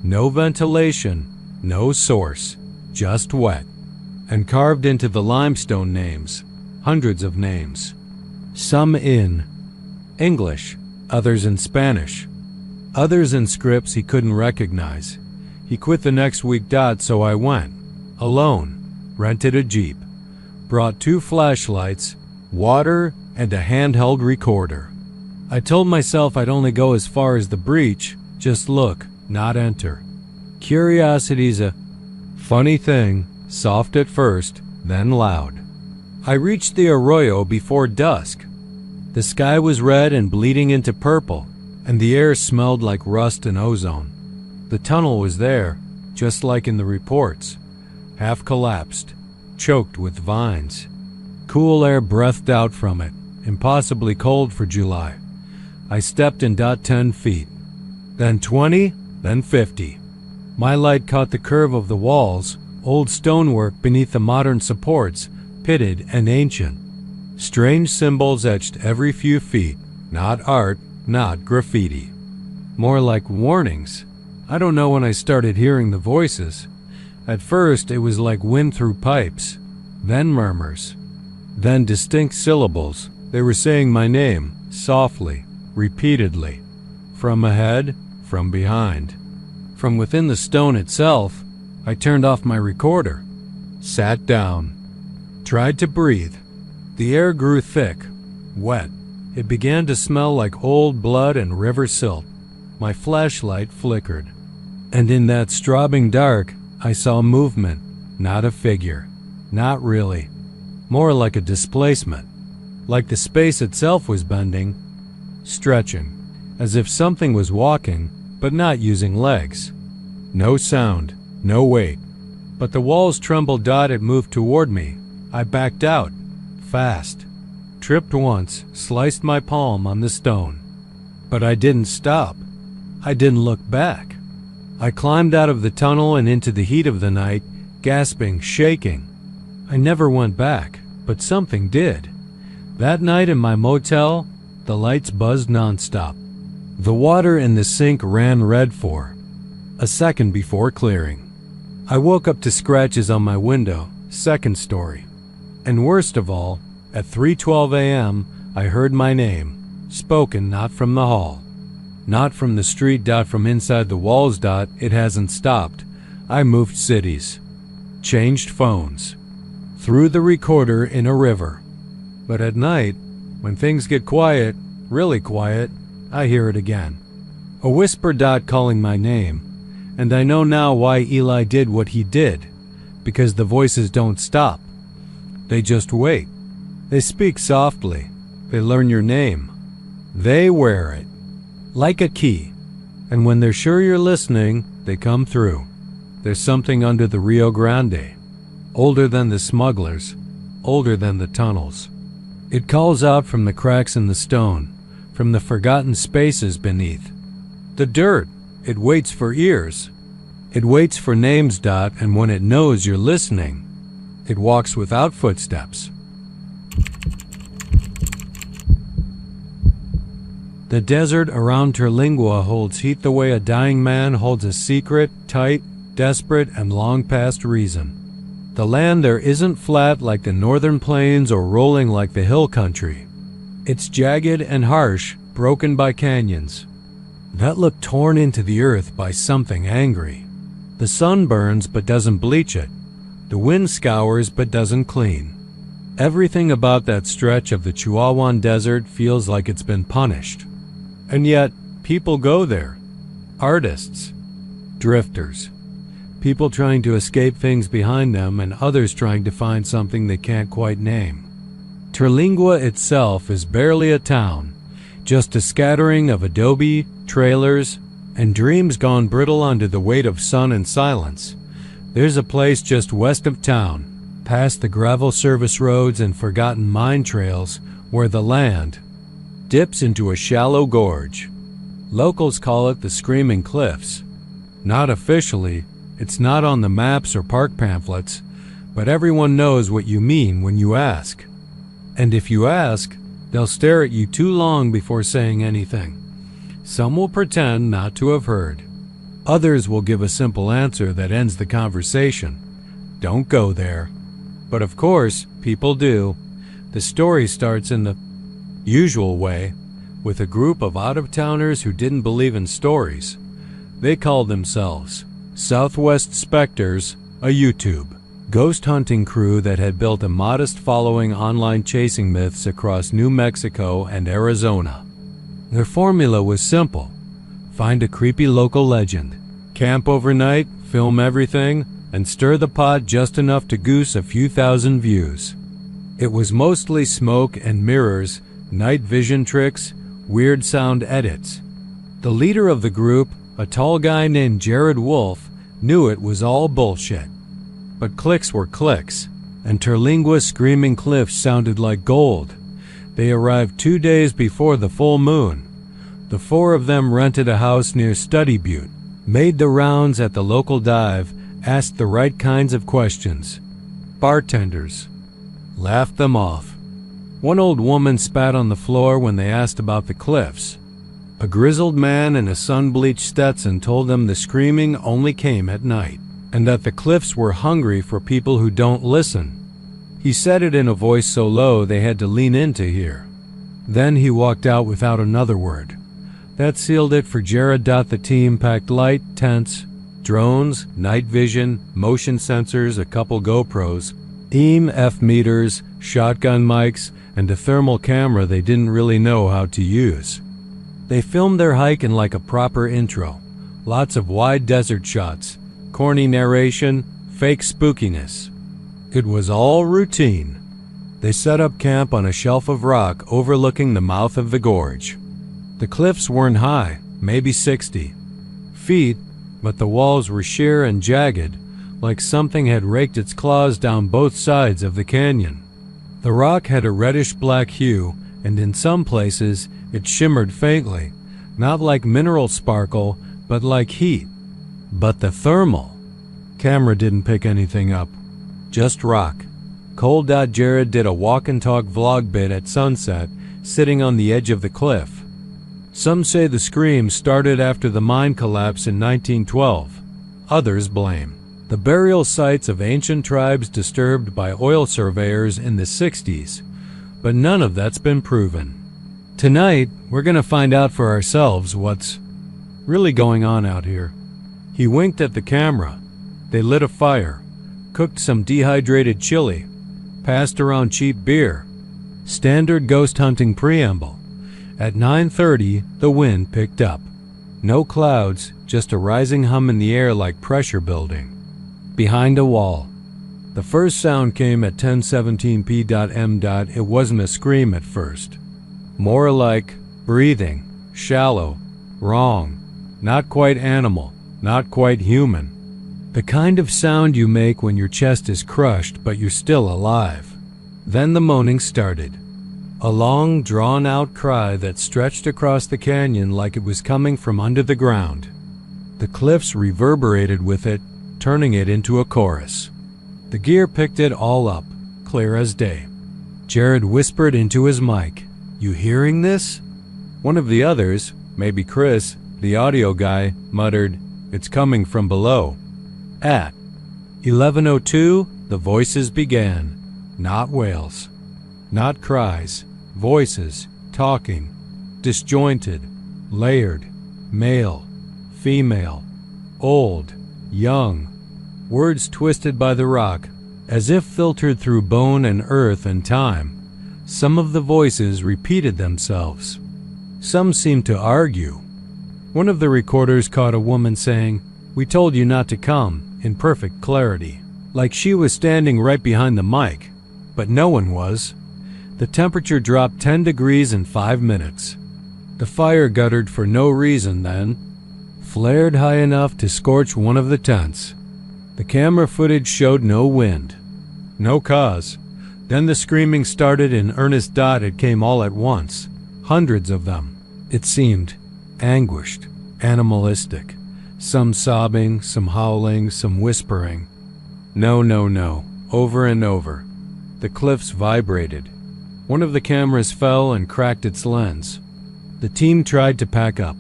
No ventilation, no source, just wet. And carved into the limestone names, hundreds of names. Some in English, others in Spanish, others in scripts he couldn't recognize. He quit the next week, so I went. Alone, rented a Jeep, brought 2 flashlights, water, and a handheld recorder. I told myself I'd only go as far as the breach, just look, not enter. Curiosity's a funny thing, soft at first, then loud. I reached the arroyo before dusk. The sky was red and bleeding into purple, and the air smelled like rust and ozone. The tunnel was there, just like in the reports, half collapsed, choked with vines. Cool air breathed out from it, impossibly cold for July. I stepped in 10 feet, then 20, then 50. My light caught the curve of the walls, old stonework beneath the modern supports, pitted and ancient. Strange symbols etched every few feet, not art, not graffiti. More like warnings. I don't know when I started hearing the voices. At first it was like wind through pipes, then murmurs, then distinct syllables. They were saying my name, softly, repeatedly, from ahead, from behind. From within the stone itself, I turned off my recorder, sat down, tried to breathe. The air grew thick, wet. It began to smell like old blood and river silt. My flashlight flickered, and in that strobing dark, I saw movement, not a figure. Not really. More like a displacement. Like the space itself was bending, stretching, as if something was walking, but not using legs. No sound, no weight. But the walls trembled. It moved toward me. I backed out, fast. Tripped once, sliced my palm on the stone. But I didn't stop. I didn't look back. I climbed out of the tunnel and into the heat of the night, gasping, shaking. I never went back, but something did. That night in my motel, the lights buzzed nonstop. The water in the sink ran red for a second before clearing. I woke up to scratches on my window, second story. And worst of all, at 3:12 a.m., I heard my name, spoken not from the hall, not from the street. From inside the walls. It hasn't stopped. I moved cities, changed phones, threw the recorder in a river. But at night, when things get quiet, really quiet, I hear it again. A whisper. Calling my name. And I know now why Eli did what he did, because the voices don't stop. They just wait. They speak softly. They learn your name. They wear it, like a key. And when they're sure you're listening, they come through. There's something under the Rio Grande, older than the smugglers, older than the tunnels. It calls out from the cracks in the stone, from the forgotten spaces beneath. The dirt, it waits for ears. It waits for names. And when it knows you're listening, it walks without footsteps. The desert around Terlingua holds heat the way a dying man holds a secret, tight, desperate, and long past reason. The land there isn't flat like the northern plains or rolling like the hill country. It's jagged and harsh, broken by canyons that look torn into the earth by something angry. The sun burns but doesn't bleach it. The wind scours but doesn't clean. Everything about that stretch of the Chihuahuan Desert feels like it's been punished. And yet, people go there. Artists, drifters, people trying to escape things behind them and others trying to find something they can't quite name. Terlingua itself is barely a town, just a scattering of adobe, trailers, and dreams gone brittle under the weight of sun and silence. There's a place just west of town, past the gravel service roads and forgotten mine trails, where the land dips into a shallow gorge. Locals call it the Screaming Cliffs. Not officially, it's not on the maps or park pamphlets, but everyone knows what you mean when you ask. And if you ask, they'll stare at you too long before saying anything. Some will pretend not to have heard. Others will give a simple answer that ends the conversation. Don't go there. But of course, people do. The story starts in the usual way, with a group of out-of-towners who didn't believe in stories. They called themselves Southwest Specters, a YouTube ghost hunting crew that had built a modest following online chasing myths across New Mexico and Arizona. Their formula was simple. Find a creepy local legend, camp overnight, film everything, and stir the pot just enough to goose a few thousand views. It was mostly smoke and mirrors, night vision tricks, weird sound edits. The leader of the group, a tall guy named Jared Wolf, knew it was all bullshit. But clicks were clicks, and Terlingua's Screaming Cliffs sounded like gold. They arrived 2 days before the full moon. The four of them rented a house near Study Butte, made the rounds at the local dive, asked the right kinds of questions. Bartenders laughed them off. One old woman spat on the floor when they asked about the cliffs. A grizzled man in a sun-bleached Stetson told them the screaming only came at night, and that the cliffs were hungry for people who don't listen. He said it in a voice so low they had to lean in to hear. Then he walked out without another word. That sealed it for Jared. The team packed light, tents, drones, night vision, motion sensors, a couple GoPros, EMF meters, shotgun mics, and a thermal camera they didn't really know how to use. They filmed their hike in like a proper intro. Lots of wide desert shots, corny narration, fake spookiness. It was all routine. They set up camp on a shelf of rock overlooking the mouth of the gorge. The cliffs weren't high, maybe 60 feet, but the walls were sheer and jagged, like something had raked its claws down both sides of the canyon. The rock had a reddish-black hue, and in some places it shimmered faintly, not like mineral sparkle, but like heat. But the thermal camera didn't pick anything up, just rock. Cole. Jared did a walk-and-talk vlog bit at sunset, sitting on the edge of the cliff. Some say the scream started after the mine collapse in 1912. Others blame the burial sites of ancient tribes disturbed by oil surveyors in the 60s, but none of that's been proven. Tonight, we're going to find out for ourselves what's really going on out here. He winked at the camera. They lit a fire, cooked some dehydrated chili, passed around cheap beer. Standard ghost hunting preamble. At 9:30, the wind picked up. No clouds, just a rising hum in the air like pressure building. Behind a wall. The first sound came at 10:17 p.m. It wasn't a scream at first. More like breathing, shallow, wrong, not quite animal, not quite human. The kind of sound you make when your chest is crushed but you're still alive. Then the moaning started. A long, drawn-out cry that stretched across the canyon like it was coming from under the ground. The cliffs reverberated with it, turning it into a chorus. The gear picked it all up, clear as day. Jared whispered into his mic, "You hearing this?" One of the others, maybe Chris, the audio guy, muttered, "It's coming from below." At 11:02, the voices began. Not wails. Not cries. Voices. Talking. Disjointed. Layered. Male. Female. Old. Young. Words twisted by the rock, as if filtered through bone and earth and time. Some of the voices repeated themselves. Some seemed to argue. One of the recorders caught a woman saying, "We told you not to come," in perfect clarity, like she was standing right behind the mic. But no one was. The temperature dropped 10 degrees in 5 minutes. The fire guttered for no reason then, flared high enough to scorch one of the tents. The camera footage showed no wind. No cause. Then the screaming started in earnest. It came all at once. Hundreds of them. It seemed anguished, animalistic. Some sobbing, some howling, some whispering. No, no, no. Over and over. The cliffs vibrated. One of the cameras fell and cracked its lens. The team tried to pack up.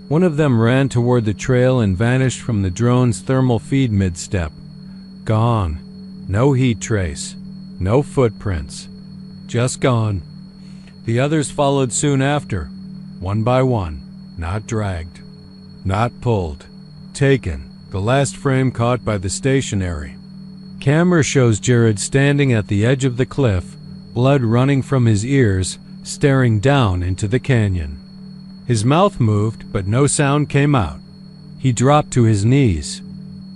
One of them ran toward the trail and vanished from the drone's thermal feed mid-step. Gone. No heat trace. No footprints. Just gone. The others followed soon after, one by one, not dragged, not pulled. Taken. The last frame caught by the stationary. Camera shows Jared standing at the edge of the cliff, blood running from his ears, staring down into the canyon. His mouth moved, but no sound came out. He dropped to his knees.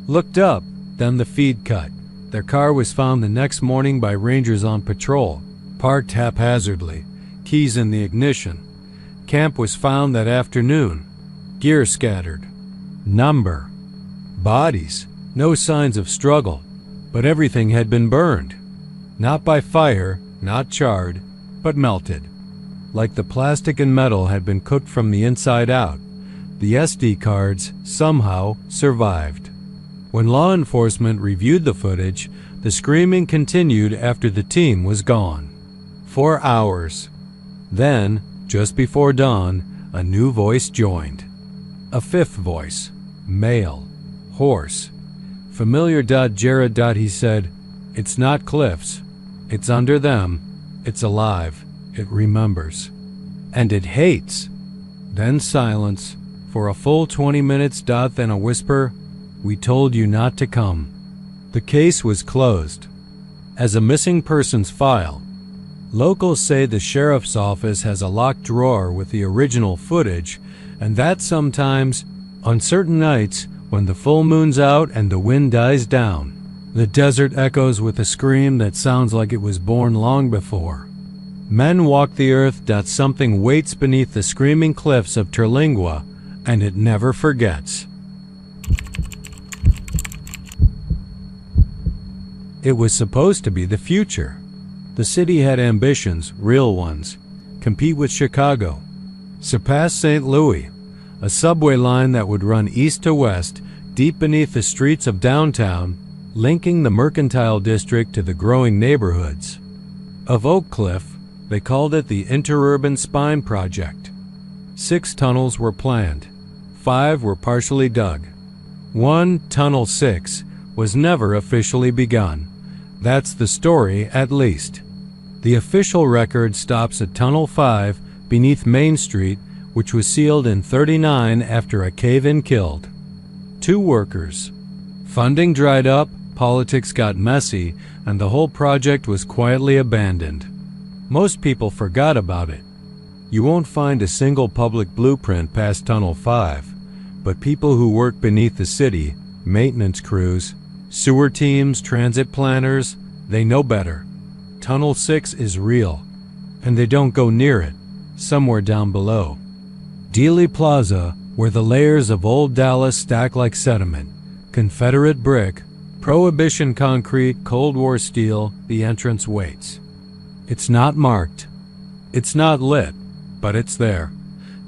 Looked up, then the feed cut. Their car was found the next morning by rangers on patrol, parked haphazardly, keys in the ignition. Camp was found that afternoon. Gear scattered. Number. Bodies. No signs of struggle, but everything had been burned. Not by fire, not charred, but melted. Like the plastic and metal had been cooked from the inside out. The SD cards somehow survived. When law enforcement reviewed the footage, the screaming continued after the team was gone. 4 hours. Then, just before dawn, a new voice joined. A fifth voice. Male. Hoarse. Familiar. Jared. He said, "It's not cliffs. It's under them. It's alive. It remembers. And it hates." Then silence, for a full 20 minutes. Then a whisper, "We told you not to come." The case was closed as a missing persons file. Locals say the sheriff's office has a locked drawer with the original footage, and that sometimes, on certain nights, when the full moon's out and the wind dies down, the desert echoes with a scream that sounds like it was born long before. Men walk the earth. Something waits beneath the screaming cliffs of Terlingua, and it never forgets. It was supposed to be the future. The city had ambitions, real ones, compete with Chicago, surpass St. Louis, a subway line that would run east to west, deep beneath the streets of downtown, linking the mercantile district to the growing neighborhoods of Oak Cliff. They called it the Interurban Spine Project. 6 tunnels were planned. 5 were partially dug. One, Tunnel 6, was never officially begun. That's the story, at least. The official record stops at Tunnel 5 beneath Main Street, which was sealed in '39 after a cave-in killed 2 workers. Funding dried up, politics got messy, and the whole project was quietly abandoned. Most people forgot about it. You won't find a single public blueprint past Tunnel 5, but people who work beneath the city, maintenance crews, sewer teams, transit planners, they know better. Tunnel 6 is real, and they don't go near it, somewhere down below. Dealey Plaza, where the layers of old Dallas stack like sediment, Confederate brick, Prohibition concrete, Cold War steel, the entrance waits. It's not marked. It's not lit, but it's there.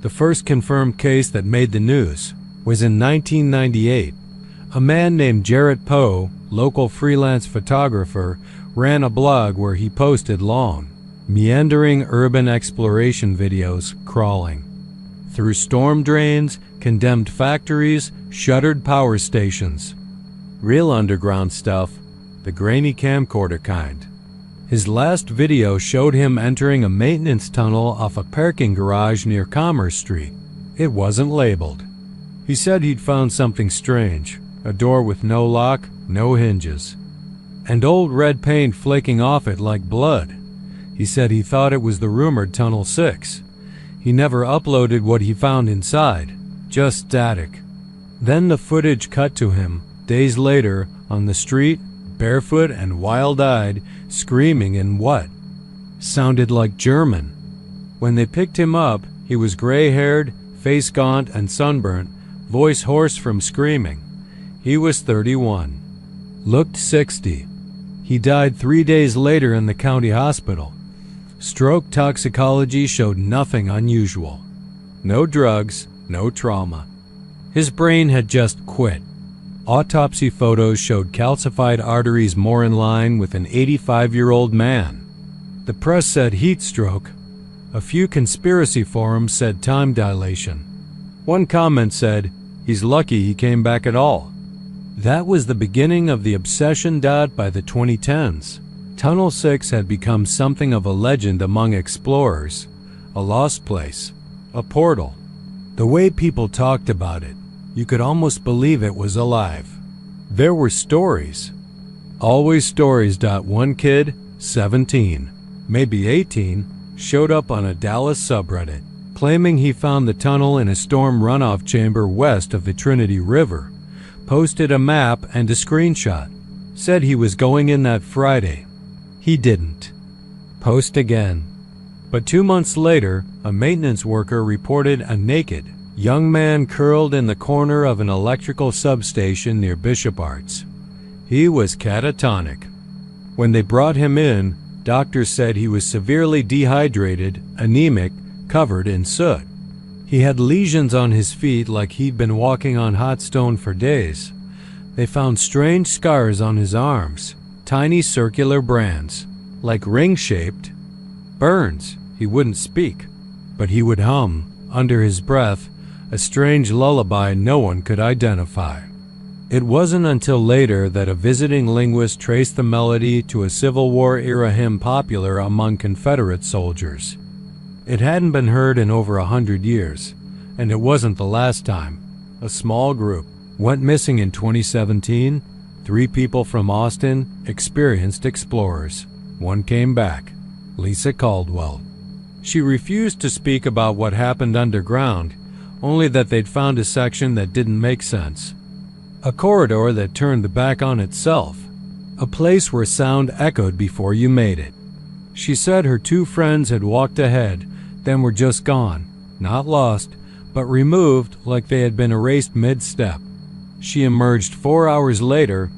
The first confirmed case that made the news was in 1998. A man named Jarrett Poe, local freelance photographer, ran a blog where he posted long, meandering urban exploration videos crawling through storm drains, condemned factories, shuttered power stations. Real underground stuff, the grainy camcorder kind. His last video showed him entering a maintenance tunnel off a parking garage near Commerce Street. It wasn't labeled. He said he'd found something strange, a door with no lock, no hinges, and old red paint flaking off it like blood. He said he thought it was the rumored Tunnel 6. He never uploaded what he found inside, just static. Then the footage cut to him, days later, on the street, barefoot and wild-eyed, screaming in what sounded like German. When they picked him up, he was gray-haired, face gaunt and sunburnt, voice hoarse from screaming. He was 31. Looked 60. He died 3 days later in the county hospital. Stroke toxicology showed nothing unusual. No drugs, no trauma. His brain had just quit. Autopsy photos showed calcified arteries more in line with an 85-year-old man. The press said heat stroke. A few conspiracy forums said time dilation. One comment said, "He's lucky he came back at all." That was the beginning of the obsession. By the 2010s, Tunnel 6 had become something of a legend among explorers, a lost place, a portal. The way people talked about it, you could almost believe it was alive. There were stories. Always stories. One kid, 17, maybe 18, showed up on a Dallas subreddit, claiming he found the tunnel in a storm runoff chamber west of the Trinity River, posted a map and a screenshot, said he was going in that Friday. He didn't. Post again. But 2 months later, a maintenance worker reported a naked, young man curled in the corner of an electrical substation near Bishop Arts. He was catatonic. When they brought him in, doctors said he was severely dehydrated, anemic, covered in soot. He had lesions on his feet like he'd been walking on hot stone for days. They found strange scars on his arms, tiny circular brands, like ring-shaped burns. He wouldn't speak, but he would hum, under his breath, a strange lullaby no one could identify. It wasn't until later that a visiting linguist traced the melody to a Civil War-era hymn popular among Confederate soldiers. It hadn't been heard in over 100 years, And it wasn't the last time. A small group went missing in 2017. 3 people from Austin, experienced explorers. One came back, Lisa Caldwell. She refused to speak about what happened underground, only that they'd found a section that didn't make sense. A corridor that turned back on itself. A place where sound echoed before you made it. She said her 2 friends had walked ahead, then were just gone. Not lost, but removed like they had been erased mid-step. She emerged 4 hours later,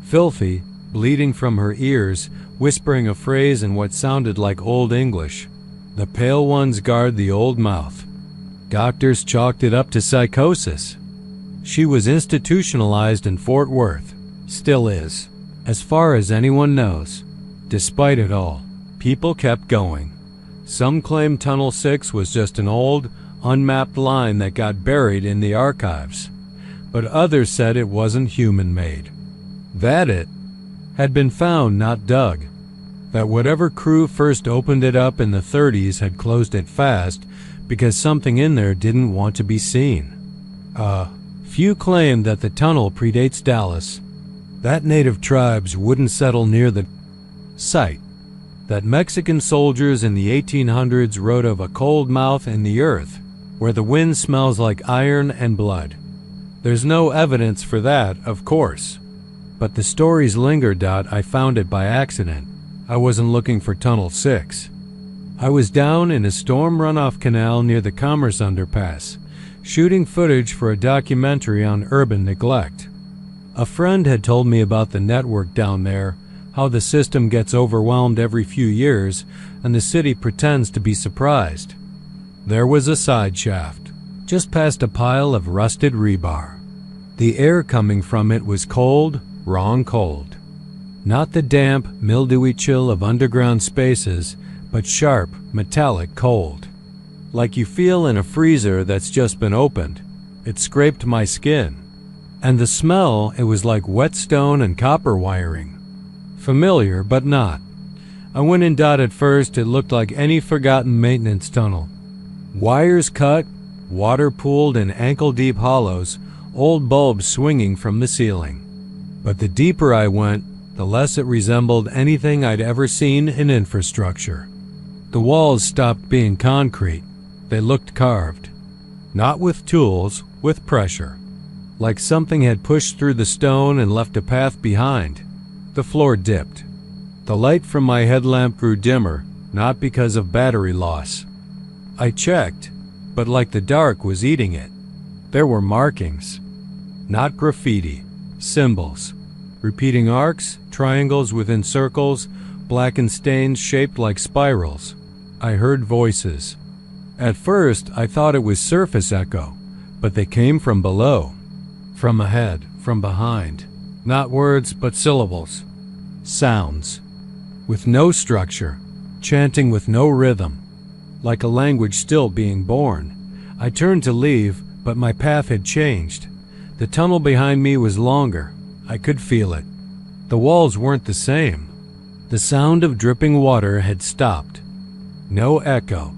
filthy, bleeding from her ears, whispering a phrase in what sounded like Old English. The pale ones guard the old mouth. Doctors chalked it up to psychosis. She was institutionalized in Fort Worth. Still is. As far as anyone knows. Despite it all, people kept going. Some claimed Tunnel 6 was just an old, unmapped line that got buried in the archives. But others said it wasn't human-made. That it had been found, not dug. That whatever crew first opened it up in the 30s had closed it fast because something in there didn't want to be seen. Few claimed that the tunnel predates Dallas. That native tribes wouldn't settle near the site. That Mexican soldiers in the 1800s wrote of a cold mouth in the earth, where the wind smells like iron and blood. There's no evidence for that, of course. But the stories lingered. I found it by accident. I wasn't looking for Tunnel 6. I was down in a storm runoff canal near the Commerce Underpass, shooting footage for a documentary on urban neglect. A friend had told me about the network down there, how the system gets overwhelmed every few years, and the city pretends to be surprised. There was a side shaft, just past a pile of rusted rebar. The air coming from it was cold, wrong cold. Not the damp, mildewy chill of underground spaces, but sharp, metallic cold. Like you feel in a freezer that's just been opened. It scraped my skin. And the smell, it was like whetstone and copper wiring. Familiar, but not. I went in. At first, it looked like any forgotten maintenance tunnel. Wires cut, water pooled in ankle-deep hollows, old bulbs swinging from the ceiling. But the deeper I went, the less it resembled anything I'd ever seen in infrastructure. The walls stopped being concrete. They looked carved. Not with tools, with pressure. Like something had pushed through the stone and left a path behind. The floor dipped. The light from my headlamp grew dimmer, not because of battery loss. I checked, but like the dark was eating it. There were markings. Not graffiti. Symbols. Repeating arcs, triangles within circles, blackened stains shaped like spirals. I heard voices. At first, I thought it was surface echo, but they came from below. From ahead, from behind. Not words, but syllables. Sounds. With no structure. Chanting with no rhythm. Like a language still being born. I turned to leave, but my path had changed. The tunnel behind me was longer. I could feel it. The walls weren't the same. The sound of dripping water had stopped. No echo.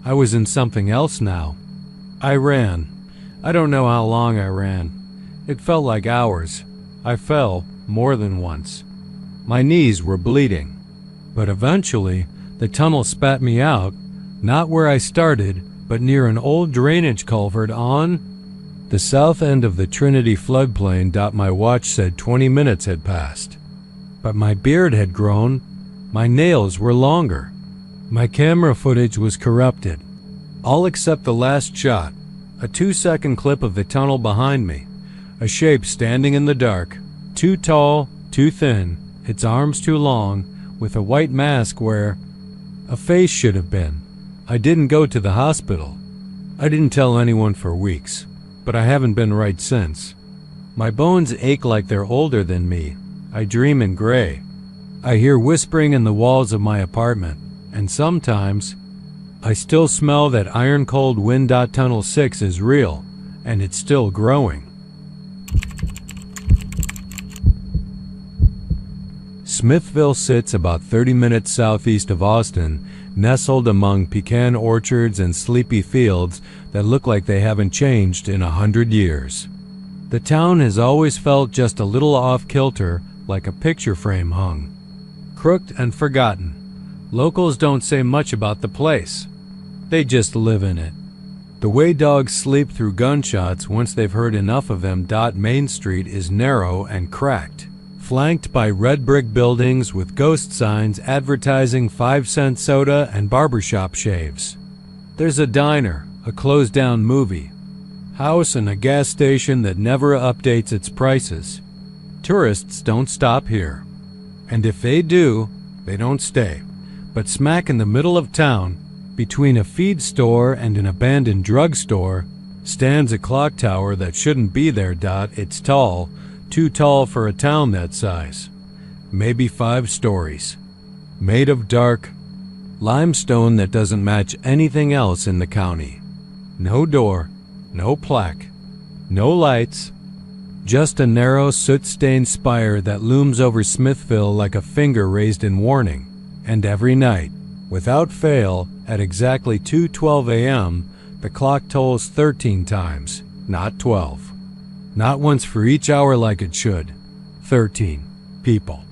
I was in something else now. I ran. I don't know how long I ran. It felt like hours. I fell more than once. My knees were bleeding. But eventually, the tunnel spat me out, not where I started, but near an old drainage culvert on the south end of the Trinity floodplain. My watch said 20 minutes had passed. But my beard had grown. My nails were longer. My camera footage was corrupted. All except the last shot, a 2-second clip of the tunnel behind me. A shape standing in the dark, too tall, too thin, its arms too long, with a white mask where a face should have been. I didn't go to the hospital. I didn't tell anyone for weeks, but I haven't been right since. My bones ache like they're older than me. I dream in gray. I hear whispering in the walls of my apartment, and sometimes I still smell that iron-cold wind. Tunnel 6 is real, and it's still growing. Smithville sits about 30 minutes southeast of Austin, nestled among pecan orchards and sleepy fields that look like they haven't changed in 100 years. The town has always felt just a little off-kilter, like a picture frame hung. Crooked and forgotten. Locals don't say much about the place. They just live in it. The way dogs sleep through gunshots once they've heard enough of them. Main Street is narrow and cracked, flanked by red brick buildings with ghost signs advertising 5-cent soda and barbershop shaves. There's a diner, a closed-down movie house, and a gas station that never updates its prices. Tourists don't stop here. And if they do, they don't stay. But smack in the middle of town, between a feed store and an abandoned drugstore, stands a clock tower that shouldn't be there. It's tall, too tall for a town that size. Maybe 5 stories. Made of dark limestone that doesn't match anything else in the county. No door, no plaque, no lights, just a narrow soot-stained spire that looms over Smithville like a finger raised in warning. And every night, without fail, at exactly 2:12 a.m., the clock tolls 13 times, not 12. Not once for each hour like it should. 13 people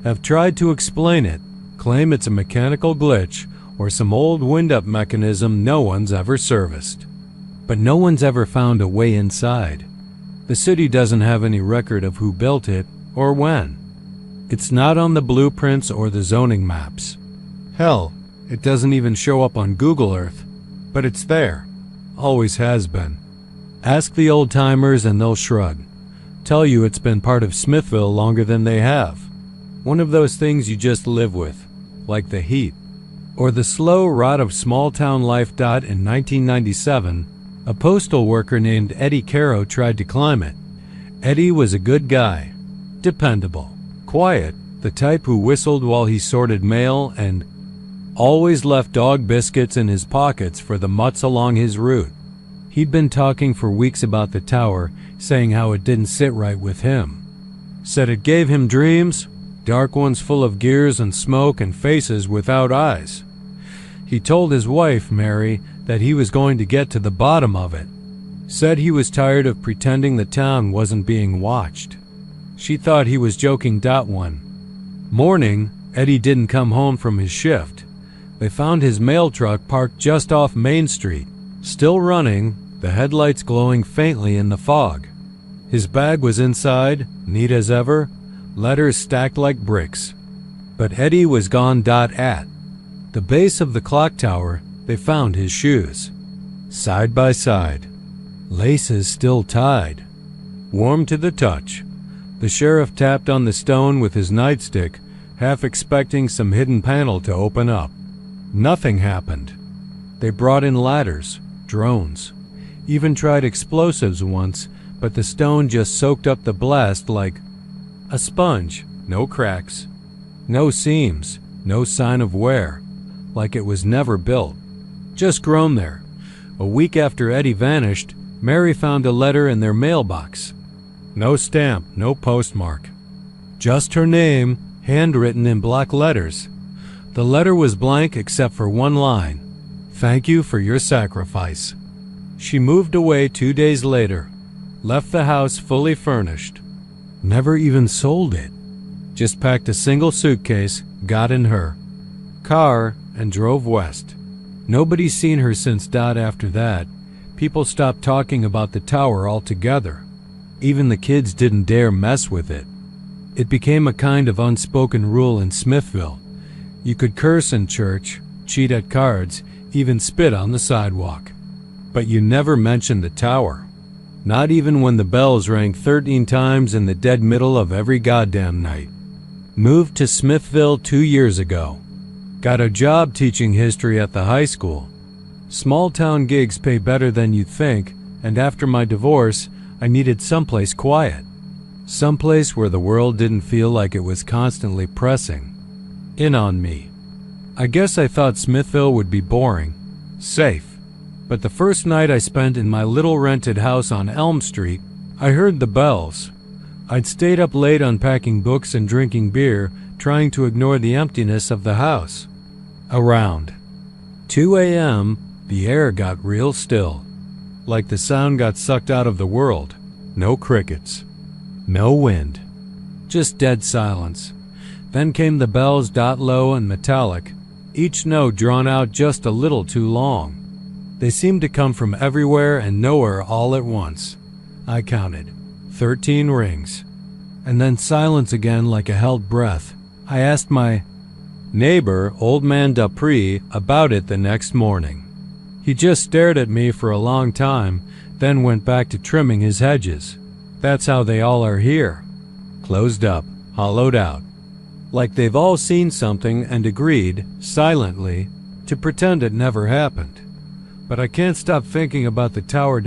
have tried to explain it, claim it's a mechanical glitch or some old wind-up mechanism no one's ever serviced. But no one's ever found a way inside. The city doesn't have any record of who built it or when. It's not on the blueprints or the zoning maps. Hell, it doesn't even show up on Google Earth. But it's there. Always has been. Ask the old-timers and they'll shrug. Tell you it's been part of Smithville longer than they have. One of those things you just live with, like the heat. Or the slow rot of small-town life. In 1997, a postal worker named Eddie Caro tried to climb it. Eddie was a good guy. Dependable. Quiet, the type who whistled while he sorted mail and always left dog biscuits in his pockets for the mutts along his route. He'd been talking for weeks about the tower, saying how it didn't sit right with him. Said it gave him dreams, dark ones full of gears and smoke and faces without eyes. He told his wife, Mary, that he was going to get to the bottom of it. Said he was tired of pretending the town wasn't being watched. She thought he was joking. One morning, Eddie didn't come home from his shift. They found his mail truck parked just off Main Street, still running, the headlights glowing faintly in the fog. His bag was inside, neat as ever, letters stacked like bricks. But Eddie was gone. At the base of the clock tower, they found his shoes, side by side, laces still tied, warm to the touch. The sheriff tapped on the stone with his nightstick, half expecting some hidden panel to open up. Nothing happened. They brought in ladders, drones, even tried explosives once, but the stone just soaked up the blast like a sponge. No cracks, no seams, no sign of wear, like it was never built. Just grown there. A week after Eddie vanished, Mary found a letter in their mailbox. No stamp, no postmark. Just her name, handwritten in block letters. The letter was blank except for one line. Thank you for your sacrifice. She moved away 2 days later. Left the house fully furnished. Never even sold it. Just packed a single suitcase, got in her car, and drove west. Nobody's seen her since. After that, people stopped talking about the tower altogether. Even the kids didn't dare mess with it. It became a kind of unspoken rule in Smithville. You could curse in church, cheat at cards, even spit on the sidewalk. But you never mentioned the tower. Not even when the bells rang 13 times in the dead middle of every goddamn night. Moved to Smithville 2 years ago. Got a job teaching history at the high school. Small town gigs pay better than you'd think, and after my divorce, I needed someplace quiet. Someplace where the world didn't feel like it was constantly pressing in on me. I guess I thought Smithville would be boring, safe. But the first night I spent in my little rented house on Elm Street, I heard the bells. I'd stayed up late unpacking books and drinking beer, trying to ignore the emptiness of the house. Around 2 a.m., the air got real still, like the sound got sucked out of the world. No crickets, no wind, just dead silence. Then came the bells, low and metallic, each note drawn out just a little too long. They seemed to come from everywhere and nowhere all at once. I counted 13 rings. And then silence again, like a held breath. I asked my neighbor, Old Man Dupree, about it the next morning. He just stared at me for a long time, then went back to trimming his hedges. That's how they all are here. Closed up, hollowed out. Like they've all seen something and agreed, silently, to pretend it never happened. But I can't stop thinking about the tower.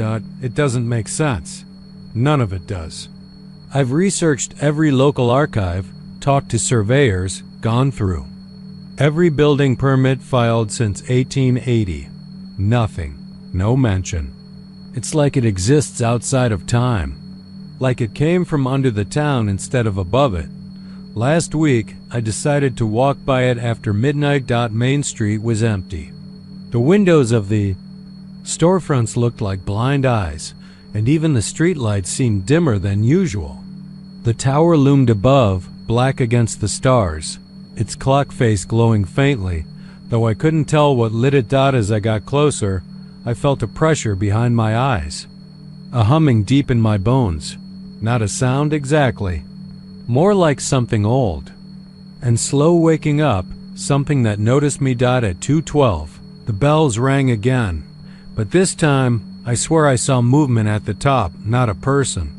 It doesn't make sense. None of it does. I've researched every local archive, talked to surveyors, gone through every building permit filed since 1880. Nothing. No mention. It's like it exists outside of time. Like it came from under the town instead of above it. Last week, I decided to walk by it after midnight. Main Street was empty. The windows of the storefronts looked like blind eyes, and even the streetlights seemed dimmer than usual. The tower loomed above, black against the stars, its clock face glowing faintly. Though I couldn't tell what lit it. As I got closer, I felt a pressure behind my eyes, a humming deep in my bones. Not a sound exactly, more like something old and slow waking up, something that noticed me. At 2:12, the bells rang again, but this time I swear I saw movement at the top, not a person.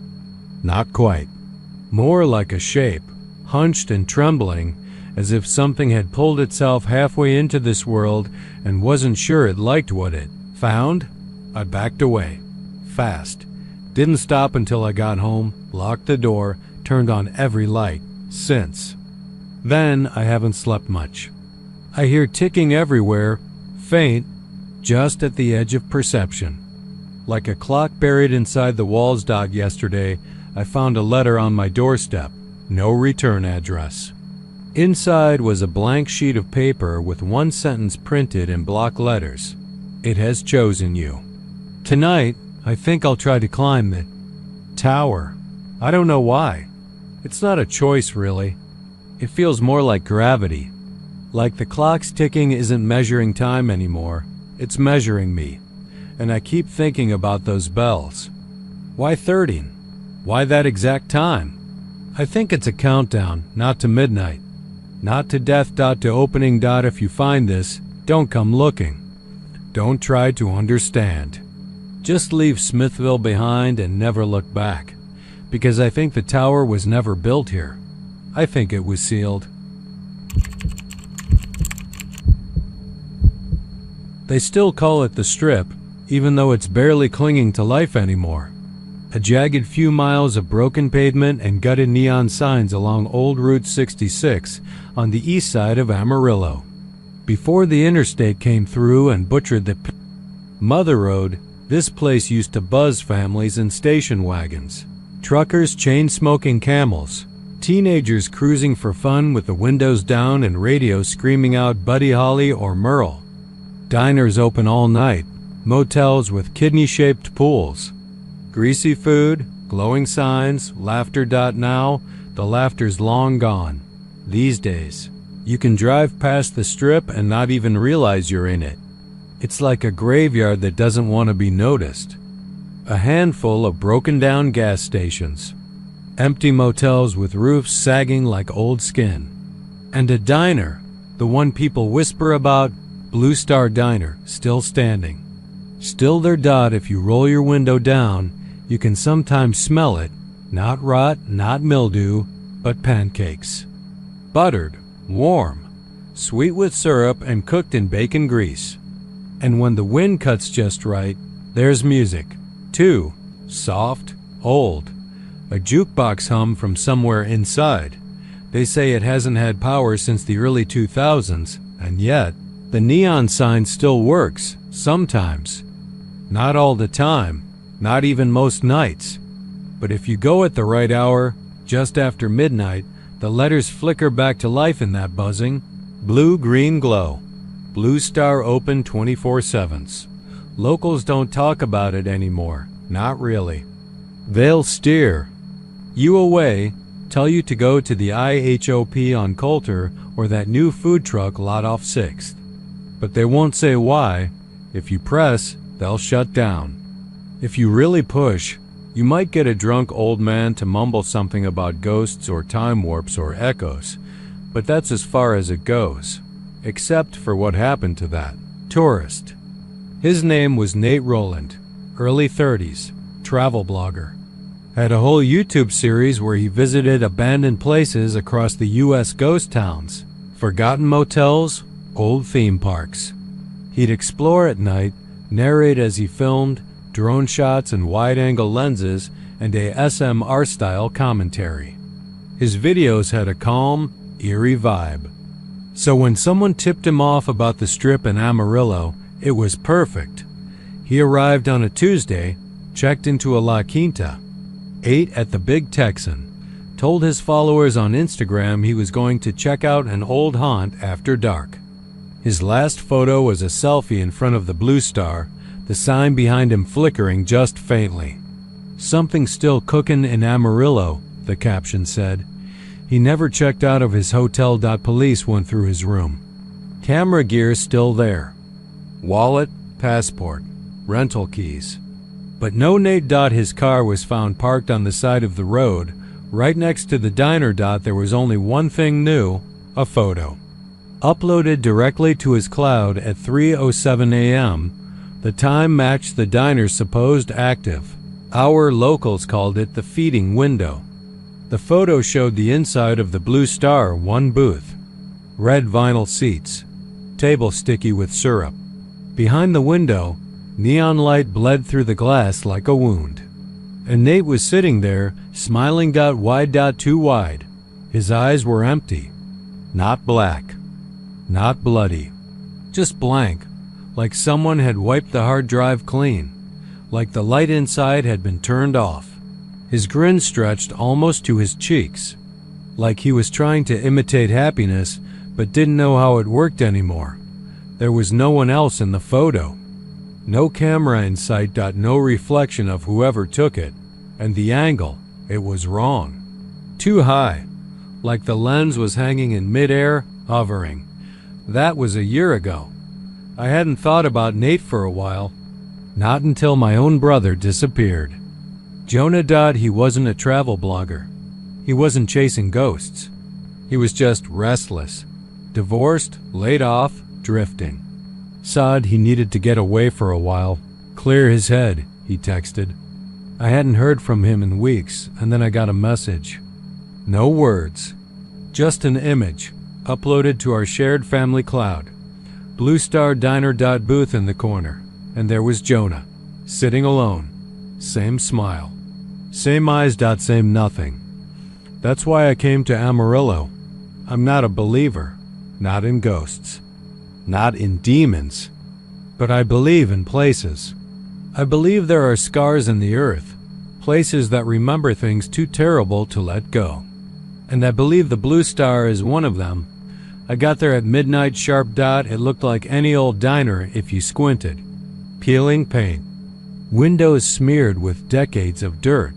Not quite. More like a shape, hunched and trembling, as if something had pulled itself halfway into this world and wasn't sure it liked what it found. I backed away, fast. Didn't stop until I got home, locked the door, turned on every light. Since then, I haven't slept much. I hear ticking everywhere, faint, just at the edge of perception. Like a clock buried inside the walls. Yesterday, I found a letter on my doorstep. No return address. Inside was a blank sheet of paper with one sentence printed in block letters. It has chosen you. Tonight, I think I'll try to climb the tower. I don't know why. It's not a choice, really. It feels more like gravity. Like the clock's ticking isn't measuring time anymore. It's measuring me. And I keep thinking about those bells. Why 13? Why that exact time? I think it's a countdown, not to midnight. Not to death. To opening. If you find this, don't come looking. Don't try to understand. Just leave Smithville behind and never look back. Because I think the tower was never built here. I think it was sealed. They still call it the Strip, even though it's barely clinging to life anymore. A jagged few miles of broken pavement and gutted neon signs along old Route 66 on the east side of Amarillo. Before the interstate came through and butchered the Mother Road, this place used to buzz families in station wagons. Truckers chain-smoking camels. Teenagers cruising for fun with the windows down and radio screaming out Buddy Holly or Merle. Diners open all night. Motels with kidney-shaped pools. Greasy food, glowing signs, laughter. Now, the laughter's long gone. These days, you can drive past the Strip and not even realize you're in it. It's like a graveyard that doesn't want to be noticed. A handful of broken-down gas stations. Empty motels with roofs sagging like old skin. And a diner, the one people whisper about, Blue Star Diner, still standing. Still there. If you roll your window down, you can sometimes smell it. Not rot, not mildew, but pancakes. Buttered, warm, sweet with syrup and cooked in bacon grease. And when the wind cuts just right, there's music, too, soft, old. A jukebox hum from somewhere inside. They say it hasn't had power since the early 2000s, and yet, the neon sign still works, sometimes. Not all the time, not even most nights. But if you go at the right hour, just after midnight, the letters flicker back to life in that buzzing, blue-green glow. Blue Star open 24/7. Locals don't talk about it anymore. Not really. They'll steer you away, tell you to go to the IHOP on Coulter or that new food truck lot off 6th. But they won't say why. If you press, they'll shut down. If you really push, you might get a drunk old man to mumble something about ghosts or time warps or echoes, but that's as far as it goes, except for what happened to that tourist. His name was Nate Rowland, early 30s, travel blogger. Had a whole YouTube series where he visited abandoned places across the U.S. ghost towns, forgotten motels, old theme parks. He'd explore at night, narrate as he filmed, drone shots and wide-angle lenses, and a SMR-style commentary. His videos had a calm, eerie vibe. So when someone tipped him off about the strip in Amarillo, it was perfect. He arrived on a Tuesday, checked into a La Quinta, ate at the Big Texan, told his followers on Instagram he was going to check out an old haunt after dark. His last photo was a selfie in front of the Blue Star, the sign behind him flickering just faintly. "Something still cookin' in Amarillo," the caption said. He never checked out of his hotel. Police went through his room. Camera gear still there. Wallet, passport, rental keys. But no Nate. His car was found parked on the side of the road. Right next to the diner. There was only one thing new, a photo. Uploaded directly to his cloud at 3:07 a.m., the time matched the diner's supposed active. Our locals called it the feeding window. The photo showed the inside of the Blue Star, one booth. Red vinyl seats. Table sticky with syrup. Behind the window, neon light bled through the glass like a wound. And Nate was sitting there, smiling. Wide. Too wide. His eyes were empty. Not black. Not bloody. Just blank. Like someone had wiped the hard drive clean. Like the light inside had been turned off. His grin stretched almost to his cheeks. Like he was trying to imitate happiness, but didn't know how it worked anymore. There was no one else in the photo. No camera in sight. No reflection of whoever took it. And the angle, it was wrong. Too high. Like the lens was hanging in midair, hovering. That was a year ago. I hadn't thought about Nate for a while. Not until my own brother disappeared. Jonah. He wasn't a travel blogger. He wasn't chasing ghosts. He was just restless. Divorced, laid off, drifting. Said he needed to get away for a while. Clear his head, he texted. I hadn't heard from him in weeks, and then I got a message. No words. Just an image, uploaded to our shared family cloud. Blue Star Diner. Booth in the corner. And there was Jonah, sitting alone. Same smile. Same eyes. Same nothing. That's why I came to Amarillo. I'm not a believer. Not in ghosts. Not in demons. But I believe in places. I believe there are scars in the earth. Places that remember things too terrible to let go. And I believe the Blue Star is one of them. I got there at midnight sharp. It looked like any old diner if you squinted. Peeling paint. Windows smeared with decades of dirt.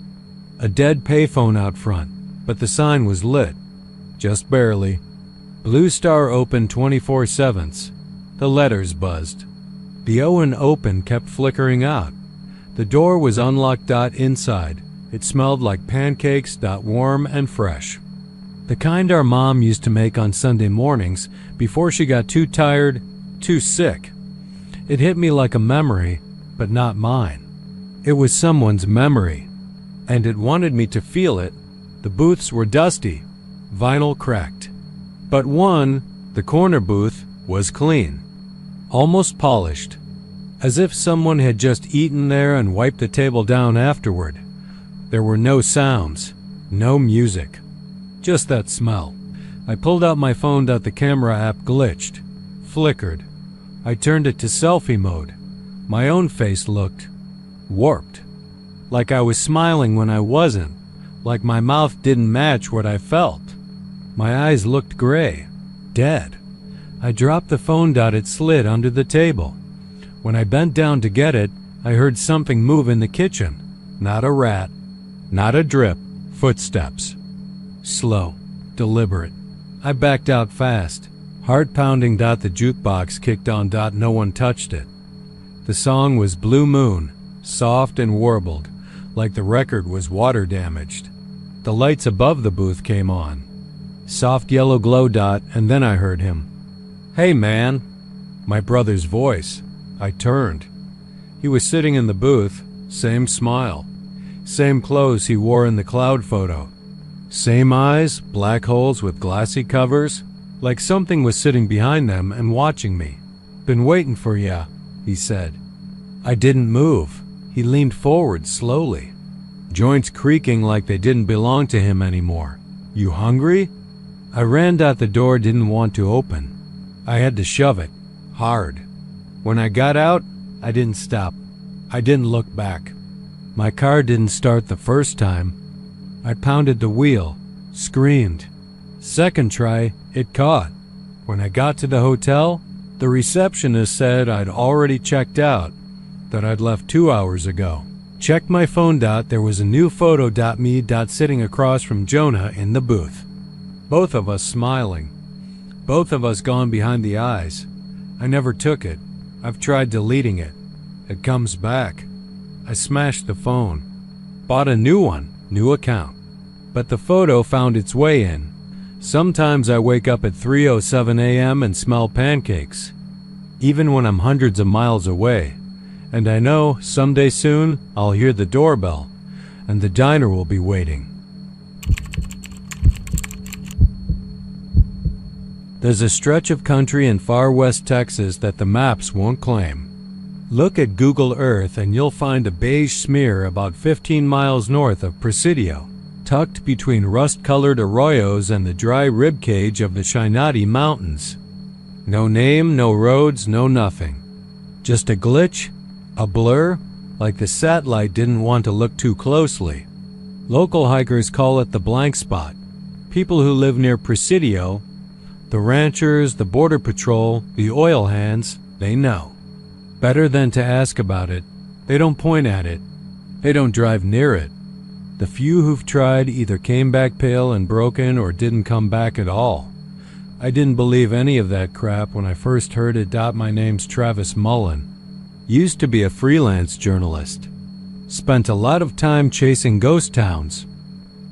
A dead payphone out front, but the sign was lit. Just barely. Blue Star open 24/7. The letters buzzed. The O in open kept flickering out. The door was unlocked. Inside, it smelled like pancakes. Warm and fresh. The kind our mom used to make on Sunday mornings before she got too tired, too sick. It hit me like a memory, but not mine. It was someone's memory, and it wanted me to feel it. The booths were dusty, vinyl cracked. But one, the corner booth, was clean, almost polished, as if someone had just eaten there and wiped the table down afterward. There were no sounds, no music, just that smell. I pulled out my phone. The camera app glitched, flickered. I turned it to selfie mode. My own face looked warped, like I was smiling when I wasn't, like my mouth didn't match what I felt. My eyes looked gray, dead. I dropped the phone. It slid under the table. When I bent down to get it, I heard something move in the kitchen. Not a rat, not a drip, footsteps. Slow, deliberate. I backed out fast. Heart pounding. The jukebox kicked on. No one touched it. The song was Blue Moon, soft and warbled, like the record was water damaged. The lights above the booth came on. Soft yellow glow. And then I heard him. "Hey, man." My brother's voice. I turned. He was sitting in the booth, same smile, same clothes he wore in the cloud photo. Same eyes, black holes with glassy covers, like something was sitting behind them and watching me. "Been waiting for ya," he said. I didn't move. He leaned forward slowly, joints creaking like they didn't belong to him anymore. "You hungry?" I ran out the door. Didn't want to open. I had to shove it, hard. When I got out, I didn't stop. I didn't look back. My car didn't start the first time. I pounded the wheel, screamed. Second try, it caught. When I got to the hotel, the receptionist said I'd already checked out, that I'd left 2 hours ago. Checked my phone. There was a new photo. Me. Sitting across from Jonah in the booth. Both of us smiling. Both of us gone behind the eyes. I never took it. I've tried deleting it. It comes back. I smashed the phone. Bought a new one, new account. But the photo found its way in. Sometimes I wake up at 3:07 a.m. and smell pancakes, even when I'm hundreds of miles away. And I know someday soon I'll hear the doorbell, and the diner will be waiting. There's a stretch of country in far west Texas that the maps won't claim. Look at Google Earth and you'll find a beige smear about 15 miles north of Presidio, tucked between rust-colored arroyos and the dry ribcage of the Shinati Mountains. No name, no roads, no nothing. Just a glitch, a blur, like the satellite didn't want to look too closely. Local hikers call it the blank spot. People who live near Presidio, the ranchers, the border patrol, the oil hands, they know. Better than to ask about it. They don't point at it. They don't drive near it. The few who've tried either came back pale and broken or didn't come back at all. I didn't believe any of that crap when I first heard it. My name's Travis Mullen. Used to be a freelance journalist. Spent a lot of time chasing ghost towns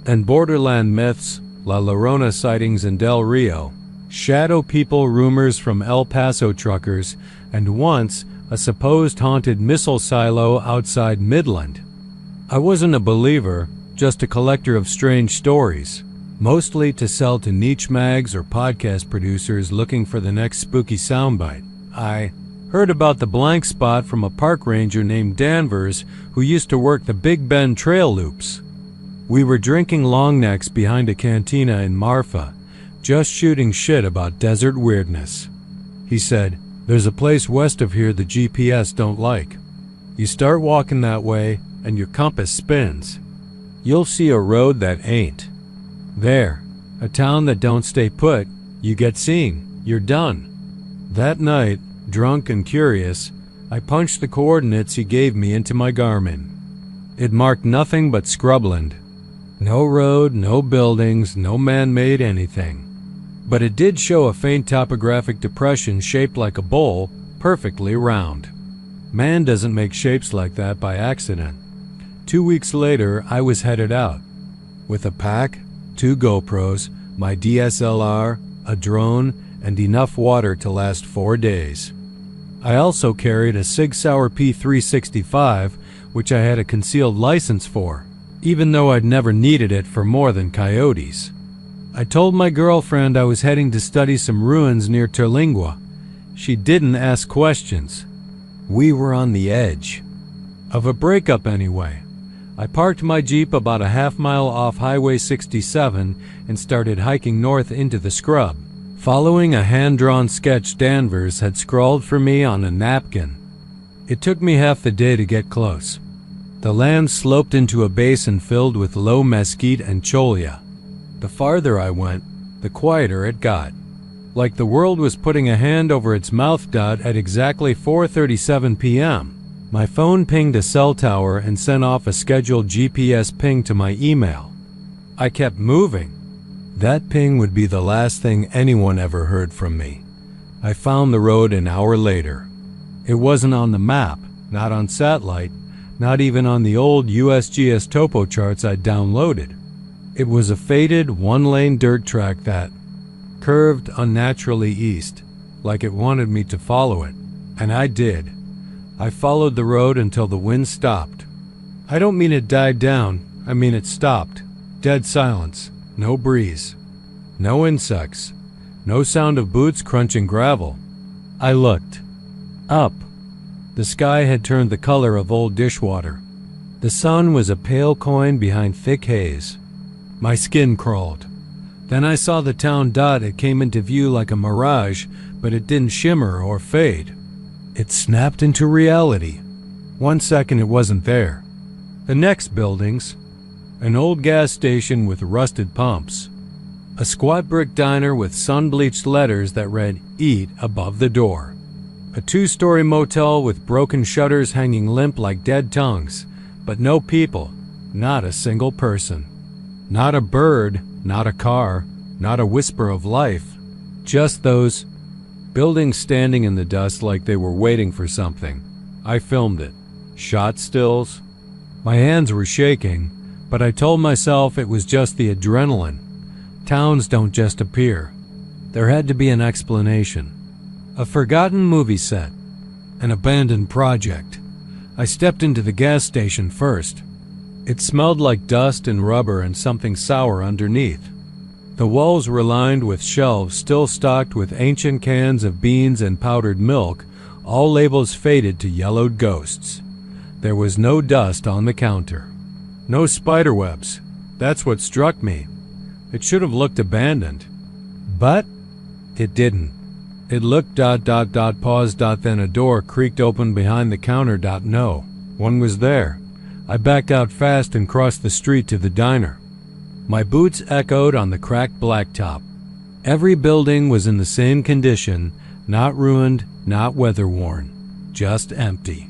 and borderland myths, La Llorona sightings in Del Rio, shadow people rumors from El Paso truckers, and once a supposed haunted missile silo outside Midland. I wasn't a believer, just a collector of strange stories, mostly to sell to niche mags or podcast producers looking for the next spooky soundbite. I heard about the blank spot from a park ranger named Danvers who used to work the Big Bend trail loops. We were drinking long necks behind a cantina in Marfa, just shooting shit about desert weirdness. He said, "There's a place west of here the GPS don't like. You start walking that way and your compass spins. You'll see a road that ain't there, a town that don't stay put. You get seeing, you're done." That night, drunk and curious, I punched the coordinates he gave me into my Garmin. It marked nothing but scrubland. No road, no buildings, no man-made anything. But it did show a faint topographic depression shaped like a bowl, perfectly round. Man doesn't make shapes like that by accident. 2 weeks later, I was headed out. With a pack, 2 GoPros, my DSLR, a drone, and enough water to last 4 days. I also carried a Sig Sauer P365, which I had a concealed license for, even though I'd never needed it for more than coyotes. I told my girlfriend I was heading to study some ruins near Terlingua. She didn't ask questions. We were on the edge of a breakup anyway. I parked my Jeep about a half-mile off Highway 67 and started hiking north into the scrub, following a hand-drawn sketch Danvers had scrawled for me on a napkin. It took me half the day to get close. The land sloped into a basin filled with low mesquite and cholla. The farther I went, the quieter it got. like the world was putting a hand over its mouth. At exactly 4:37 p.m., my phone pinged a cell tower and sent off a scheduled GPS ping to my email. I kept moving. That ping would be the last thing anyone ever heard from me. I found the road an hour later. It wasn't on the map, not on satellite, not even on the old USGS topo charts I'd downloaded. It was a faded, one-lane dirt track that curved unnaturally east, like it wanted me to follow it, and I did. I followed the road until the wind stopped. I don't mean it died down, I mean it stopped. Dead silence, no breeze, no insects, no sound of boots crunching gravel. I looked. Up. The sky had turned the color of old dishwater. The sun was a pale coin behind thick haze. My skin crawled. Then I saw the town. It came into view like a mirage, but it didn't shimmer or fade. It snapped into reality. 1 second it wasn't there. The next buildings, an old gas station with rusted pumps, a squat brick diner with sun-bleached letters that read "Eat" above the door, a 2-story motel with broken shutters hanging limp like dead tongues, but no people, not a single person. Not a bird, not a car, not a whisper of life. Just those buildings standing in the dust like they were waiting for something. I filmed it. Shot stills. My hands were shaking, but I told myself it was just the adrenaline. Towns don't just appear. There had to be an explanation. A forgotten movie set. An abandoned project. I stepped into the gas station first. It smelled like dust and rubber and something sour underneath. The walls were lined with shelves still stocked with ancient cans of beans and powdered milk, all labels faded to yellowed ghosts. There was no dust on the counter. No spiderwebs. That's what struck me. It should have looked abandoned. But it didn't. It looked ... Pause. Then a door creaked open behind the counter. No one was there. I backed out fast and crossed the street to the diner. My boots echoed on the cracked blacktop. Every building was in the same condition, not ruined, not weather-worn, just empty.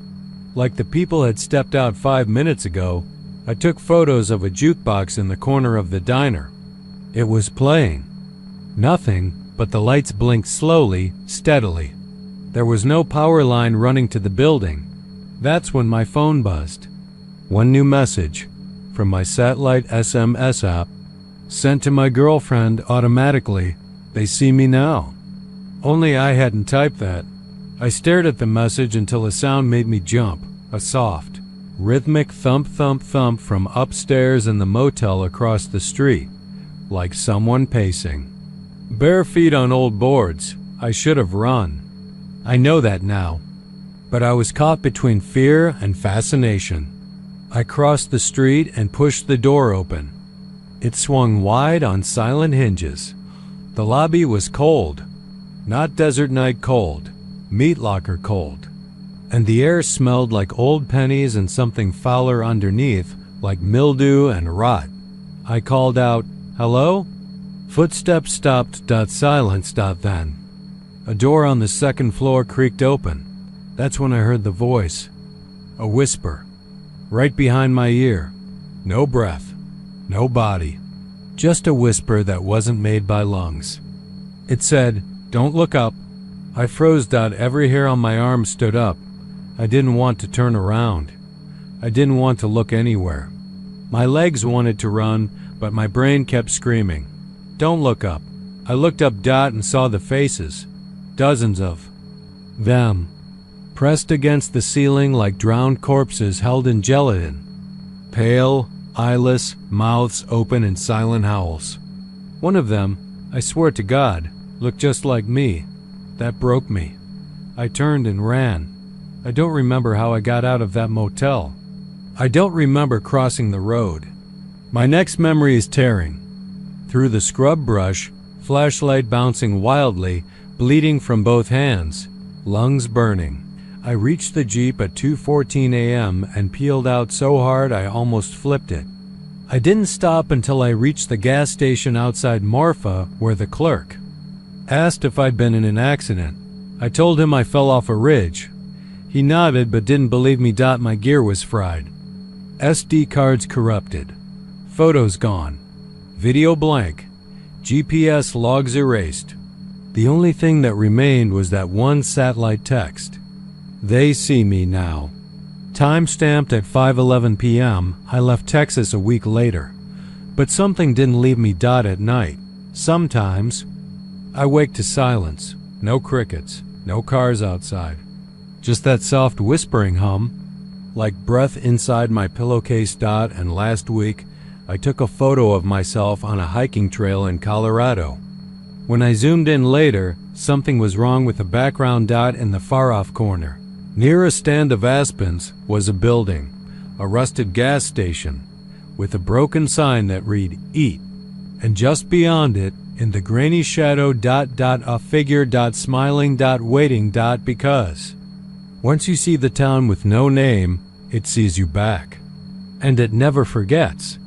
Like the people had stepped out 5 minutes ago, I took photos of a jukebox in the corner of the diner. It was playing. Nothing, but the lights blinked slowly, steadily. There was no power line running to the building. That's when my phone buzzed. One new message from my satellite SMS app, sent to my girlfriend automatically. They see me now. Only I hadn't typed that. I stared at the message until a sound made me jump, a soft, rhythmic thump thump thump from upstairs in the motel across the street, like someone pacing. Bare feet on old boards. I should have run. I know that now. But I was caught between fear and fascination. I crossed the street and pushed the door open. It swung wide on silent hinges. The lobby was cold. Not desert night cold, meat locker cold. And the air smelled like old pennies and something fouler underneath, like mildew and rot. I called out, "Hello?" Footsteps stopped. Silence. Then a door on the second floor creaked open. That's when I heard the voice. A whisper. Right behind my ear. No breath. No body. Just a whisper that wasn't made by lungs. It said, "Don't look up." I froze. Every hair on my arm stood up. I didn't want to turn around. I didn't want to look anywhere. My legs wanted to run, but my brain kept screaming, "Don't look up." I looked up. And saw the faces. Dozens of them. Pressed against the ceiling like drowned corpses held in gelatin. Pale, eyeless, mouths open in silent howls. One of them, I swear to God, looked just like me. That broke me. I turned and ran. I don't remember how I got out of that motel. I don't remember crossing the road. My next memory is tearing. Through the scrub brush, flashlight bouncing wildly, bleeding from both hands, lungs burning. I reached the Jeep at 2:14 a.m. and peeled out so hard I almost flipped it. I didn't stop until I reached the gas station outside Marfa, where the clerk Asked if I'd been in an accident. I told him I fell off a ridge. He nodded but didn't believe me. My gear was fried. SD cards corrupted. Photos gone. Video blank. GPS logs erased. The only thing that remained was that one satellite text. They see me now. Time stamped at 5:11 p.m. I left Texas a week later. But something didn't leave me. At night. Sometimes I wake to silence. No crickets. No cars outside. Just that soft whispering hum, like breath inside my pillowcase. And last week, I took a photo of myself on a hiking trail in Colorado. When I zoomed in later, something was wrong with the background. In the far-off corner, near a stand of aspens, was a building, a rusted gas station, with a broken sign that read, "Eat." And just beyond it, in the grainy shadow, a figure, smiling, waiting, because once you see the town with no name, it sees you back. And it never forgets.